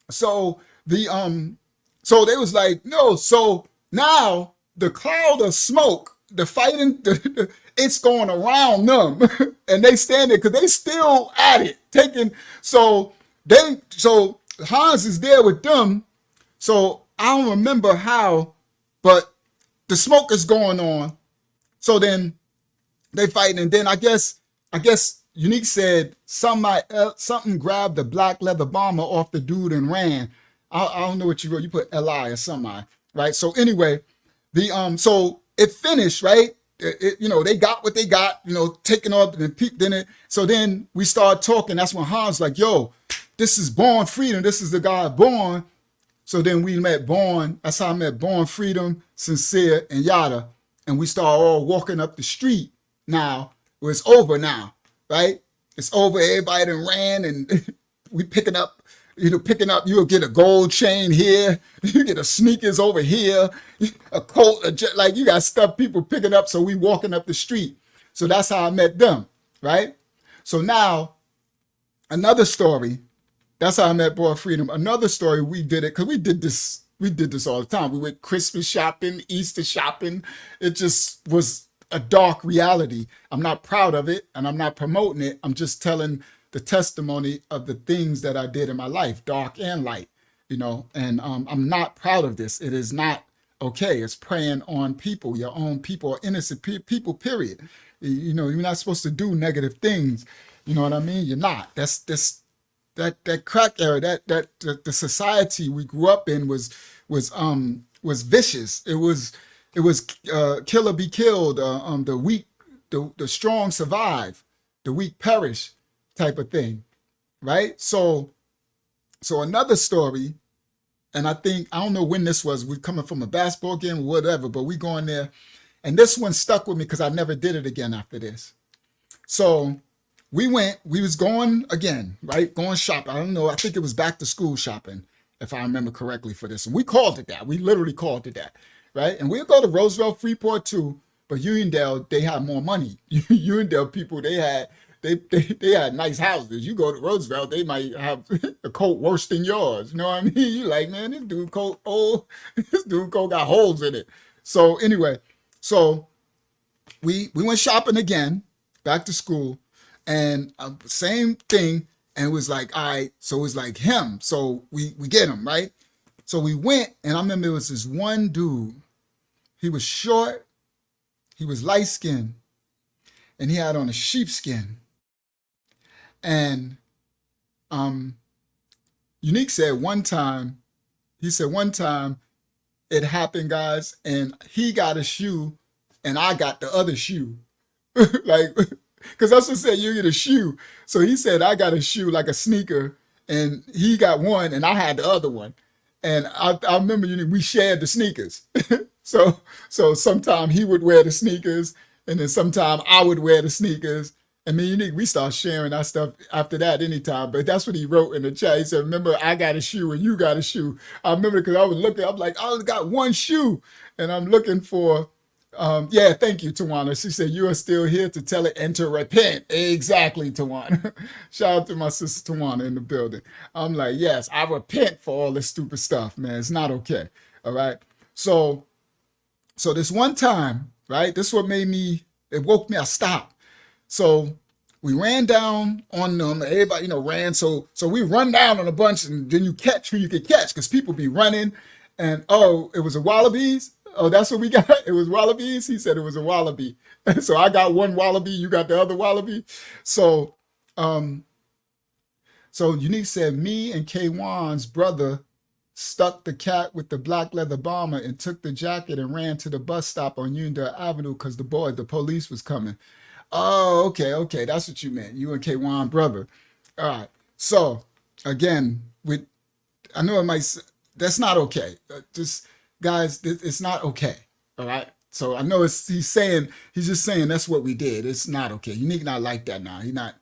so they was like, no. So now the cloud of smoke, the fighting, it's going around them, and they stand there because they still at it, taking. So Hans is there with them. So I don't remember how, but the smoke is going on. So then they fighting, and then I guess Unique said something grabbed the black leather bomber off the dude and ran. I don't know what you wrote. You put Li or somebody, right? So anyway, so it finished, right? They got what they got, taking off and peeped in it. So then we started talking. That's when Hans like, yo, this is Born Freedom. This is the guy Born. So then we met Born. That's how I met Born Freedom, Sincere, and Yada. And we started all walking up the street now. Well, it's over now, right? It's over. Everybody done ran, and we picking up, you'll get a gold chain here. You get a sneakers over here, a coat, like you got stuff people picking up. So we walking up the street. So that's how I met them, right? So now, another story. That's how I met Boy Freedom. Another story, we did it because we did this all the time. We went Christmas shopping, Easter shopping. It just was a dark reality. I'm not proud of it, and I'm not promoting it. I'm just telling the testimony of the things that I did in my life, dark and light, and I'm not proud of this. It is not okay. It's preying on people, your own people, innocent people, period. You're not supposed to do negative things. You know what I mean? You're not. That crack era, that the society we grew up in was vicious. It was kill or be killed. The weak, the strong survive, the weak perish, type of thing, right? So another story, and I don't know when this was. We coming from a basketball game or whatever, but we going there, and this one stuck with me because I never did it again after this. So. We was going again, right? Going shopping. I don't know. I think it was back to school shopping, if I remember correctly for this. And we called it that. We literally called it that, right? And we'll go to Roosevelt, Freeport too, but Uniondale, they had more money. Uniondale people, they had nice houses. You go to Roosevelt, they might have a coat worse than yours. You know what I mean? You like, man, this dude coat got holes in it. So anyway, so we went shopping again, back to school. And same thing, and it was like, all right, so it was like him. So we get him, right? So we went, and I remember it was this one dude. He was short, he was light-skinned, and he had on a sheepskin. And Unique said one time it happened, guys, and he got a shoe, and I got the other shoe. Like, because that's what said you get a shoe. So he said I got a shoe like a sneaker, and he got one, and I had the other one. And I remember we shared the sneakers. So sometime he would wear the sneakers, and then sometime I would wear the sneakers. And me and Unique, we start sharing our stuff after that anytime. But that's what he wrote in the chat. He said, remember, I got a shoe and you got a shoe. I remember because I was looking, I'm like, I only got one shoe. And I'm looking for, yeah, thank you, Tawana. She said, you are still here to tell it and to repent. Exactly, Tawana. Shout out to my sister Tawana in the building. I'm like, yes, I repent for all this stupid stuff, man. It's not okay. All right. So this one time, right, this is what made me, it woke me, I stopped. So we ran down on them. Everybody, ran. So we run down on a bunch, and then you catch who you could catch because people be running. And it was a wallabies. Oh, that's what we got. It was wallabies. He said it was a wallaby. So I got one wallaby. You got the other wallaby. So Unique said, me and K1's brother stuck the cat with the black leather bomber and took the jacket and ran to the bus stop on Uniondale Avenue because the police was coming. Oh, okay. That's what you meant. You and K1 brother. All right. So again, I know it might, that's not okay. Just guys, it's not okay. All right. So I know he's just saying that's what we did. It's not okay. Unique not like that now. He's not,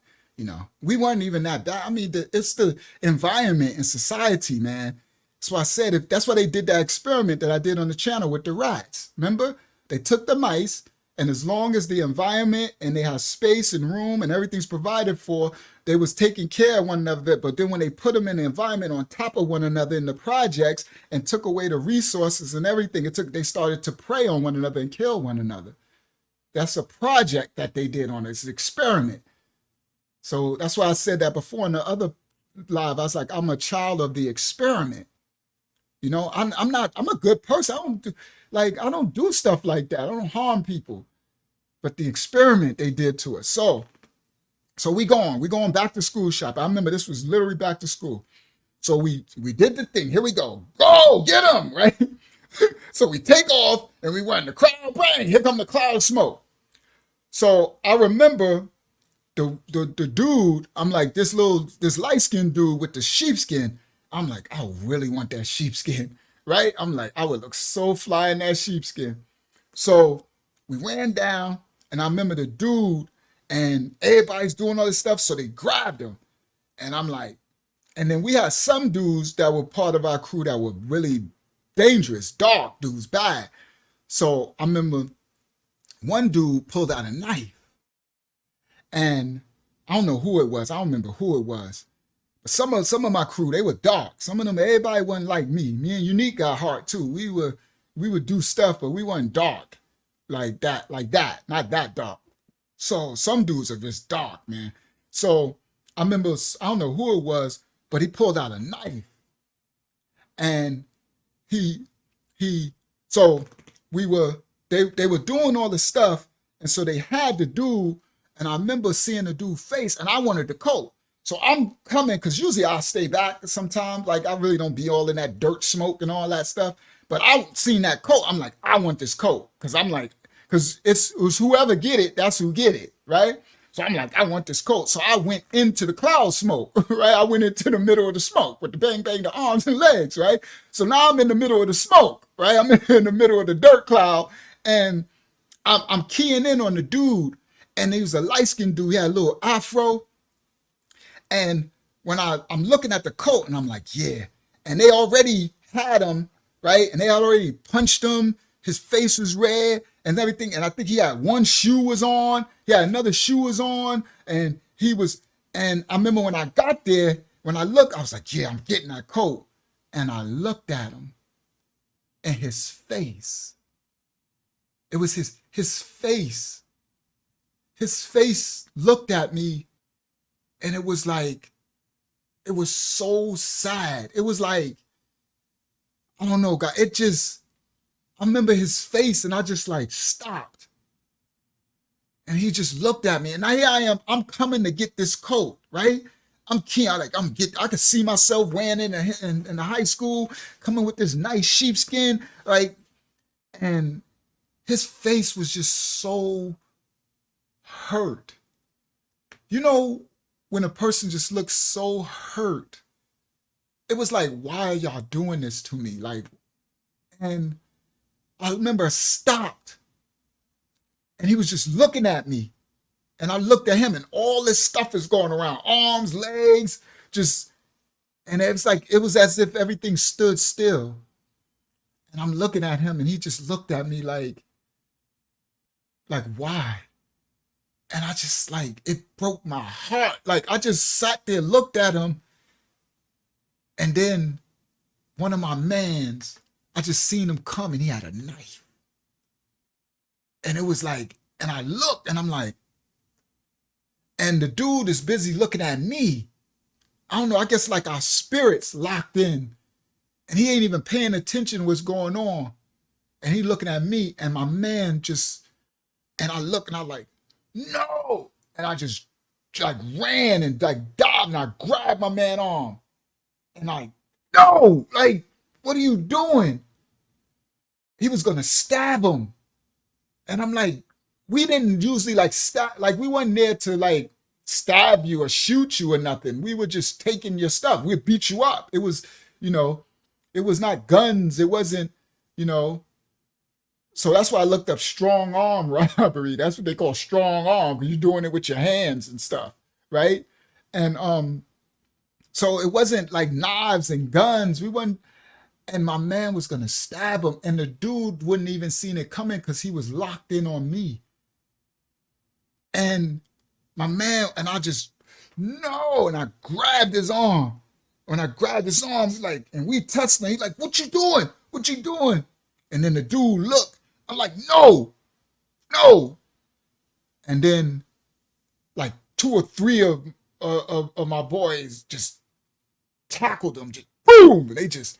we weren't even that. I mean, it's the environment and society, man. That's why I said, that's why they did that experiment that I did on the channel with the rats. Remember? They took the mice, and as long as the environment and they have space and room and everything's provided for, they was taking care of one another. But then when they put them in the environment on top of one another in the projects and took away the resources and everything, they started to prey on one another and kill one another. That's a project that they did on it. It's an experiment. So that's why I said that before in the other live. I was like, I'm a child of the experiment. I'm a good person. I don't do stuff like that. I don't harm people. But the experiment they did to us. So we going back to school shop. I remember this was literally back to school. So we did the thing. Here we go. Go, get them, right? So we take off and we run. The crowd, bang, here come the cloud of smoke. So I remember the dude, I'm like, this light-skinned dude with the sheepskin. I'm like, I really want that sheepskin, right? I'm like, I would look so fly in that sheepskin. So we ran down, and I remember the dude, and everybody's doing all this stuff, so they grabbed him. And I'm like, and then we had some dudes that were part of our crew that were really dangerous, dark dudes, bad. So I remember one dude pulled out a knife, and I don't know who it was. I don't remember who it was. But some of my crew, they were dark. Some of them, everybody wasn't like me. Me and Unique got heart too. We would do stuff, but we weren't dark like that, not that dark. So some dudes are just dark, man. So I remember, I don't know who it was, but he pulled out a knife, and so they were doing all this stuff, and so they had the dude, and I remember seeing the dude's face, and I wanted the coat. So I'm coming, because usually I'll stay back sometimes. Like, I really don't be all in that dirt smoke and all that stuff. But I seen that coat. I'm like, I want this coat. Because it was whoever get it, that's who get it, right? So I'm like, I want this coat. So I went into the cloud smoke, right? I went into the middle of the smoke with the bang, bang, the arms and legs, right? So now I'm in the middle of the smoke, right? I'm in the middle of the dirt cloud, and I'm keying in on the dude. And he was a light-skinned dude. He had a little afro. And when I'm looking at the coat, and I'm like, yeah. And they already had him, right? And they had already punched him. His face was red and everything. And I think he had one shoe was on. He had another shoe was on. And I remember when I got there, when I looked, I was like, yeah, I'm getting that coat. And I looked at him, and his face, it was his face. His face looked at me. And it was like, it was so sad. It was like, I don't know, God. I remember his face, and I just like stopped. And he just looked at me, and here I am. I'm coming to get this coat, right? I'm keen. I could see myself wearing it in the high school, coming with this nice sheepskin, like, and his face was just so hurt. You know, when a person just looks so hurt, it was like, why are y'all doing this to me? Like, and I remember I stopped and he was just looking at me. And I looked at him and all this stuff is going around, arms, legs, just, and it was like, it was as if everything stood still. And I'm looking at him and he just looked at me like why? And I just like, it broke my heart. Like I just sat there, looked at him. And then one of my mans, I just seen him come and he had a knife. And it was like, and I looked and I'm like, and the dude is busy looking at me. I don't know, I guess like our spirits locked in and he ain't even paying attention to what's going on. And he looking at me and my man just, and I look and I like, no. And I just like ran and like dived and I grabbed my man arm. And like, no, like, what are you doing? He was gonna stab him. And I'm like, we didn't usually like stab, like we weren't there to like stab you or shoot you or nothing. We were just taking your stuff. We'd beat you up. It was, it was not guns. It wasn't, so that's why I looked up strong arm robbery. That's what they call strong arm, because you're doing it with your hands and stuff, right? And so it wasn't like knives and guns. We wasn't, and my man was gonna stab him, and the dude wouldn't even seen it coming because he was locked in on me. And my man, and I just, no, and I grabbed his arm. When I grabbed his arm, like, and we touched him, he's like, what you doing? What you doing? And then the dude looked, I'm like, no. And then like 2 or 3 of my boys just tackled him, just boom. And they just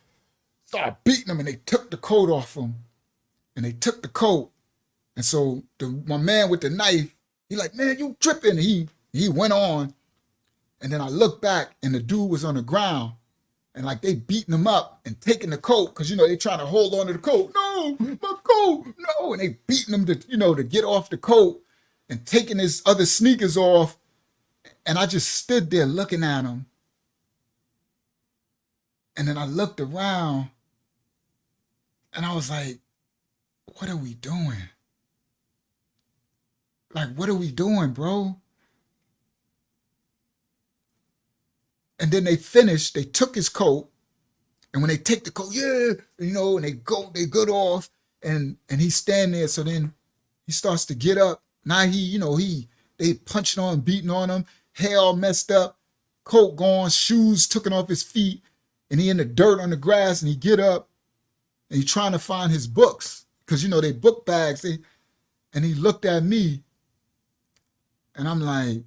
started beating him and they took the coat off him. And they took the coat. And so my man with the knife, he like, man, you tripping. And he went on. And then I looked back and the dude was on the ground. And like they beating him up and taking the coat, because they trying to hold on to the coat. No, my coat, no. And they beating him to, to get off the coat and taking his other sneakers off. And I just stood there looking at him. And then I looked around and I was like, what are we doing? Like, what are we doing, bro? And then they finished, they took his coat. And when they take the coat, yeah, and they go off and he's standing there. So then he starts to get up. Now they punching on him, beating on him, hair all messed up, coat gone, shoes taken off his feet. And he in the dirt on the grass and he get up and he trying to find his books. Cause they book bags. And he looked at me and I'm like,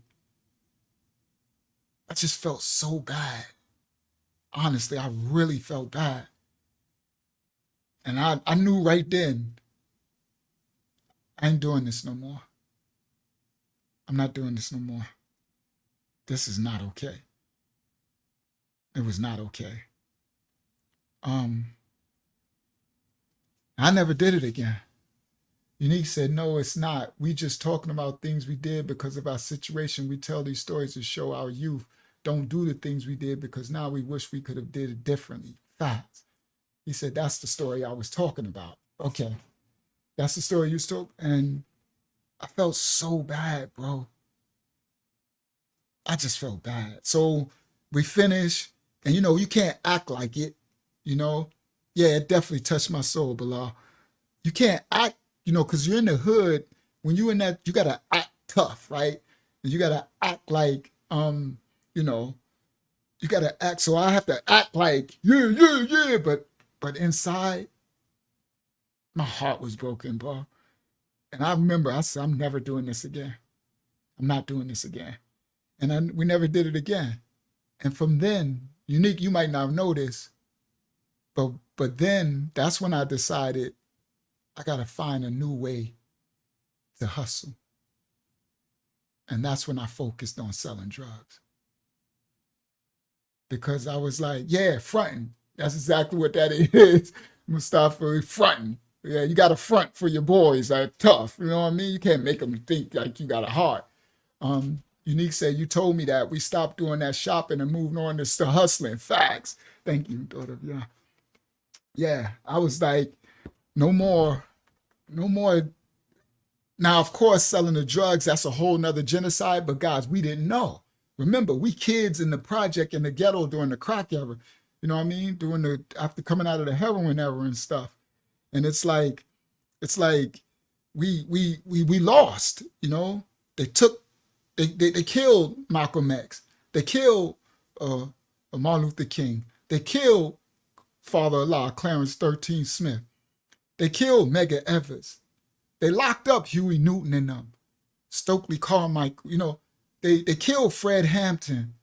I just felt so bad. Honestly, I really felt bad. And I knew right then, I ain't doing this no more. I'm not doing this no more. This is not okay. It was not okay. I never did it again. Unique said, no, it's not. We just talking about things we did because of our situation. We tell these stories to show our youth don't do the things we did because now we wish we could have did it differently. Facts. He said, that's the story I was talking about. Okay. That's the story you told. And I felt so bad, bro. I just felt bad. So we finished and you can't act like it, Yeah, it definitely touched my soul, Bilal. You can't act, because you're in the hood. When you're in that, you got to act tough, right? And you got to act like, you got to act. So I have to act like, yeah. But inside, my heart was broken, bro. And I remember I said, I'm never doing this again. I'm not doing this again. And we never did it again. And from then, Unique, you might not know this, but then that's when I decided I got to find a new way to hustle. And that's when I focused on selling drugs. Because I was like, yeah, fronting. That's exactly what that is. Mustafa, fronting. Yeah, you got to front for your boys. Like tough, you know what I mean? You can't make them think like you got a heart. Unique said, you told me that. We stopped doing that shopping and moved on to still hustling. Facts. Thank you, daughter. Yeah. Yeah. I was like, no more, no more. Now, of course, selling the drugs, that's a whole nother genocide. But guys, we didn't know. Remember, we kids in the project in the ghetto during the crack era, you know what I mean? After coming out of the heroin era and stuff. And it's like we lost, you know. They killed Malcolm X. They killed Martin Luther King. They killed Father-in-law Clarence 13 Smith. They killed Medgar Evers. They locked up Huey Newton and them, Stokely Carmichael. You know, they killed Fred Hampton.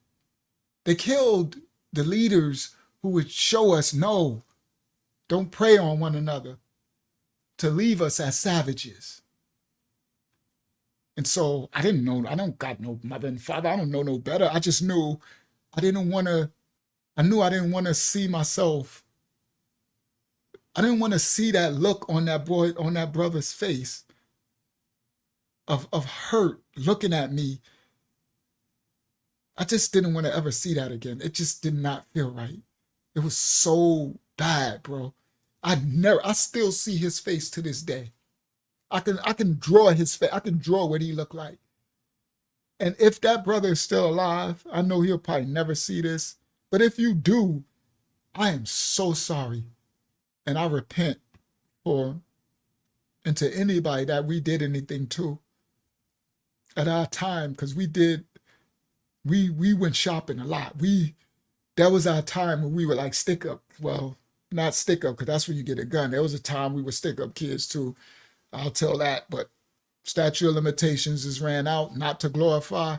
They killed the leaders who would show us, no, don't prey on one another, to leave us as savages. And so I didn't know, I don't got no mother and father. I don't know no better. I just knew I didn't want to see myself. I didn't want to see that look on that brother's face of hurt looking at me. I just didn't want to ever see that again. It just did not feel right. It was so bad, bro. I still see his face to this day. I can draw his face. I can draw what he looked like. And if that brother is still alive, I know he'll probably never see this. But if you do, I am so sorry. And I repent and to anybody that we did anything to at our time, because we went shopping a lot. That was our time when we were like stick up. Well, not stick up, because that's when you get a gun. There was a time we were stick up kids too. I'll tell that, but statute of limitations is ran out, not to glorify,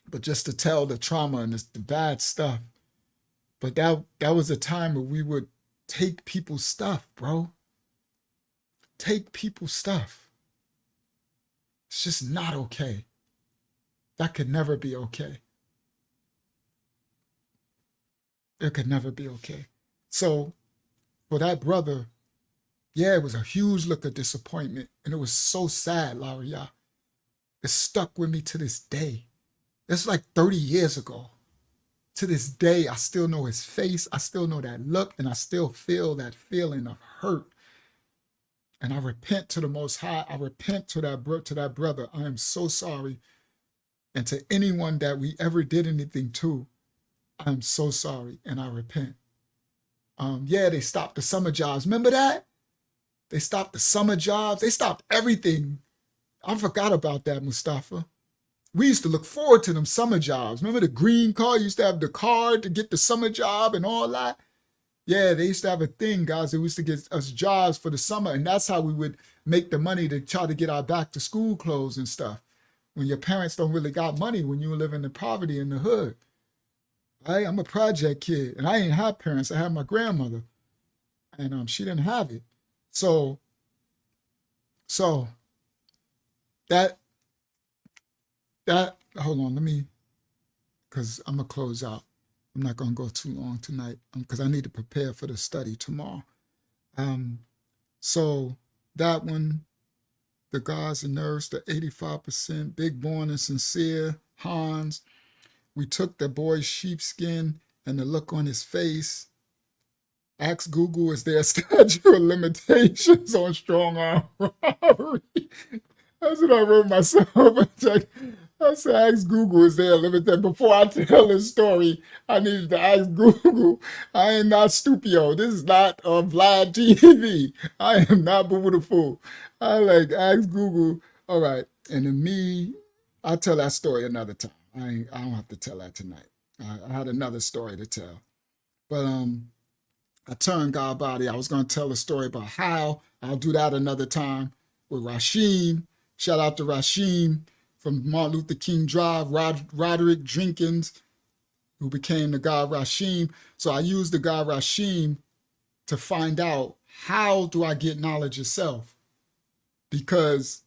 but just to tell the trauma and the bad stuff. But that was a time where we would take people's stuff, bro. Take people's stuff. It's just not okay. That could never be okay. It could never be okay. So for that brother, yeah, it was a huge look of disappointment. And it was so sad, Laria. It stuck with me to this day. It's like 30 years ago. To this day, I still know his face. I still know that look. And I still feel that feeling of hurt. And I repent to the Most High. I repent to that brother. I am so sorry. And to anyone that we ever did anything to, I'm so sorry. And I repent. Yeah, they stopped the summer jobs. Remember that? They stopped the summer jobs. They stopped everything. I forgot about that, Mustafa. We used to look forward to them summer jobs. Remember the green card? You used to have the card to get the summer job and all that. Yeah, they used to have a thing, guys. They used to get us jobs for the summer. And that's how we would make the money to try to get our back to school clothes and stuff. When your parents don't really got money, when you were living in poverty in the hood. Right? I'm a project kid. And I ain't have parents. I had my grandmother. And she didn't have it. So that hold on, because I'm going to close out. I'm not going to go too long tonight because I need to prepare for the study tomorrow. So that one, the Gods and Nerves, the 85%, Big Born and Sincere, Hans. We took the boy's sheepskin and the look on his face. Ask Google, is there a statute of limitations on strong arm robbery? That's what I wrote myself. I said, ask Google, is there a limit? Before I tell this story, I needed to ask Google. I am not Stupio. This is not Vlad TV. I am not Boo the Fool. I ask Google. All right. And then me, I'll tell that story another time. I don't have to tell that tonight. I had another story to tell. But I turned GODBODY. I was going to tell a story about how. I'll do that another time with Rashim. Shout out to Rashim from Martin Luther King Drive, Roderick Jenkins, who became the God Rashim. So I used the God Rashim to find out, how do I get knowledge of self? Because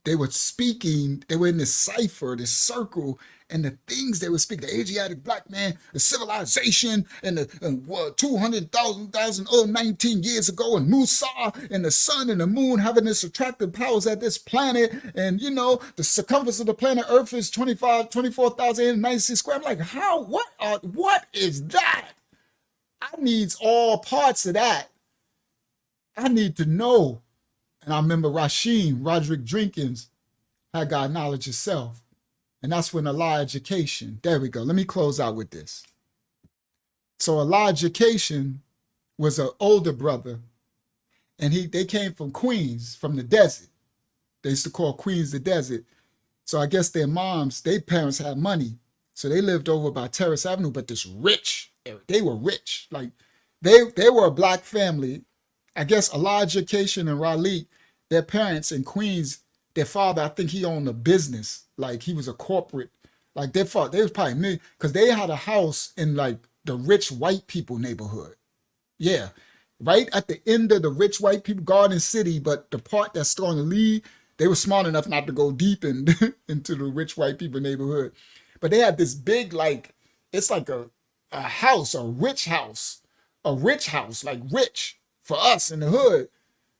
they were speaking, they were in this cipher, this circle, and the things they were speaking, the Asiatic black man, the civilization, and the 200,000 or 19 years ago, and Musa, and the sun and the moon having this attractive powers at this planet, and you know, the circumference of the planet Earth is 24,096 square. I'm like, how, what is that? I needs all parts of that. I need to know. And I remember Roderick Jenkins, had got knowledge of self. And that's when Allah education. There we go. Let me close out with this. So Allah education was an older brother, and they came from Queens, from the desert. They used to call Queens the desert. So I guess their parents had money. So they lived over by Terrace Avenue, but they were rich. Like they were a black family. I guess Allah education and Raleigh, their parents in Queens, their father, I think he owned a business. Like he was a corporate, like they was probably million, because they had a house in like the rich white people neighborhood. Yeah, right at the end of the rich white people, Garden City, but the part that's starting to lead, they were smart enough not to go deep into the rich white people neighborhood. But they had this big, like, it's like a house, a rich house, like rich for us in the hood.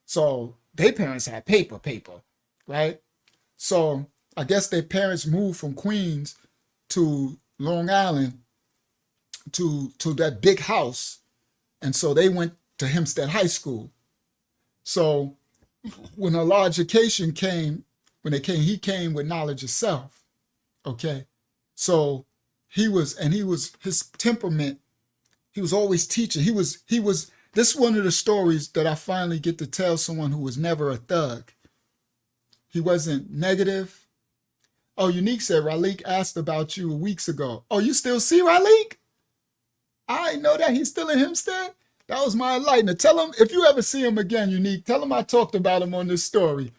So their parents had paper, right? So I guess their parents moved from Queens to Long Island to that big house. And so they went to Hempstead High School. So when Allah education came, he came with knowledge of self. Okay. So his temperament, he was always teaching. This is one of the stories that I finally get to tell someone who was never a thug. He wasn't negative. Oh, Unique said, Raleigh asked about you weeks ago. Oh, you still see Raleigh? I know that he's still in Hempstead. That was my enlightener. Tell him, if you ever see him again, Unique, tell him I talked about him on this story.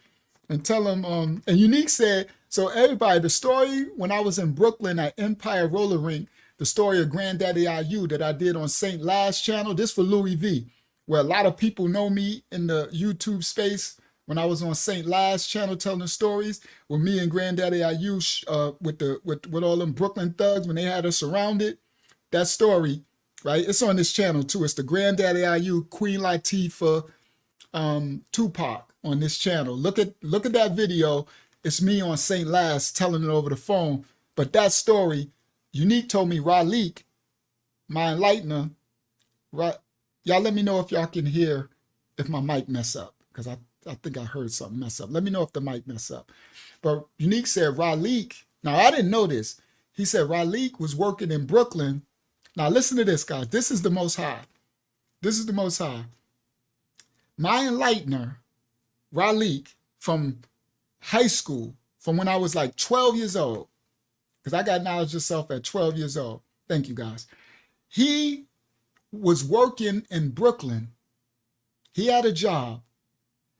And tell him, and Unique said, so everybody, the story when I was in Brooklyn at Empire Roller Rink, the story of Granddaddy IU that I did on St. Last channel, this for Louis V, where a lot of people know me in the YouTube space. When I was on St. Last channel telling the stories with me and Granddaddy IU with all them Brooklyn thugs when they had us surrounded, that story, right? It's on this channel too. It's the Granddaddy IU, Queen Latifah, Tupac on this channel. Look at that video. It's me on St. Last telling it over the phone. But that story, Unique told me Raleigh, my enlightener, y'all let me know if y'all can hear if my mic mess up, because I think I heard something mess up. Let me know if the mic mess up. But Unique said Raleigh, now I didn't know this. He said Raleigh was working in Brooklyn. Now listen to this, guys. This is the Most High. This is the Most High. My enlightener, Raleigh, from high school, from when I was like 12 years old, because I got knowledge of self at 12 years old. Thank you, guys. He was working in Brooklyn. He had a job.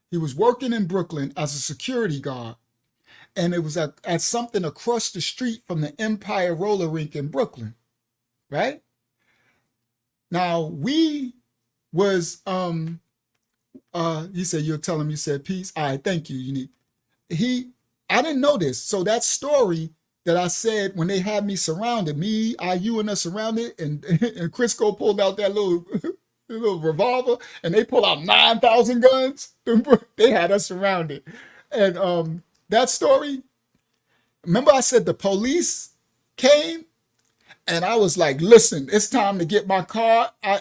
He was working in Brooklyn as a security guard. And it was at something across the street from the Empire Roller Rink in Brooklyn, right? Now, we was, he said, you'll tell him, you said peace. All right, thank you, Unique. I didn't know this. So that story that I said when they had me surrounded, me, IU and us surrounded, and Crisco pulled out that little revolver, and they pulled out 9,000 guns. They had us surrounded. And that story, remember I said the police came, and I was like, listen, it's time to get my car I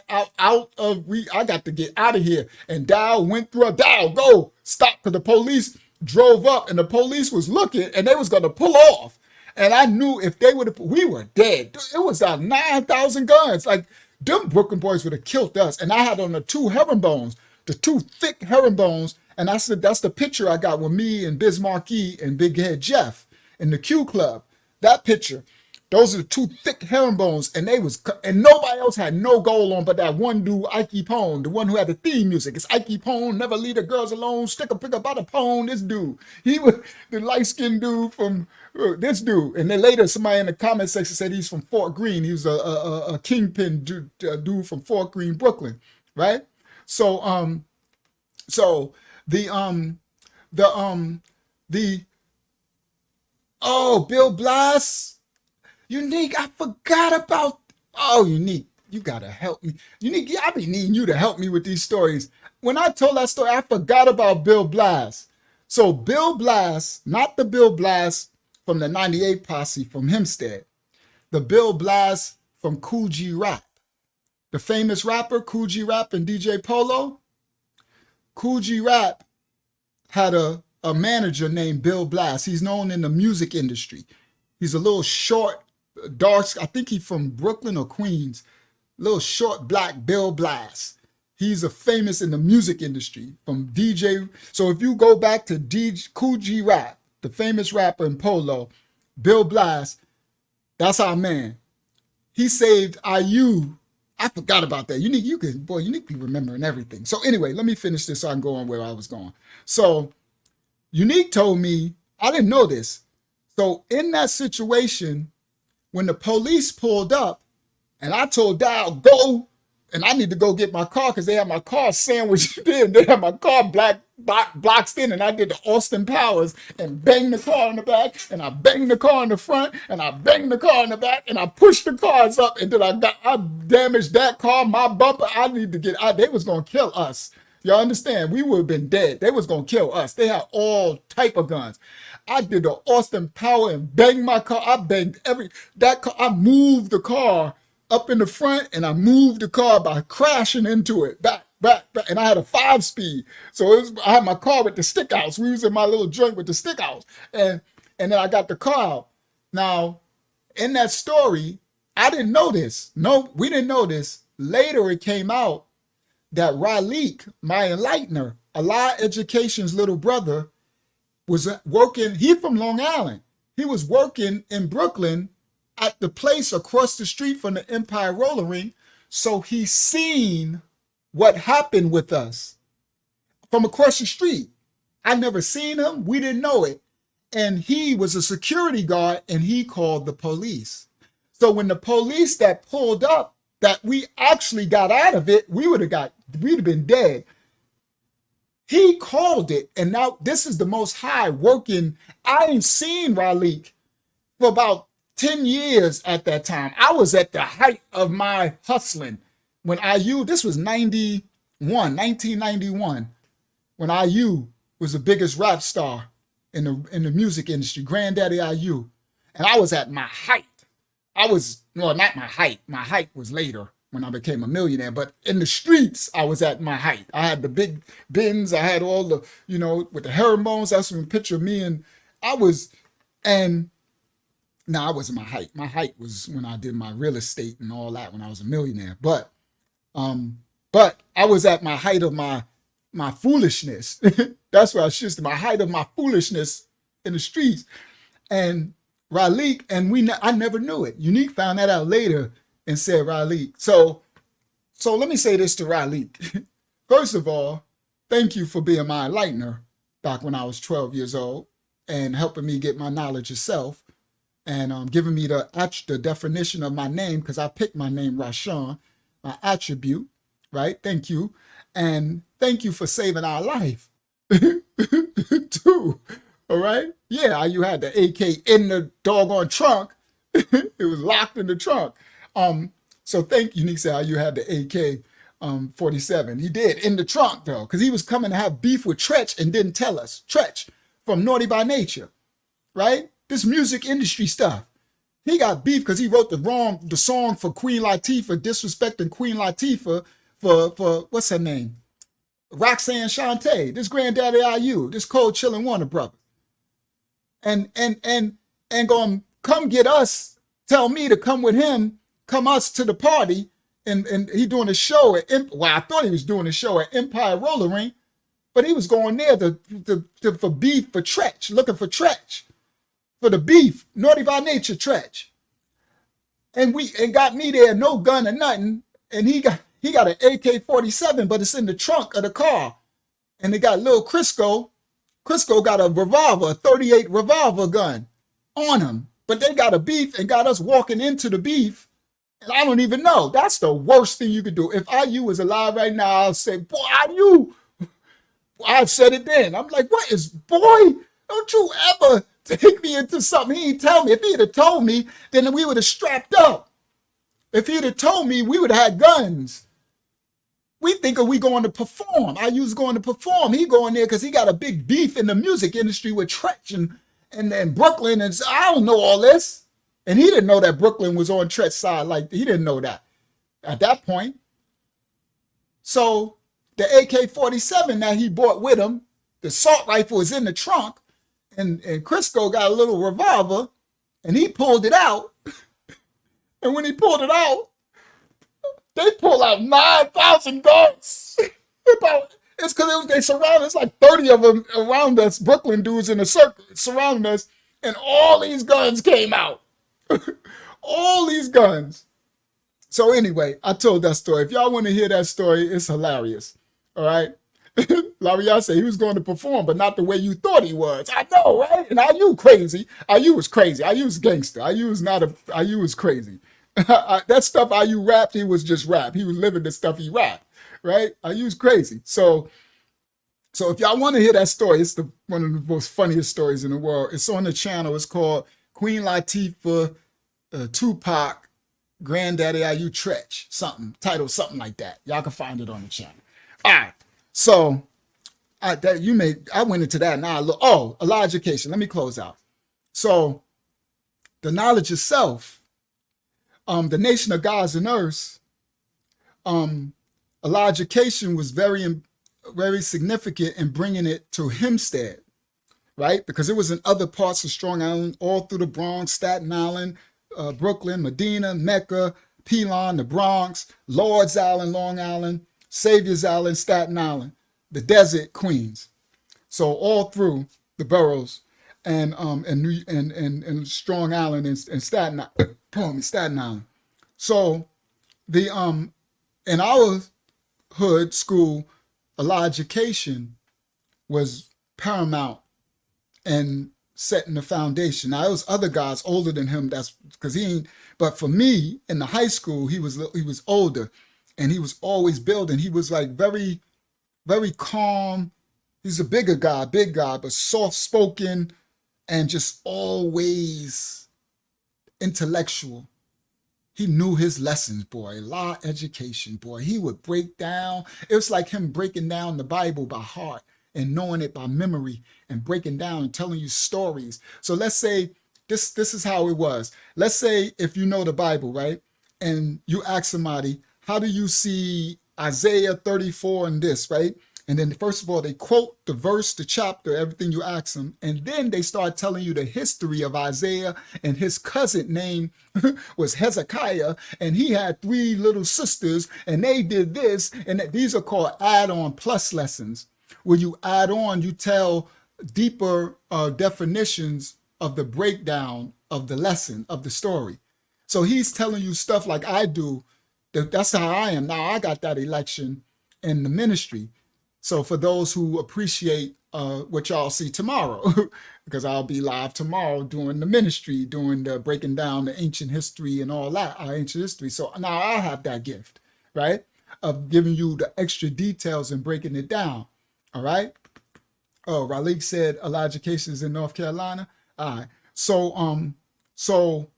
got to get out of here. And Dow went through go, stop, because the police drove up, and the police was looking, and they was going to pull off. And I knew if they would have, we were dead. It was 9,000 guns. Like, them Brooklyn boys would have killed us. And I had on the two thick herringbones. And I said, that's the picture I got with me and Biz Marquis and Big Head Jeff in the Q Club. That picture. Those are the two thick herringbones. And nobody else had no goal on but that one dude, Ike Pone, the one who had the theme music. It's Ike Pone, never leave the girls alone, stick a pick up by the pone. This dude. He was the light-skinned dude from this dude. And then later somebody in the comment section said he's from Fort Greene. He was a kingpin dude from Fort Greene, Brooklyn. Right? So the Oh, Bill Blass. Unique, I forgot about. Oh, Unique, you gotta help me. Unique, I be needing you to help me with these stories. When I told that story, I forgot about Bill Blass. So Bill Blass, not the Bill Blass from the 98 posse from Hempstead, the Bill Blass from Cool G Rap. The famous rapper, Cool G Rap and DJ Polo. Cool G Rap had a manager named Bill Blass. He's known in the music industry. He's a little short, dark, I think he's from Brooklyn or Queens. Little short black Bill Blass. He's a famous in the music industry from DJ. So if you go back to Cool G Rap, the famous rapper in Polo, Bill Blass, that's our man. He saved IU. I forgot about that. You need to be remembering everything. So anyway, let me finish this so I can go on where I was going. So Unique told me, I didn't know this. So in that situation, when the police pulled up, and I told Dial, go, and I need to go get my car because they had my car sandwiched in. They had my car boxed in, and I did the Austin Powers and banged the car in the back, and I banged the car in the front, and I banged the car in the back, and I pushed the cars up, and then I damaged that car, my bumper. I need to get out. They was gonna kill us. Y'all understand? We would have been dead. They was gonna kill us. They had all type of guns. I did the Austin Power and banged my car. I banged that car. I moved the car up in the front, and I moved the car by crashing into it back. And I had a 5-speed. So I had my car with the stick outs. We was in my little joint with the stick outs. And then I got the car out. Now, in that story, I didn't know this. No, we didn't know this. Later it came out that Raleek, my enlightener, Allah Education's little brother, was working. He from Long Island. He was working in Brooklyn at the place across the street from the Empire Roller Ring. So he seen what happened with us from across the street. I never seen him. We didn't know it. And he was a security guard, and he called the police. So when the police that pulled up, that we actually got out of it, we'd have been dead. He called it, and now this is the most high working. I ain't seen Raleek for about 10 years at that time. I was at the height of my hustling when this was 1991, when IU was the biggest rap star in the music industry, Granddaddy IU. And I was at my height. Not my height. My height was later when I became a millionaire, but in the streets, I was at my height. I had the big bins. I had all the, with the herringbones. That's a picture of me. And I wasn't my height. My height was when I did my real estate and all that, when I was a millionaire. But I was at my height of my foolishness. That's what I should say, my height of my foolishness in the streets. And Raleek, and I never knew it. Unique found that out later and said Raleek. So let me say this to Raleek. First of all, thank you for being my enlightener back when I was 12 years old and helping me get my knowledge of self and giving me the definition of my name, because I picked my name Rashawn, my attribute, right? Thank you. And thank you for saving our life too. All right? Yeah, you had the AK in the doggone trunk. It was locked in the trunk. So thank you, Nick said you had the AK 47. He did, in the trunk though, because he was coming to have beef with Tretch and didn't tell us. Tretch from Naughty by Nature, right? This music industry stuff. He got beef because he wrote the song for Queen Latifah, disrespecting Queen Latifah for what's her name? Roxanne Shante, this Granddaddy IU, this cold chilling Warner brother. And gonna come get us, tell me to come with him, come us to the party, and he doing a show at I thought he was doing a show at Empire Roller Ring, but he was going there for beef for Tretch, looking for Tretch, for the beef, Naughty by Nature Tretch. And got me there, no gun or nothing, and he got an AK-47, but it's in the trunk of the car. And they got little Crisco. Crisco got a revolver, a 38 revolver gun on him. But they got a beef and got us walking into the beef. And I don't even know. That's the worst thing you could do. If IU was alive right now, I'll say, boy, IU. I've said it then. I'm like, what is, boy, don't you ever take me into something. He didn't tell me. If he'd have told me, then we would have strapped up. If he'd have told me, we would have had guns. We think of we going to perform. I use going to perform. He going there because he got a big beef in the music industry with Tretch and Brooklyn. And so I don't know all this. And he didn't know that Brooklyn was on Tretch's side. Like, he didn't know that at that point. So the AK-47 that he brought with him, the assault rifle was in the trunk, and Crisco got a little revolver, and he pulled it out. And when he pulled it out, they pulled out 9,000 guns. It's because they surrounded us, like 30 of them around us, Brooklyn dudes in a circle surrounding us, and all these guns came out. All these guns. So anyway, I told that story. If y'all want to hear that story, it's hilarious. All right? Lariat said he was going to perform, but not the way you thought he was. I know, right? And IU crazy. IU was crazy. IU was gangster. IU was crazy. That stuff IU rapped, he was just rap. He was living the stuff he rapped, right? IU was crazy. So if y'all want to hear that story, it's one of the most funniest stories in the world. It's on the channel. It's called Queen Latifah, Tupac, Granddaddy IU Tretch, title something like that. Y'all can find it on the channel. All right. So I went into that. Now Elijahcation. Let me close out. So the knowledge itself, the nation of gods and earths, Elijahcation was very, very significant in bringing it to Hempstead, right? Because it was in other parts of Strong Island, all through the Bronx, Staten Island, Brooklyn, Medina, Mecca, Pelon, the Bronx, Lord's Island, Long Island, Savior's Island, Staten Island, the desert, Queens. So all through the boroughs and Strong Island and Staten Island. So the in our hood school, Elijahcation was paramount and setting the foundation. Now, there was other guys older than him. That's because he ain't. But for me, in the high school, he was older, and he was always building. He was like very, very calm. He's a big guy, but soft spoken, and just always intellectual. He knew his lessons, boy. Law, education, boy. He would break down. It was like him breaking down the Bible by heart and knowing it by memory and breaking down and telling you stories. So let's say this is how it was. Let's say if you know the Bible, right? And you ask somebody, how do you see Isaiah 34 and this, right? And then first of all, they quote the verse, the chapter, everything you ask them. And then they start telling you the history of Isaiah, and his cousin name was Hezekiah. And he had 3 little sisters and they did this. And these are called add-on plus lessons. Where you add on, you tell deeper definitions of the breakdown of the lesson, of the story. So he's telling you stuff like I do. That's how I am. Now I got that election in the ministry. So for those who appreciate what y'all see tomorrow, because I'll be live tomorrow doing the ministry, doing the breaking down the ancient history and all that, our ancient history. So now I have that gift, right? Of giving you the extra details and breaking it down. All right. Oh, Raleigh said Elijahcation is in North Carolina. All right. So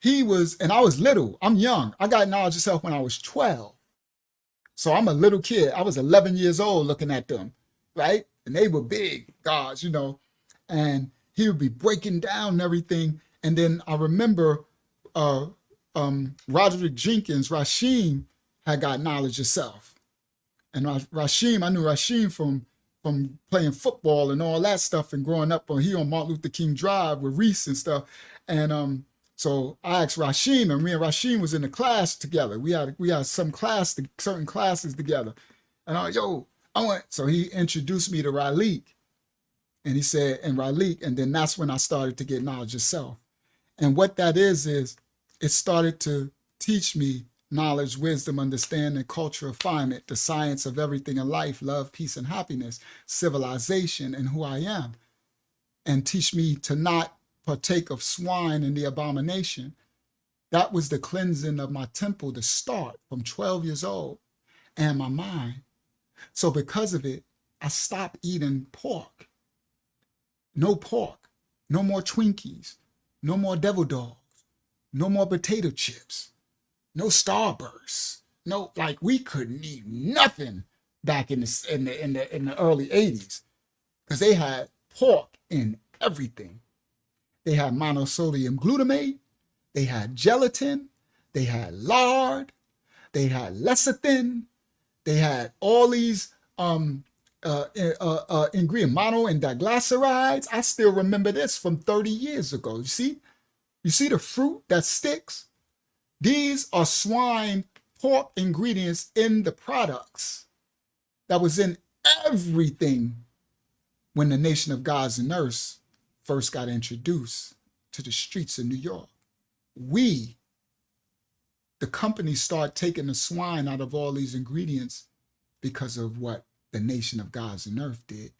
he was, and I was little. I'm young. I got knowledge of self when I was 12. So I'm a little kid. I was 11 years old looking at them, right? And they were big gods, you know. And he would be breaking down everything. And then I remember Roderick Jenkins, Rashim, had got knowledge of self. And Rashim, I knew Rashim from playing football and all that stuff and growing up on Martin Luther King Drive with Reese and stuff. And so I asked Rashim, and me and Rashim was in the class together. We had certain classes together. And I was, so he introduced me to Raleigh. And he said, and Raleigh, and then that's when I started to get knowledge of self. And what that is it started to teach me knowledge, wisdom, understanding, culture, refinement, the science of everything in life, love, peace, and happiness, civilization, and who I am. And teach me to not partake of swine and the abomination. That was the cleansing of my temple to start from 12 years old and my mind. So because of it, I stopped eating pork. No pork. No more Twinkies. No more Devil Dogs. No more potato chips. No Starbursts. No, like we couldn't eat nothing back in the early 80s because they had pork in everything. They had monosodium glutamate. They had gelatin. They had lard. They had lecithin. They had all these ingredient mono and diglycerides. I still remember this from 30 years ago. You see the fruit that sticks? These are swine pork ingredients in the products that was in everything when the Nation of Gods and Earths first got introduced to the streets of New York. The companies start taking the swine out of all these ingredients because of what the Nation of Gods and Earth did,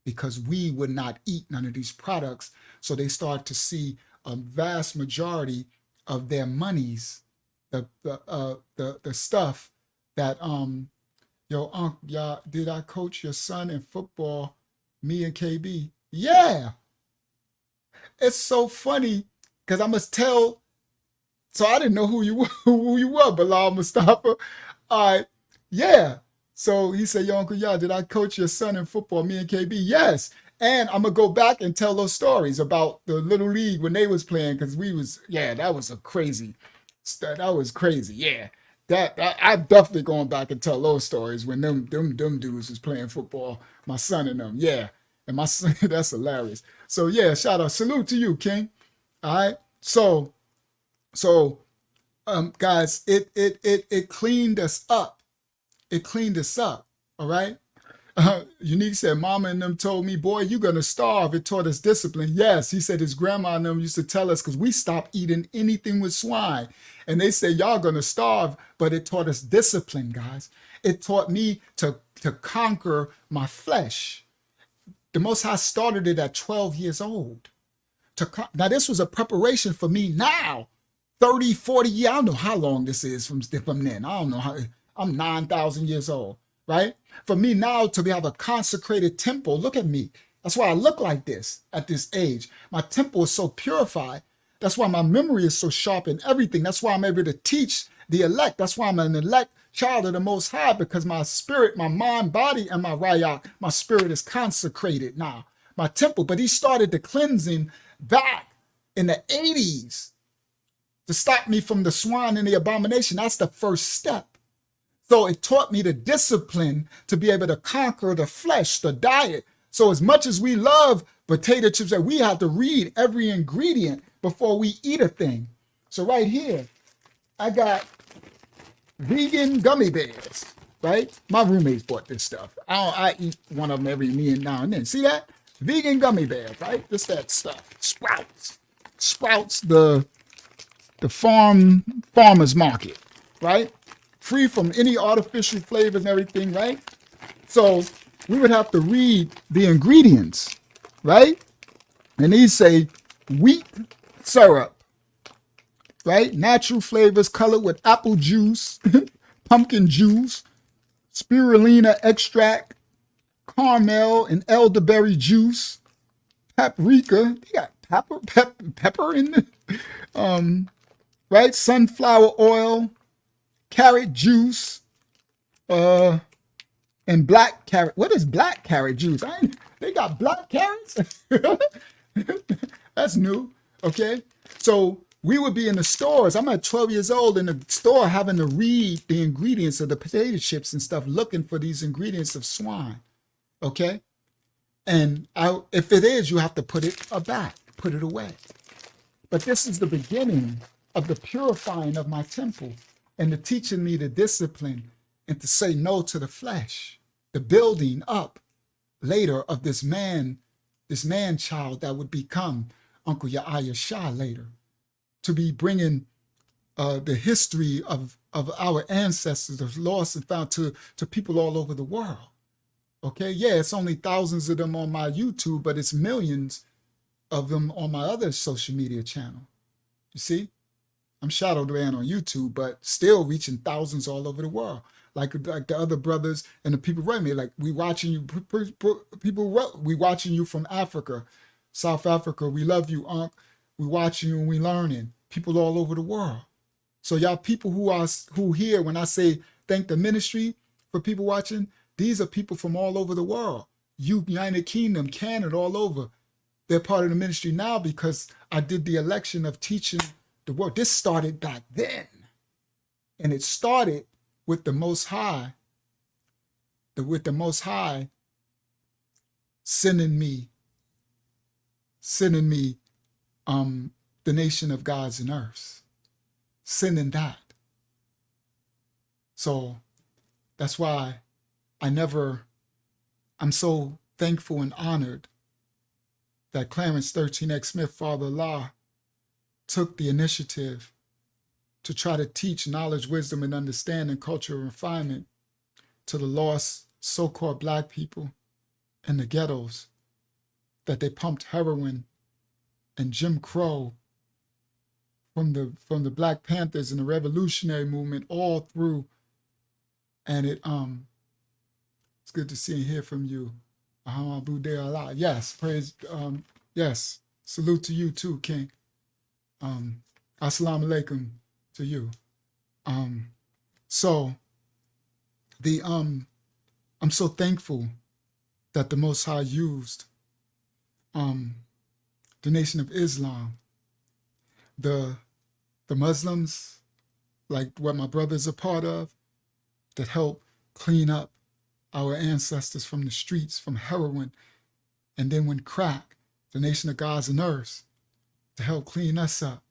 because we would not eat none of these products. So they start to see a vast majority of their monies, the stuff that yo uncle, y'all, did I coach your son in football? Me and KB. Yeah. It's so funny because I must tell. So I didn't know who you were, Bilal Mustafa. All right. Yeah. So he said, yo, Uncle Yah, did I coach your son in football, me and KB? Yes. And I'm going to go back and tell those stories about the Little League when they was playing, because that was a crazy, that was crazy. Yeah. I'm definitely going back and tell those stories when them dudes was playing football, my son and them. Yeah. And my son, that's hilarious. So yeah, shout out. Salute to you, King. All right. So guys, it cleaned us up. It cleaned us up. All right. Unique said, Mama and them told me, boy, you're going to starve. It taught us discipline. Yes, he said his grandma and them used to tell us because we stopped eating anything with swine. And they said, y'all going to starve, but it taught us discipline, guys. It taught me to conquer my flesh. The Most High started it at 12 years old. Now, this was a preparation for me now, 30, 40 years. I don't know how long this is from then. I don't know how. I'm 9,000 years old. Right? For me now to have a consecrated temple, look at me. That's why I look like this at this age. My temple is so purified. That's why my memory is so sharp in everything. That's why I'm able to teach the elect. That's why I'm an elect child of the Most High, because my spirit, my mind, body, and my raya, my spirit is consecrated now. My temple. But he started the cleansing back in the 80s to stop me from the swine and the abomination. That's the first step. So it taught me the discipline to be able to conquer the flesh, the diet. So as much as we love potato chips, that we have to read every ingredient before we eat a thing. So right here, I got vegan gummy bears, right? My roommates bought this stuff. I eat one of them every now and then. See that? Vegan gummy bears, right? Just that stuff. Sprouts, the farmer's market, right? Free from any artificial flavors and everything, right? So we would have to read the ingredients, right? And these say wheat syrup, right? Natural flavors colored with apple juice, pumpkin juice, spirulina extract, caramel and elderberry juice, paprika. They got pepper in there, right? Sunflower oil, carrot juice, and black carrot. What is black carrot juice? They got black carrots? That's new. Okay. So we would be in the stores. I'm at 12 years old in the store having to read the ingredients of the potato chips and stuff, looking for these ingredients of swine. Okay. And if it is, you have to put it back, put it away. But this is the beginning of the purifying of my temple and the teaching me the discipline and to say no to the flesh, the building up later of this man child that would become Uncle Yahya Shah later, to be bringing the history of our ancestors, of lost and found, to people all over the world. Okay, yeah, it's only thousands of them on my YouTube, but it's millions of them on my other social media channel. You see? I'm Shadow Man on YouTube, but still reaching thousands all over the world. Like the other brothers and the people around me, like we watching you, people, we watching you from Africa, South Africa, we love you, Unc. We watching you and we learning. People all over the world. So y'all people who here, when I say thank the ministry for people watching, these are people from all over the world. United Kingdom, Canada, all over. They're part of the ministry now because I did the election of teaching the word. This started back then. And it started with the Most High, sending me the nation of gods and earths, sending that. So that's why I'm so thankful and honored that Clarence 13X Smith, Father Allah, took the initiative to try to teach knowledge, wisdom, and understanding, culture, and refinement to the lost so-called Black people in the ghettos, that they pumped heroin and Jim Crow from the Black Panthers and the revolutionary movement all through. And it's good to see and hear from you. Allah. Yes, praise, yes. Salute to you too, King. Assalamu alaikum to you. So I'm so thankful that the Most High used the Nation of Islam, the Muslims, like what my brothers are part of, that help clean up our ancestors from the streets, from heroin, and then when crack, the Nation of Gods and Earths, to help clean us up.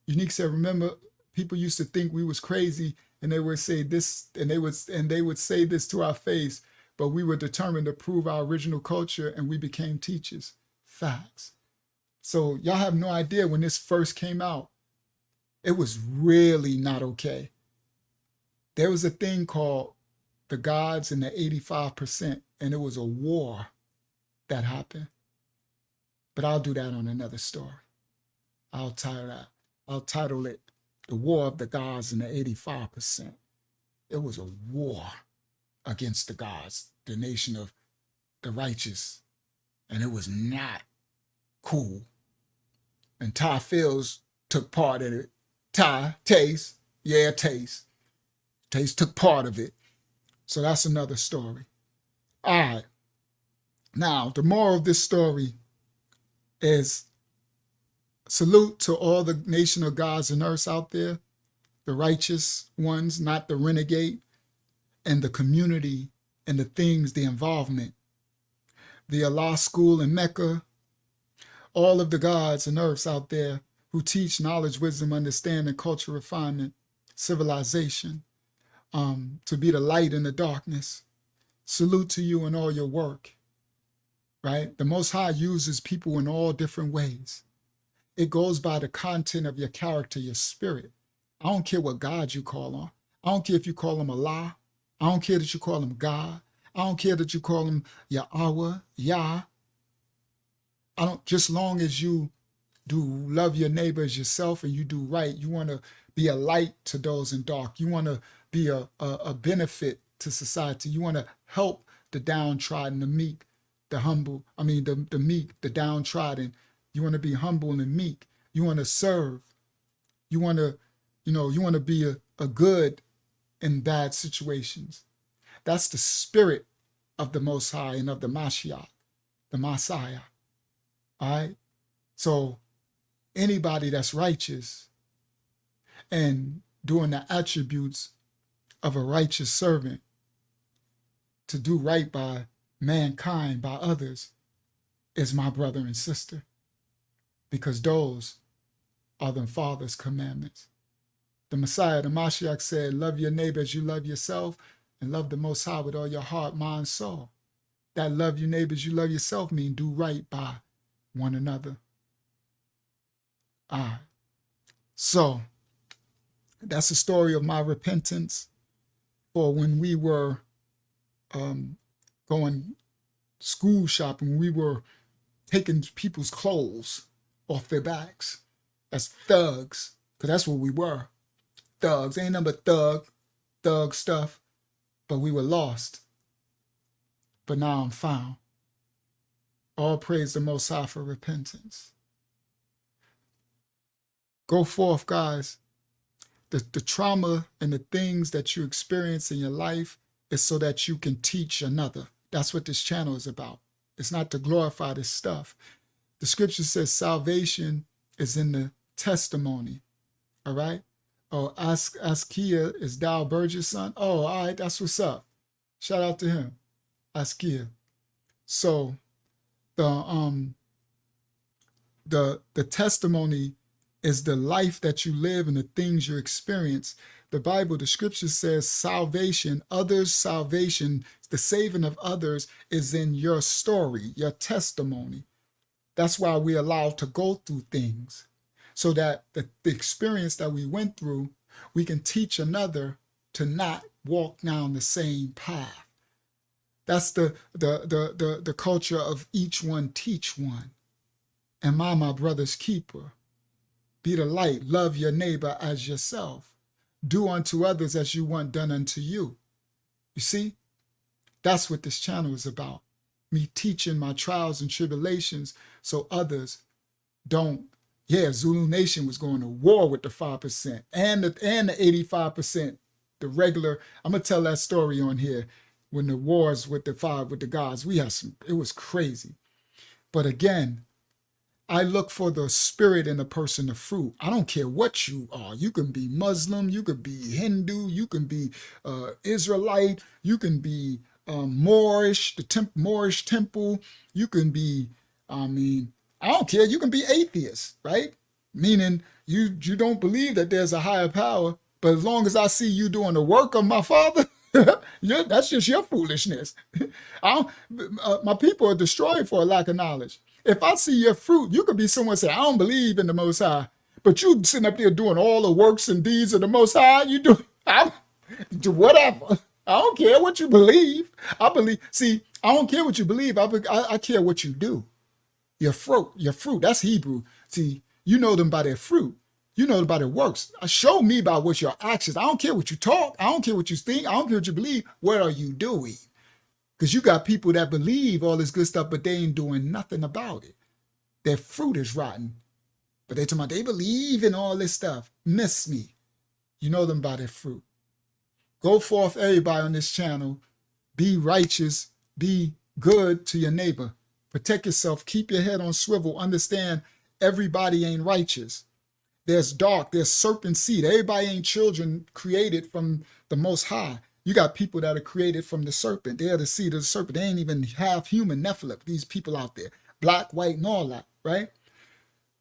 Unique said, remember, people used to think we was crazy, and they would say this, and they would say this to our face, but we were determined to prove our original culture, and we became teachers. Facts. So y'all have no idea, when this first came out, it was really not okay. There was a thing called the gods and the 85%, and it was a war that happened. But I'll do that on another story. I'll title it The War of the Gods and the 85%. It was a war against the gods, the nation of the righteous, and it was not cool. And Ty Fields took part in it. Taste took part of it. So that's another story. All right. Now, the moral of this story is salute to all the nation of gods and earths out there, the righteous ones, not the renegade, and the community and the things, the involvement. The Allah School in Mecca, all of the gods and earths out there who teach knowledge, wisdom, understanding, culture, refinement, civilization, to be the light in the darkness. Salute to you in all your work, right? The Most High uses people in all different ways. It goes by the content of your character, your spirit. I don't care what God you call on. I don't care if you call him Allah. I don't care that you call him God. I don't care that you call him Yahweh, Yah. Just long as you do love your neighbor as yourself and you do right, you want to be a light to those in dark. You want to be a benefit to society. You want to help the downtrodden, the meek, the humble. The meek, the downtrodden. You want to be humble and meek. You want to serve. You want to be a good in bad situations. That's the spirit of the Most High and of the Mashiach, the Messiah. All right? So anybody that's righteous and doing the attributes of a righteous servant to do right by mankind, by others, is my brother and sister, because those are the Father's commandments. The Messiah, the Mashiach, said, love your neighbor as you love yourself, and love the Most High with all your heart, mind, soul. That love your neighbor as you love yourself mean do right by one another. All right. So that's the story of my repentance for when we were going school shopping. We were taking people's clothes off their backs as thugs, because that's what we were. Thugs. Ain't nothing but thug stuff. But we were lost. But now I'm found. All praise the Most High for repentance. Go forth, guys. The trauma and the things that you experience in your life is so that you can teach another. That's what this channel is about. It's not to glorify this stuff. The scripture says salvation is in the testimony. All right? Oh, Askia is Dow Burgess' son. Oh, all right, that's what's up. Shout out to him, Askia. So the testimony is the life that you live and the things you experience. The Bible, the scripture says salvation, others' salvation, the saving of others is in your story, your testimony. That's why we're allowed to go through things, so that the experience that we went through, we can teach another to not walk down the same path. That's the culture of each one teach one. Am I my brother's keeper? Be the light, love your neighbor as yourself. Do unto others as you want done unto you. You see, that's what this channel is about. Me teaching my trials and tribulations so others don't. Yeah, Zulu Nation was going to war with the 5% and the 85%, the regular. I'm going to tell that story on here when the wars with the gods. We had some, it was crazy. But again, I look for the spirit in a person, the fruit. I don't care what you are. You can be Muslim, you could be Hindu, you can be Israelite, you can be Moorish, Moorish temple. You can be, I don't care. You can be atheist, right? Meaning you don't believe that there's a higher power, but as long as I see you doing the work of my Father, that's just your foolishness. My people are destroyed for a lack of knowledge. If I see your fruit, you could be someone say, I don't believe in the Most High, but you sitting up there doing all the works and deeds of the Most High, you do whatever. I don't care what you believe. I don't care what you believe. I care what you do. Your fruit, that's Hebrew. See, you know them by their fruit. You know them by their works. Show me by what your actions. I don't care what you talk. I don't care what you think. I don't care what you believe. What are you doing? Because you got people that believe all this good stuff, but they ain't doing nothing about it. Their fruit is rotten. But they believe in all this stuff. Miss me. You know them by their fruit. Go forth, everybody on this channel. Be righteous. Be good to your neighbor. Protect yourself. Keep your head on swivel. Understand everybody ain't righteous. There's dark. There's serpent seed. Everybody ain't children created from the Most High. You got people that are created from the serpent. They're the seed of the serpent. They ain't even half human, Nephilim. These people out there. Black, white, and all that, right?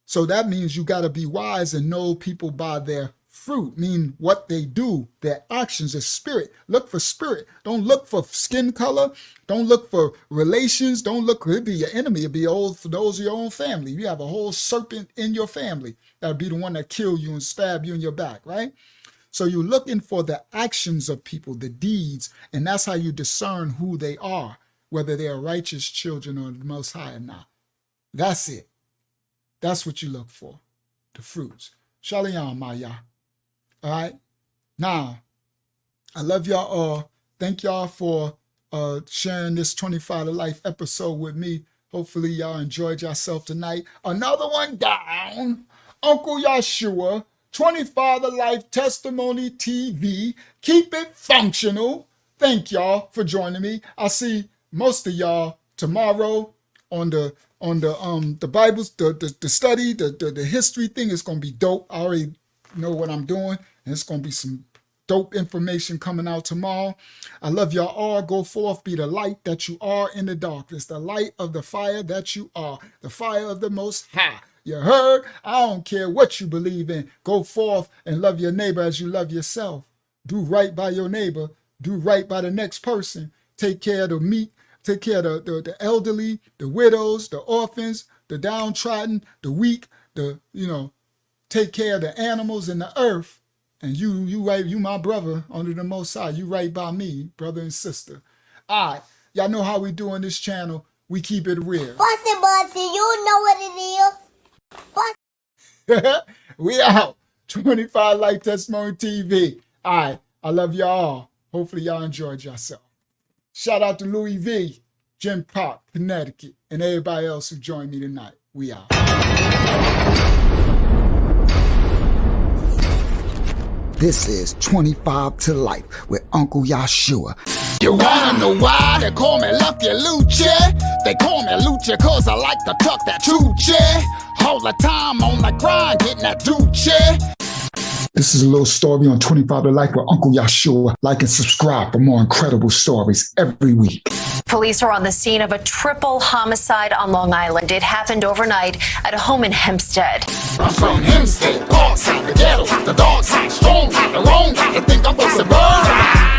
So that means you got to be wise and know people by their fruit, mean what they do, their actions, their spirit. Look for spirit. Don't look for skin color. Don't look for relations. Don't look, it'd be your enemy. It'd be for those of your own family. You have a whole serpent in your family. That'd be the one that kill you and stab you in your back, right? So you're looking for the actions of people, the deeds, and that's how you discern who they are, whether they are righteous children or the Most High or not. That's it. That's what you look for, the fruits. Shalom, Maya. All right. Now, I love y'all all. Thank y'all for sharing this 25 to Life episode with me. Hopefully y'all enjoyed yourself tonight. Another one down. Uncle Yahshua, 25 to Life Testimony TV. Keep it functional. Thank y'all for joining me. I'll see most of y'all tomorrow on the Bibles, the study, the history thing. Is gonna be dope. I already know what I'm doing, and it's gonna be some dope information coming out tomorrow. I love y'all all. Go forth, be the light that you are in the darkness, the light of the fire that you are, the fire of the Most High. You heard? I don't care what you believe in. Go forth and love your neighbor as you love yourself. Do right by your neighbor. Do right by the next person. Take care of the meek. Take care of the elderly, the widows, the orphans, the downtrodden, the weak, take care of the animals and the earth. And you my brother under the Most High. You right by me, brother and sister. All right. Y'all know how we do on this channel. We keep it real. Bossy, you know what it is. We out. 25 Life Testimony TV. All right. I love y'all. Hopefully y'all enjoyed yourself. Shout out to Louis V. Jim Park, Connecticut, and everybody else who joined me tonight. We out. This is 25 to Life with Uncle Yashua. You wanna know why they call me Lucky Lucha? They call me Lucha cause I like to tuck that Tucci. All the time on the grind, getting that Duce. This is a little story on 25 to Life with Uncle Yashua. Like and subscribe for more incredible stories every week. Police are on the scene of a triple homicide on Long Island. It happened overnight at a home in Hempstead. I'm from Hempstead, Parkside, the ghetto, the dog side, strong, the wrong, I think I'm supposed to burn.